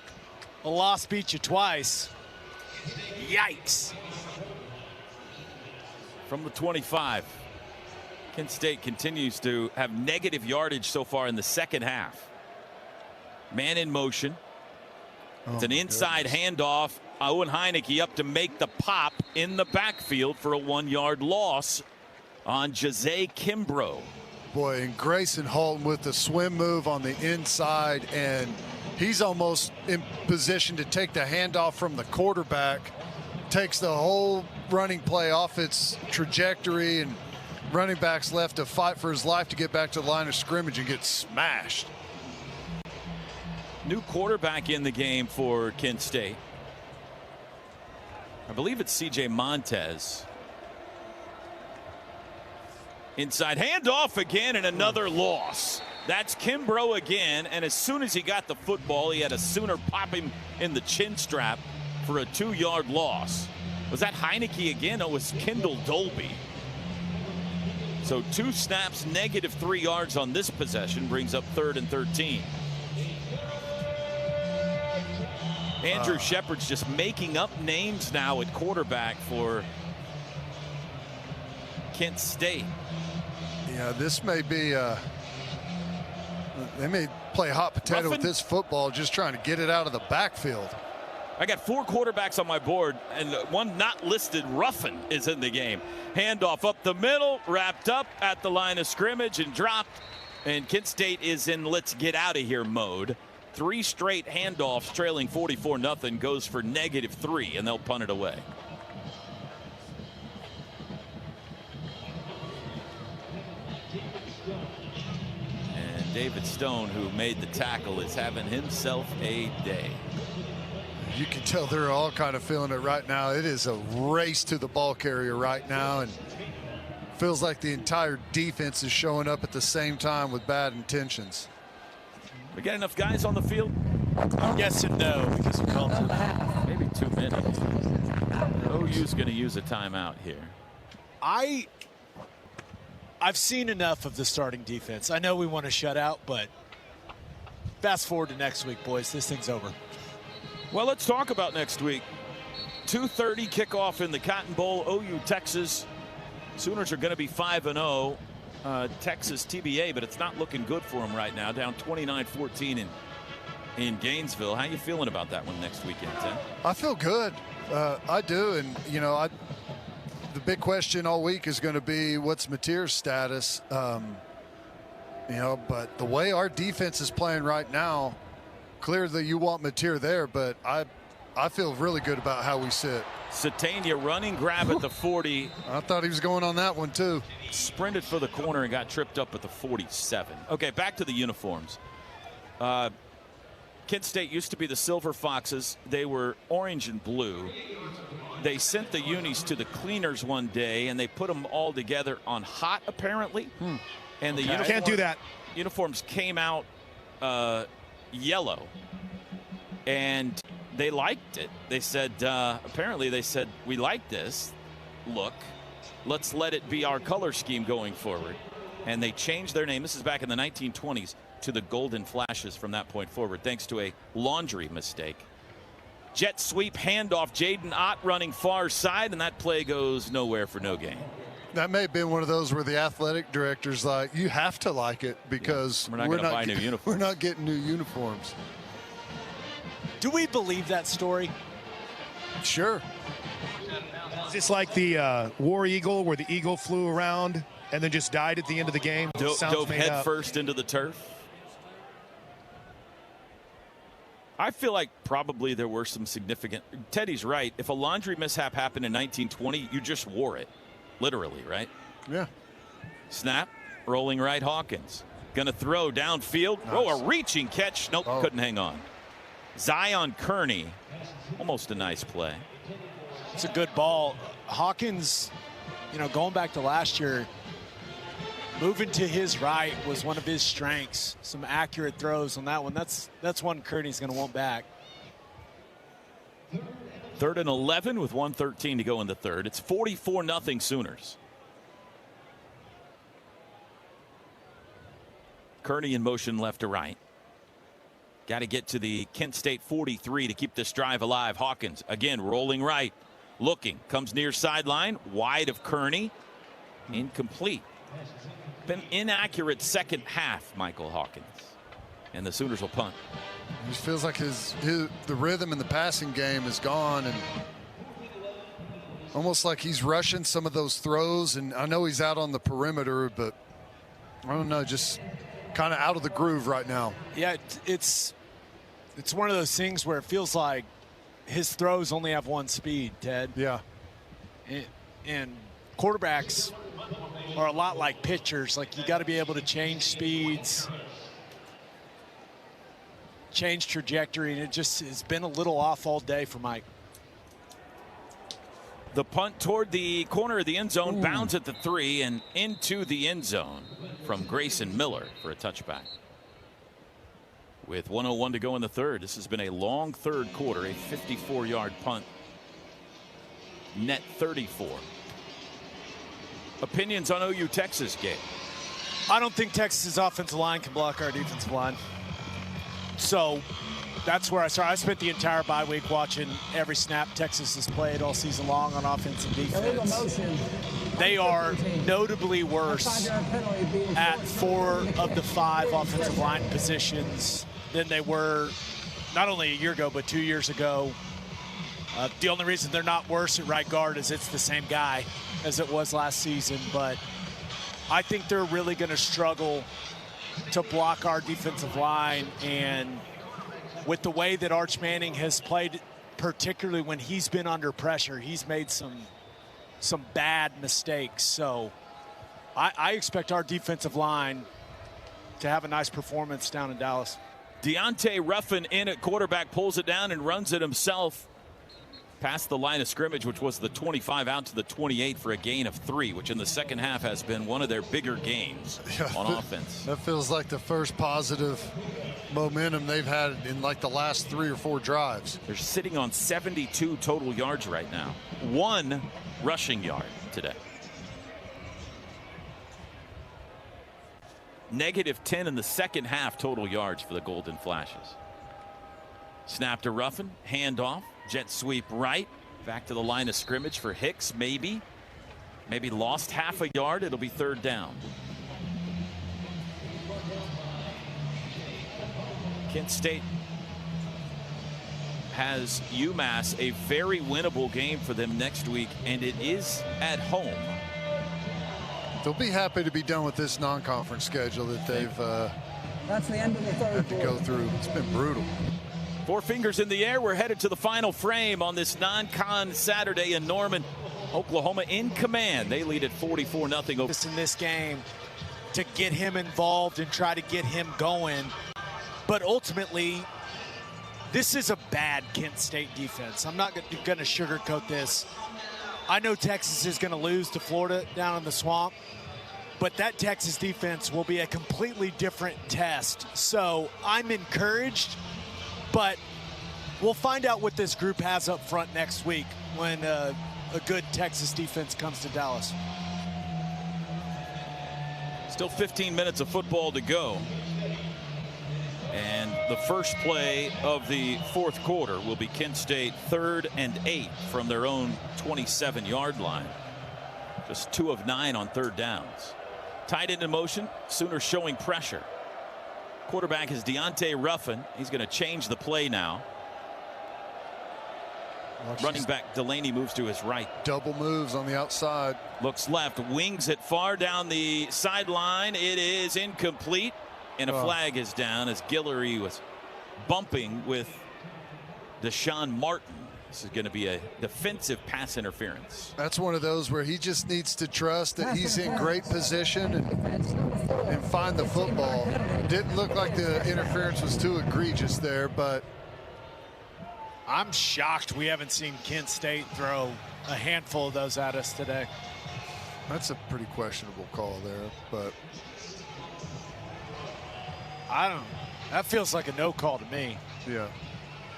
a loss beat you twice. Yikes. From the 25, Kent State continues to have negative yardage so far in the second half. Man in motion. It's an inside handoff. Owen Heineke up to make the pop in the backfield for a 1-yard loss on Jose Kimbrough. Boy, and Grayson Halton with the swim move on the inside, and he's almost in position to take the handoff from the quarterback. Takes the whole running play off its trajectory, and running back's left to fight for his life to get back to the line of scrimmage and get smashed. New quarterback in the game for Kent State. I believe it's C.J. Montez. Inside handoff again, and another loss. That's Kimbrough again, and as soon as he got the football, he had a Sooner pop him in the chin strap for a 2-yard loss. Was that Heineke again? It was Kendall Dolby. So 2 snaps, negative 3 yards on this possession, brings up 3rd and 13. Andrew Shepard's just making up names now at quarterback for Kent State. Yeah, this may be they may play hot potato with this football, just trying to get it out of the backfield. I got 4 quarterbacks on my board, and one not listed, Ruffin, is in the game. Handoff up the middle, wrapped up at the line of scrimmage and dropped. And Kent State is in let's get out of here mode. 3 straight handoffs, trailing 44-0, goes for -3, and they'll punt it away. And David Stone, who made the tackle, is having himself a day. You can tell they're all kind of feeling it right now. It is a race to the ball carrier right now, and feels like the entire defense is showing up at the same time with bad intentions. We got enough guys on the field? I'm guessing no, because we called it. Maybe 2 minutes. OU's going to use a timeout here. I've seen enough of the starting defense. I know we want to shut out, but fast forward to next week, boys. This thing's over. Well, let's talk about next week. 2:30 kickoff in the Cotton Bowl, OU, Texas. Sooners are going to be 5-0. Texas TBA, but it's not looking good for them right now. Down 29-14 in Gainesville. How you feeling about that one next weekend, Tim? I feel good. I do, and the big question all week is going to be what's Mateer's status. But the way our defense is playing right now, clearly you want Mateer there, but I feel really good about how we sit. Satania running grab at the 40. I thought he was going on that one too. Sprinted for the corner and got tripped up at the 47. Okay, back to the uniforms. Kent State used to be the Silver Foxes. They were orange and blue. They sent the unis to the cleaners one day, and they put them all together on hot, apparently. And the You can't do that. uniforms came out yellow, and they liked it. They said, apparently they said, we like this look. Let's let it be our color scheme going forward. And they changed their name. This is back in the 1920s to the Golden Flashes from that point forward, thanks to a laundry mistake. Jet sweep handoff, Jaden Ott running far side, and that play goes nowhere for no gain. That may have been one of those where the athletic director's like, you have to like it because we're not going to buy new uniforms. We're not getting new uniforms. Do we believe that story? Sure. Is this like the War Eagle where the eagle flew around and then just died at the end of the game? Dove head first into the turf. I feel like probably there were some significant. Teddy's right. If a laundry mishap happened in 1920, you just wore it. Literally, right? Yeah. Snap. Rolling right, Hawkins. Gonna throw downfield. Nice. Oh, a reaching catch. Nope, couldn't hang on. Zion Kearney. Almost a nice play. It's a good ball. Hawkins, going back to last year, moving to his right was one of his strengths. Some accurate throws on that one. That's one Kearney's going to want back. 3rd and 11 with 1:13 to go in the third. It's 44-0 Sooners. Kearney in motion left to right. Got to get to the Kent State 43 to keep this drive alive. Hawkins again rolling right. Looking. Comes near sideline. Wide of Kearney. Incomplete. Been inaccurate second half, Michael Hawkins. And the Sooners will punt. It just feels like the rhythm in the passing game is gone, and almost like he's rushing some of those throws. And I know he's out on the perimeter, but I don't know, just kind of out of the groove right now. Yeah, it's one of those things where it feels like his throws only have one speed, Ted. Yeah. And quarterbacks are a lot like pitchers. Like, you got to be able to change speeds, change trajectory, and it just has been a little off all day for Mike. The punt toward the corner of the end zone, bounds at the 3 and into the end zone from Grayson Miller for a touchback. With 1:01 to go in the third, this has been a long third quarter, a 54-yard punt. Net 34. Opinions on OU Texas game? I don't think Texas's offensive line can block our defensive line. So that's where I started. I spent the entire bye week watching every snap Texas has played all season long on offense and defense. They are notably worse at 4 of the 5 offensive line positions than they were not only a year ago, but 2 years ago. The only reason they're not worse at right guard is it's the same guy as it was last season. But I think they're really going to struggle to block our defensive line. And with the way that Arch Manning has played, particularly when he's been under pressure, he's made some bad mistakes. So I expect our defensive line to have a nice performance down in Dallas. Deontay Ruffin in at quarterback, pulls it down and runs it himself past the line of scrimmage, which was the 25 out to the 28 for a gain of 3, which in the second half has been one of their bigger gains on offense. That feels like the first positive momentum they've had in like the last 3 or 4 drives. They're sitting on 72 total yards right now. 1 rushing yard today. -10 in the second half total yards for the Golden Flashes. Snap to Ruffin, handoff, jet sweep right, back to the line of scrimmage for Hicks, maybe lost half a yard. It'll be 3rd down. Kent State has UMass, a very winnable game for them next week, and it is at home. They'll be happy to be done with this non-conference schedule that they've That's the end of the third had to go through. It's been brutal. 4 fingers in the air. We're headed to the final frame on this non-con Saturday in Norman. Oklahoma in command. They lead at 44-0 over in this game to get him involved and try to get him going. But ultimately, this is a bad Kent State defense. I'm not going to sugarcoat this. I know Texas is going to lose to Florida down in the swamp, But that Texas defense will be a completely different test. So I'm encouraged, but we'll find out what this group has up front next week when a good Texas defense comes to Dallas. Still 15 minutes of football to go. And the first play of the fourth quarter will be Kent State 3rd and 8 from their own 27-yard line. Just 2 of 9 on third downs. Tight end in motion. Sooners showing pressure. Quarterback is Deontay Ruffin. He's going to change the play now. Running back Delaney moves to his right. Double moves on the outside. Looks left, wings it far down the sideline. It is incomplete, and a flag is down as Guillory was bumping with Deshaun Martin. This is going to be a defensive pass interference. That's one of those where he just needs to trust that he's in great position and find the football. Didn't look like the interference was too egregious there, but I'm shocked we haven't seen Kent State throw a handful of those at us today. That's a pretty questionable call there, but that feels like a no call to me. Yeah.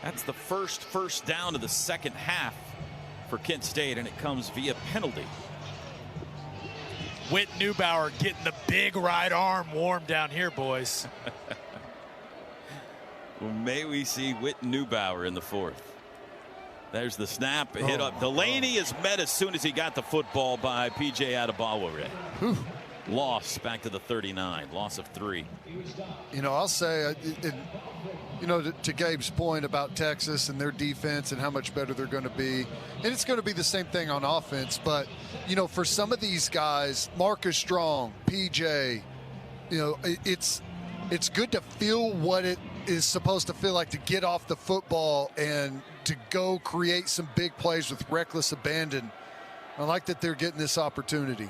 That's the first down of the second half for Kent State, and it comes via penalty. Whit Neubauer getting the big right arm warm down here, boys. Well, may we see Whit Neubauer in the fourth. There's the snap. Hit up. Delaney is met as soon as he got the football by P.J. Adebawore. Loss back to the 39. Loss of 3. You know, I'll say, you know, to Gabe's point about Texas and their defense and how much better they're going to be, and it's going to be the same thing on offense, but, you know, for some of these guys, Marcus Strong, P.J., you know, it's good to feel what it is supposed to feel like to get off the football and to go create some big plays with reckless abandon. I like that they're getting this opportunity.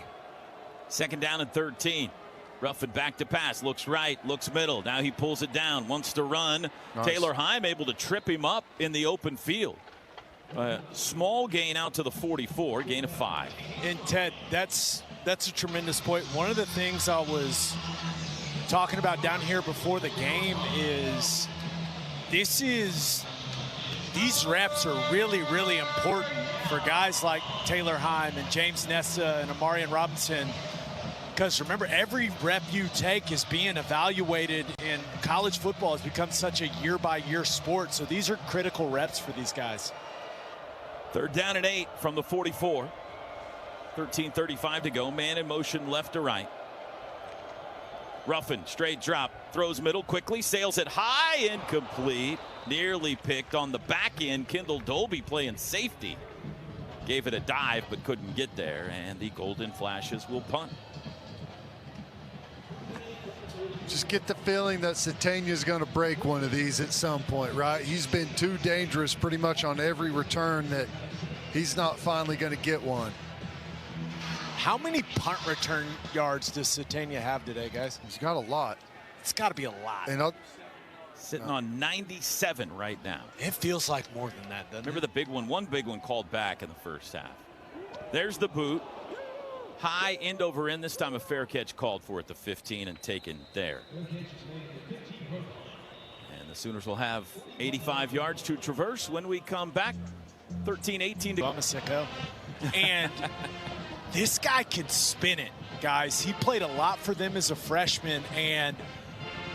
Second down and 13. Ruffin back to pass. Looks right. Looks middle. Now he pulls it down. Wants to run. Nice. Taylor Heim able to trip him up in the open field. Small gain out to the 44. Gain of 5. And Ted, that's a tremendous point. One of the things I was talking about down here before the game is these reps are really, really important for guys like Taylor Heim and James Nessa and Amarian Robinson. Because remember, every rep you take is being evaluated, and college football has become such a year-by-year sport. So these are critical reps for these guys. Third down and 8 from the 44. 13:35 to go. Man in motion left to right. Ruffin, straight drop, throws middle quickly, sails it high, incomplete. Nearly picked on the back end. Kendall Dolby playing safety. Gave it a dive but couldn't get there, and the Golden Flashes will punt. Just get the feeling that Sategna's going to break one of these at some point, right? He's been too dangerous pretty much on every return that he's not finally going to get one. How many punt return yards does Sategna have today, guys? He's got a lot. It's got to be a lot. And sitting on 97 right now. It feels like more than that, doesn't Remember the big one? One big one called back in the first half. There's the boot. High end over end. This time a fair catch called for at the 15 and taken there. And the Sooners will have 85 yards to traverse when we come back. 13-18 to go. And this guy can spin it, guys. He played a lot for them as a freshman, and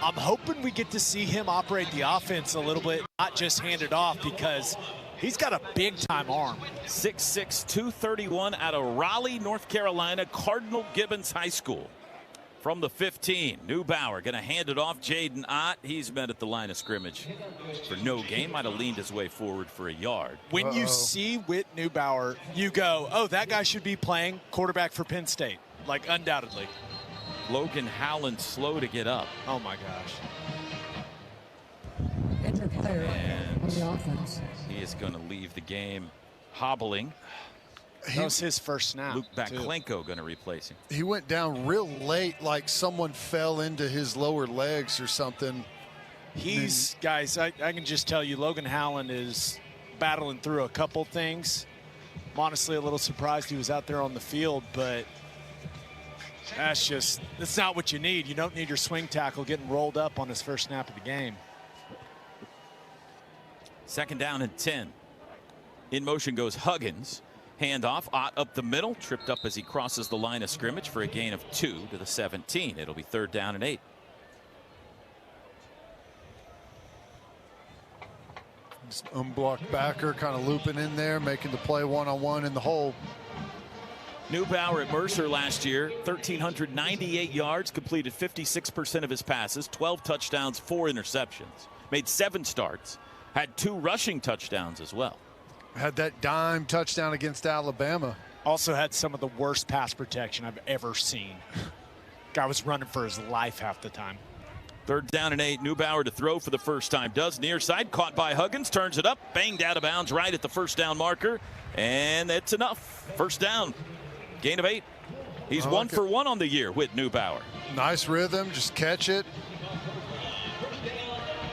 I'm hoping we get to see him operate the offense a little bit, not just hand it off, because he's got a big-time arm. 6'6", 231 out of Raleigh, North Carolina, Cardinal Gibbons High School. From the 15, Neubauer going to hand it off. Jaden Ott, he's met at the line of scrimmage for no gain. Might have leaned his way forward for a yard. When you see Whit Neubauer, you go, oh, that guy should be playing quarterback for Penn State, like undoubtedly. Logan Howland slow to get up. Oh, my gosh. And he is going to leave the game hobbling. That was his first snap. Luke Baklenko going to replace him. He went down real late, like someone fell into his lower legs or something. Guys, I can just tell you, Logan Howland is battling through a couple things. I'm honestly a little surprised he was out there on the field, but That's not what you need. You don't need your swing tackle getting rolled up on his first snap of the game. 2nd down and 10. In motion goes Huggins. Handoff, Ott up the middle, tripped up as he crosses the line of scrimmage for a gain of 2 to the 17. It'll be 3rd down and 8. Just unblocked backer kind of looping in there, making the play one-on-one in the hole. Neubauer at Mercer last year, 1,398 yards, completed 56% of his passes, 12 touchdowns, 4 interceptions. Made 7 starts, had 2 rushing touchdowns as well. Had that dime touchdown against Alabama. Also had some of the worst pass protection I've ever seen. Guy was running for his life half the time. 3rd down and 8. Neubauer to throw for the first time. Does near side. Caught by Huggins. Turns it up. Banged out of bounds right at the 1st down marker. And it's enough. 1st down. Gain of 8. He's 1 for 1 on the year with Neubauer. Nice rhythm. Just catch it.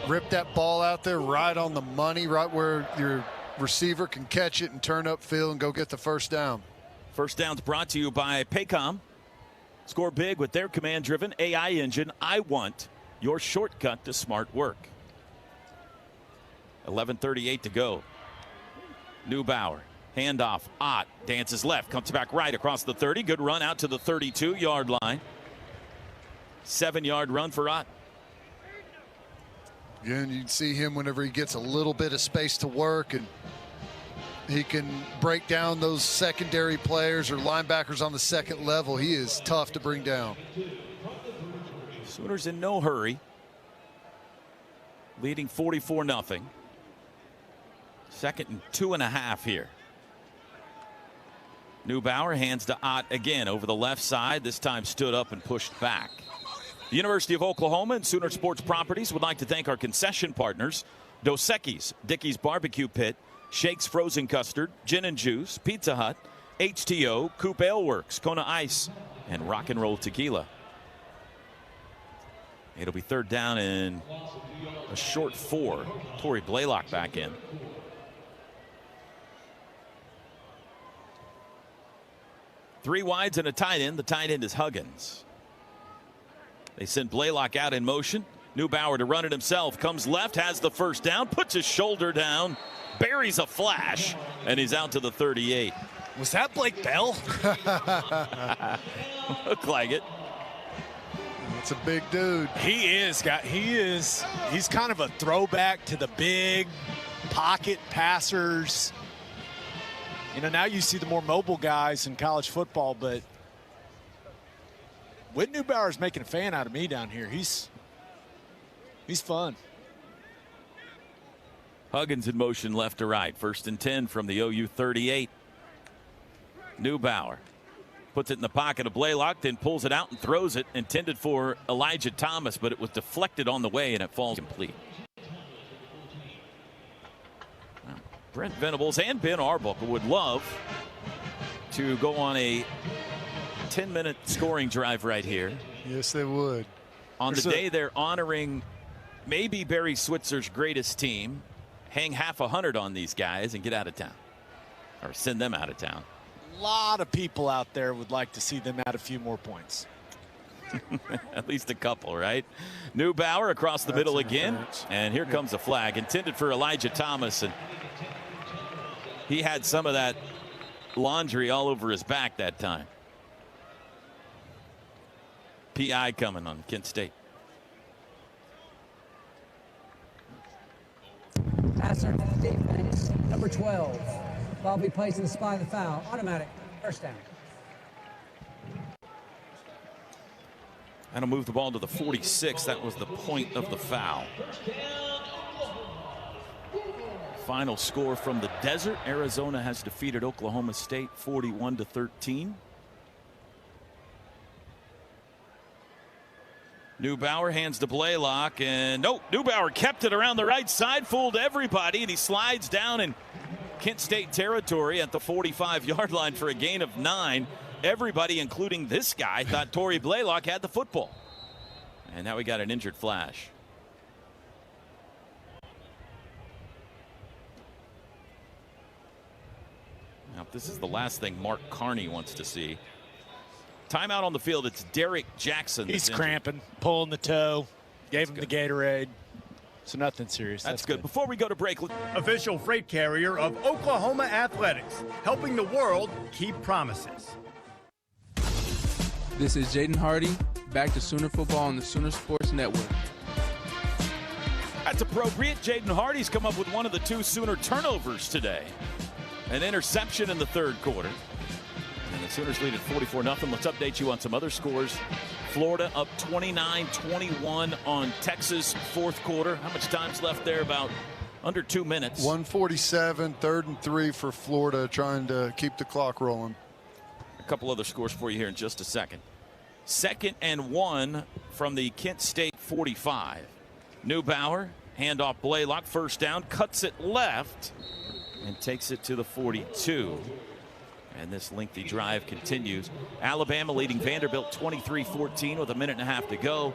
Rip that ball out there right on the money, right where your receiver can catch it and turn upfield and go get the 1st down. 1st down's brought to you by Paycom. Score big with their command-driven AI engine. I want your shortcut to smart work. 11:38 to go. Neubauer. Handoff. Ott dances left. Comes back right across the 30. Good run out to the 32-yard line. 7-yard run for Ott. Again, you can see him whenever he gets a little bit of space to work, and he can break down those secondary players or linebackers on the 2nd level. He is tough to bring down. Sooners in no hurry. Leading 44-0. 2nd and 2.5 here. Neubauer hands to Ott again over the left side. This time stood up and pushed back. The University of Oklahoma and Sooner Sports Properties would like to thank our concession partners, Dos Equis, Dickey's Barbecue Pit, Shake's Frozen Custard, Gin and Juice, Pizza Hut, HTO, Coop Ale Works, Kona Ice, and Rock and Roll Tequila. It'll be 3rd down and a short 4. Tory Blaylock back in. Three wides and a tight end. The tight end is Huggins. They send Blaylock out in motion. Neubauer to run it himself. Comes left, has the 1st down, puts his shoulder down, buries a flash, and he's out to the 38. Was that Blake Bell? Looked like it. That's a big dude. He's kind of a throwback to the big pocket passers. You know, now you see the more mobile guys in college football, but Whit Neubauer is making a fan out of me down here. He's fun. Huggins in motion left to right. 1st and 10 from the OU 38. Neubauer puts it in the pocket of Blaylock, then pulls it out and throws it. Intended for Elijah Thomas, but it was deflected on the way and it falls complete. Well, Brent Venables and Ben Arbuckle would love to go on a 10-minute scoring drive right here. Yes, they would. On the day they're honoring maybe Barry Switzer's greatest team, hang half 100 on these guys and get out of town, or send them out of town. A lot of people out there would like to see them add a few more points. At least a couple, right? Neubauer across the middle again, and here comes a flag intended for Elijah Thomas, and he had some of that laundry all over his back that time. PI coming on Kent State. Passer defense, number 12. Ball be placed in the spot of the foul. Automatic. 1st down. That'll move the ball to the 46. That was the point of the foul. Final score from the desert. Arizona has defeated Oklahoma State 41-13. Neubauer hands to Blaylock, and nope, Neubauer kept it around the right side, fooled everybody, and he slides down in Kent State territory at the 45-yard line for a gain of 9. Everybody, including this guy, thought Tory Blaylock had the football. And now we got an injured Flash. Now, this is the last thing Mark Carney wants to see. Timeout on the field. It's Derek Jackson. He's cramping, pulling the toe. Gave him the Gatorade. So nothing serious. That's good. Before we go to break. Official freight carrier of Oklahoma Athletics, helping the world keep promises. This is Jaden Hardy, back to Sooner Football on the Sooner Sports Network. That's appropriate. Jaden Hardy's come up with one of the 2 Sooner turnovers today. An interception in the third quarter. And the Sooners lead at 44-0. Let's update you on some other scores. Florida up 29-21 on Texas, fourth quarter. How much time's left there? About under 2 minutes. 147, 3rd and 3 for Florida, trying to keep the clock rolling. A couple other scores for you here in just a second. 2nd and 1 from the Kent State 45. Neubauer, handoff Blaylock, first down, cuts it left and takes it to the 42. And this lengthy drive continues. Alabama leading Vanderbilt 23-14 with a minute and a half to go.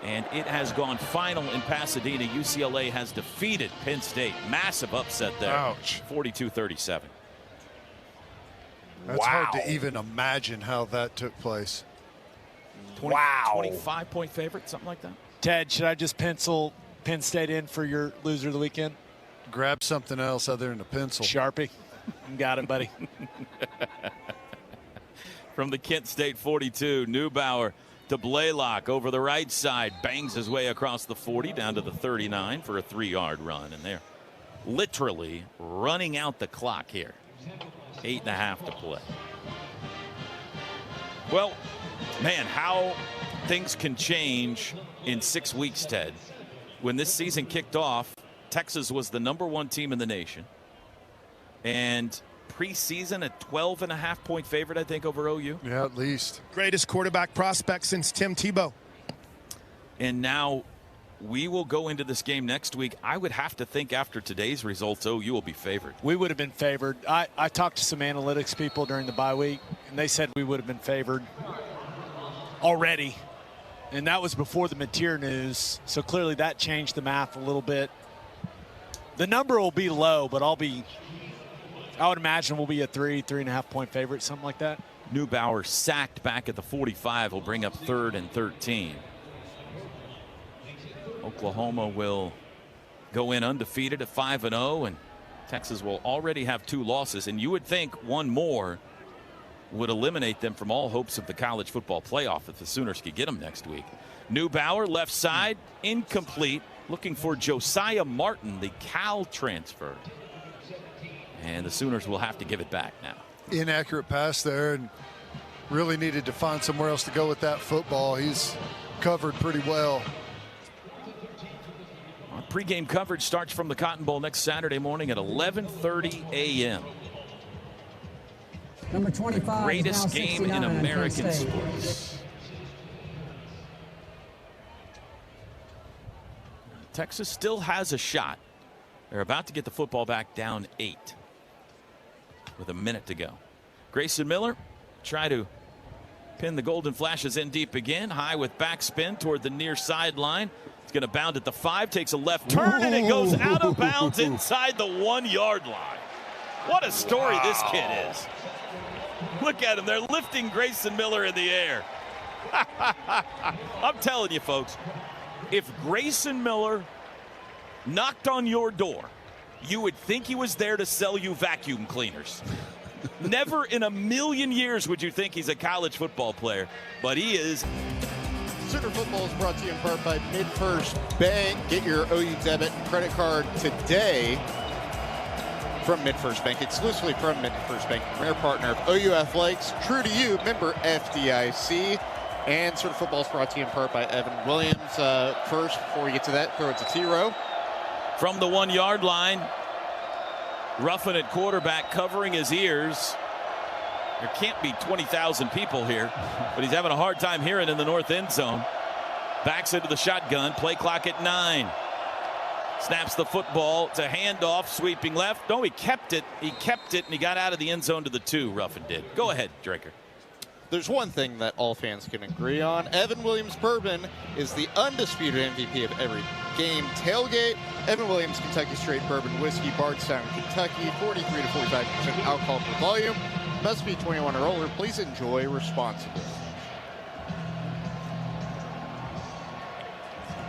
And it has gone final in Pasadena. UCLA has defeated Penn State. Massive upset there. Ouch. 42-37. That's hard to even imagine how that took place. 25-point favorite, something like that. Ted, should I just pencil Penn State in for your loser of the weekend? Grab something else other than a pencil. Sharpie. Got it, buddy. From the Kent State 42, Neubauer to Blaylock over the right side. Bangs his way across the 40 down to the 39 for a 3-yard run. And they're literally running out the clock here. 8.5 to play. Well, man, how things can change in 6 weeks, Ted. When this season kicked off, Texas was the #1 team in the nation. And preseason, a 12.5-point favorite, I think, over OU. Yeah, at least. Greatest quarterback prospect since Tim Tebow. And now we will go into this game next week. I would have to think after today's results, OU will be favored. We would have been favored. I talked to some analytics people during the bye week, and they said we would have been favored already. And that was before the Mateer news. So clearly that changed the math a little bit. The number will be low, but I would imagine we'll be a 3.5-point favorite, something like that. Neubauer sacked back at the 45 will bring up 3rd and 13. Oklahoma will go in undefeated at 5-0, and Texas will already have 2 losses. And you would think one more would eliminate them from all hopes of the college football playoff if the Sooners could get them next week. Neubauer, left side, incomplete. Looking for Josiah Martin, the Cal transfer. And the Sooners will have to give it back now. Inaccurate pass there, and really needed to find somewhere else to go with that football. He's covered pretty well. Our pregame coverage starts from the Cotton Bowl next Saturday morning at 11:30 a.m. Number 25. Greatest game in American sports. Texas still has a shot. They're about to get the football back down 8 with a minute to go. Grayson Miller try to pin the Golden Flashes in deep again. High with backspin toward the near sideline. It's going to bound at the 5, takes a left turn, and it goes out of bounds inside the 1-yard line. What a story this kid is. Look at him. They're lifting Grayson Miller in the air. I'm telling you, folks, if Grayson Miller knocked on your door, you would think he was there to sell you vacuum cleaners. Never in a million years would you think he's a college football player, but he is. Sooner Football is brought to you in part by MidFirst Bank. Get your OU debit and credit card today from MidFirst Bank, exclusively from MidFirst Bank, premier partner of OU Athletics, true to you, member FDIC. And Sooner Football is brought to you in part by Evan Williams. First, before we get to that, throw it to T-Row. From the 1-yard line, roughing it quarterback covering his ears. There can't be 20,000 people here, but he's having a hard time hearing in the north end zone. Backs into the shotgun, play clock at 9. Snaps the football, it's a handoff, sweeping left. No, he kept it, and he got out of the end zone to the 2, Ruffin did. Go ahead, Draker. There's one thing that all fans can agree on. Evan Williams Bourbon is the undisputed MVP of every game tailgate. Evan Williams Kentucky Straight Bourbon Whiskey, Bardstown, Kentucky, 43 to 45% alcohol per volume. Must be 21 or older. Please enjoy responsibly.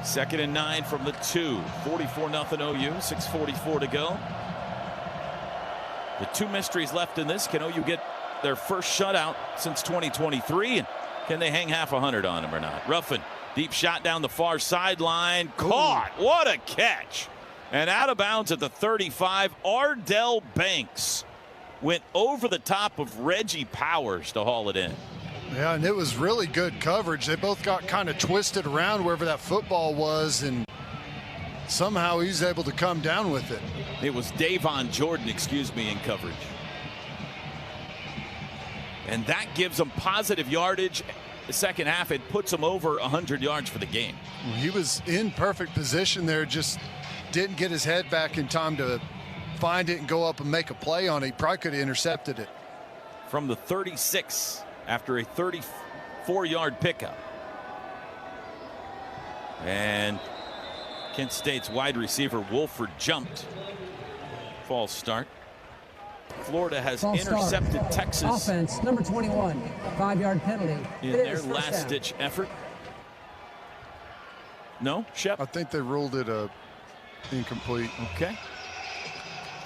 2nd and 9 from the 2. 44-0 OU. 6:44 to go. The two mysteries left in this. Can OU get their first shutout since 2023? And can they hang half 100 on him or not? Ruffin, deep shot down the far sideline. Caught. What a catch. And out of bounds at the 35. Ardell Banks went over the top of Reggie Powers to haul it in. Yeah, and it was really good coverage. They both got kind of twisted around wherever that football was, and somehow he's able to come down with it. It was Davon Jordan, in coverage. And that gives them positive yardage. The second half, it puts them over 100 yards for the game. He was in perfect position there, just didn't get his head back in time to find it and go up and make a play on it. He probably could have intercepted it. From the 36 after a 34-yard pickup. And Kent State's wide receiver Wolford jumped. False start. Florida has intercepted Texas. Offense, number 21, 5-yard penalty. In their last-ditch effort. No, Shep? I think they ruled it incomplete. Okay.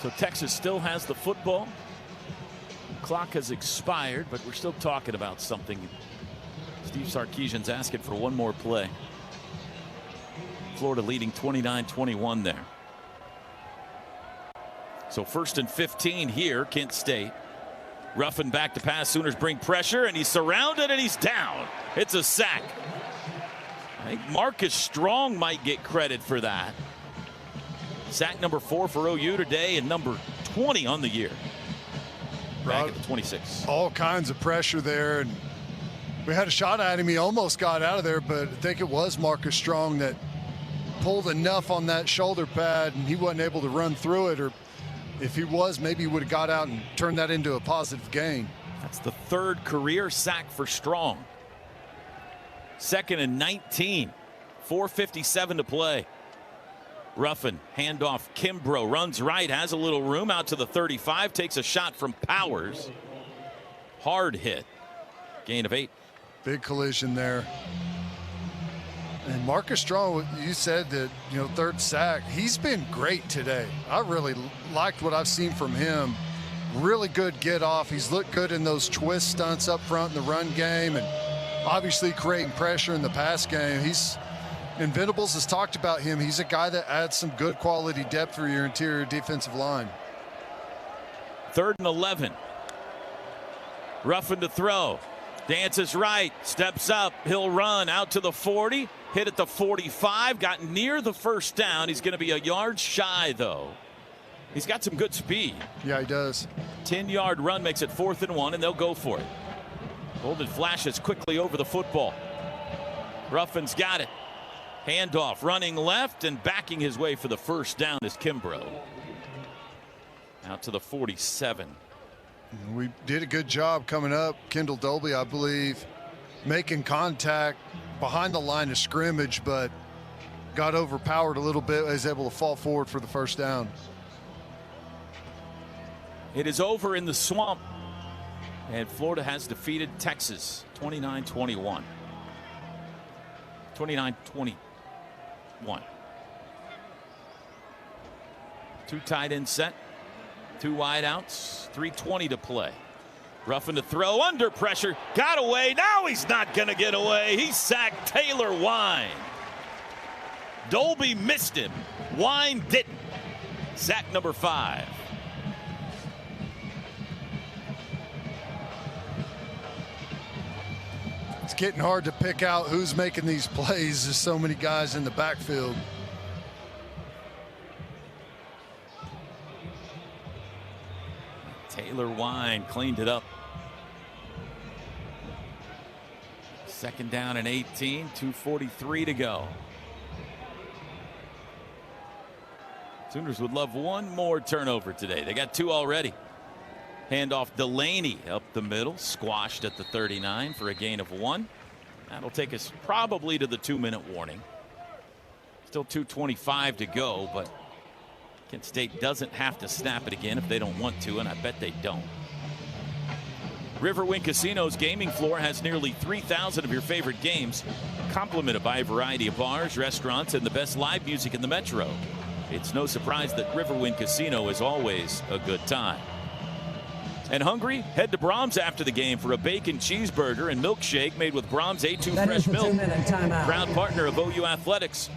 So Texas still has the football. Clock has expired, but we're still talking about something. Steve Sarkisian's asking for one more play. Florida leading 29-21 there. So 1st and 15 here, Kent State. Ruffin back to pass. Sooners bring pressure, and he's surrounded, and he's down. It's a sack. I think Marcus Strong might get credit for that. Sack number 4 for OU today, and number 20 on the year. Back at the 26. All kinds of pressure there, and we had a shot at him. He almost got out of there, but I think it was Marcus Strong that pulled enough on that shoulder pad, and he wasn't able to run through it. Or if he was, maybe he would have got out and turned that into a positive gain. That's the 3rd career sack for Strong. 2nd and 19. 4:57 to play. Ruffin, handoff, Kimbrough runs right, has a little room out to the 35, takes a shot from Powers. Hard hit. Gain of 8. Big collision there. And Marcus Strong, you said that, 3rd sack. He's been great today. I really liked what I've seen from him. Really good get off. He's looked good in those twist stunts up front in the run game, and obviously creating pressure in the pass game. And Venables has talked about him. He's a guy that adds some good quality depth for your interior defensive line. 3rd and 11. Ruffin to throw. Dances right. Steps up. He'll run out to the 40. Hit at the 45. Got near the first down. He's going to be a yard shy, though. He's got some good speed. Yeah, he does. 10-yard run makes it 4th and 1, and they'll go for it. Golden flashes quickly over the football. Ruffin's got it. Handoff, running left and backing his way for the first down is Kimbrough. Out to the 47. We did a good job coming up. Kendall Dolby, I believe, making contact behind the line of scrimmage, but got overpowered a little bit. Was able to fall forward for the first down. It is over in the swamp, and Florida has defeated Texas 29-21. 29-21. 2 tight end set, 2 wide outs, 3:20 to play. Ruffin to throw, under pressure, got away. Now he's not going to get away. He sacked Taylor Wine. Dolby missed him. Wine didn't. Sack number 5. It's getting hard to pick out who's making these plays. There's so many guys in the backfield. Taylor Wine cleaned it up. 2nd down and 18, 2:43 to go. Sooners would love one more turnover today. They got 2 already. Handoff Delaney up the middle, squashed at the 39 for a gain of 1. That'll take us probably to the 2-minute warning. Still 2:25 to go, but Kent State doesn't have to snap it again if they don't want to, and I bet they don't. Riverwind Casino's gaming floor has nearly 3,000 of your favorite games. complemented by a variety of bars, restaurants, and the best live music in the metro. It's no surprise that Riverwind Casino is always a good time. And hungry? Head to Brahms after the game for a bacon cheeseburger and milkshake made with Brahms A2 fresh milk. Proud partner of OU Athletics.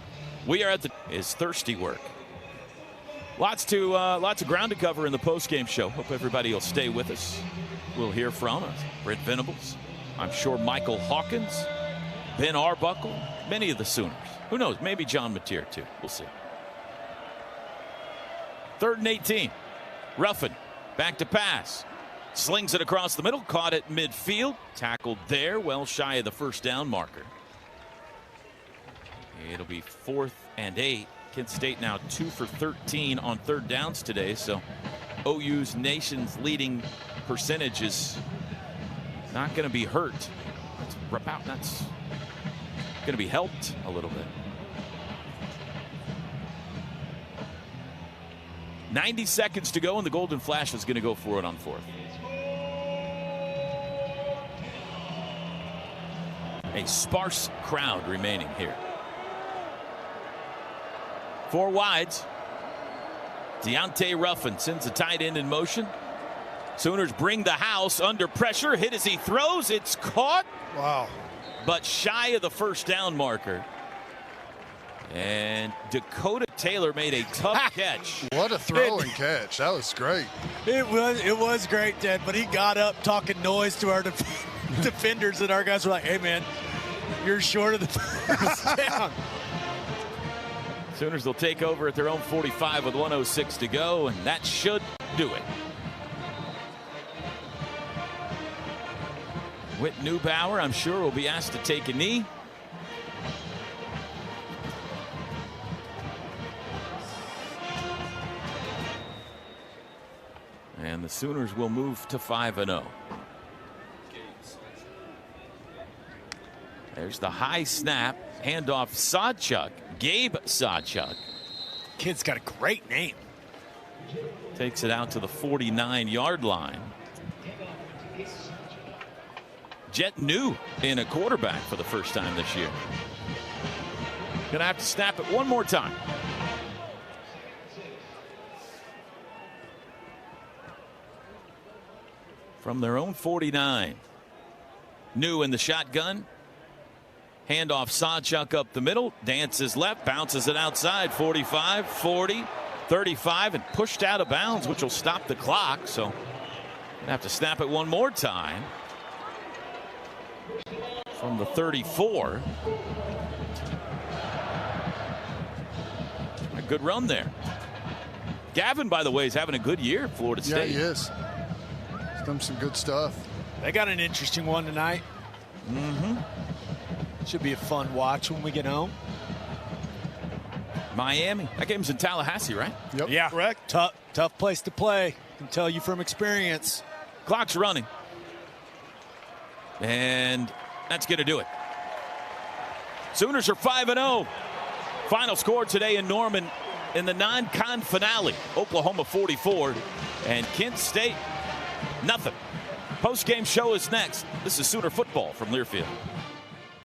We are at the is thirsty work. Lots of ground to cover in the postgame show. Hope everybody will stay with us. We'll hear from us. Brent Venables. I'm sure Michael Hawkins, Ben Arbuckle, many of the Sooners. Who knows? Maybe John Mateer too. We'll see. 3rd and 18. Ruffin back to pass. Slings it across the middle. Caught at midfield. Tackled there. Well shy of the first down marker. It'll be 4th and 8. Kent State now 2 for 13 on 3rd downs today. So OU's nation's leading percentage is not going to be hurt. That's going to be helped a little bit. 90 seconds to go, and the Golden Flash is going to go for it on 4th. A sparse crowd remaining here. 4 wides. Deontay Ruffin sends a tight end in motion. Sooners bring the house under pressure. Hit as he throws. It's caught. Wow. But shy of the first down marker. And Dakota Taylor made a tough catch. What a throw and catch. That was great. It was great, Ted, but he got up talking noise to our defenders, and our guys were like, hey, man, you're short of the first down. Sooners will take over at their own 45 with 1:06 to go, and that should do it. Whit Neubauer, I'm sure, will be asked to take a knee. And the Sooners will move to 5-0. There's the high snap. Handoff Sawchuk. Gabe Sawchuk. Kid's got a great name. Takes it out to the 49-yard line. Jet New in a quarterback for the first time this year. Gonna have to snap it one more time. From their own 49. New in the shotgun. Handoff Sawchuk up the middle. Dances left. Bounces it outside. 45, 40, 35, and pushed out of bounds, which will stop the clock. So gonna have to snap it one more time. From the 34. A good run there. Gavin, by the way, is having a good year at Florida State. Yeah, he is. He's done some good stuff. They got an interesting one tonight. Should be a fun watch when we get home. Miami. That game's in Tallahassee, right? Yep. Yeah. Correct. Tough place to play. Can tell you from experience. Clock's running. And that's going to do it. Sooners are 5-0. Final score today in Norman in the non-con finale. Oklahoma 44 and Kent State nothing. Post-game show is next. This is Sooner football from Learfield.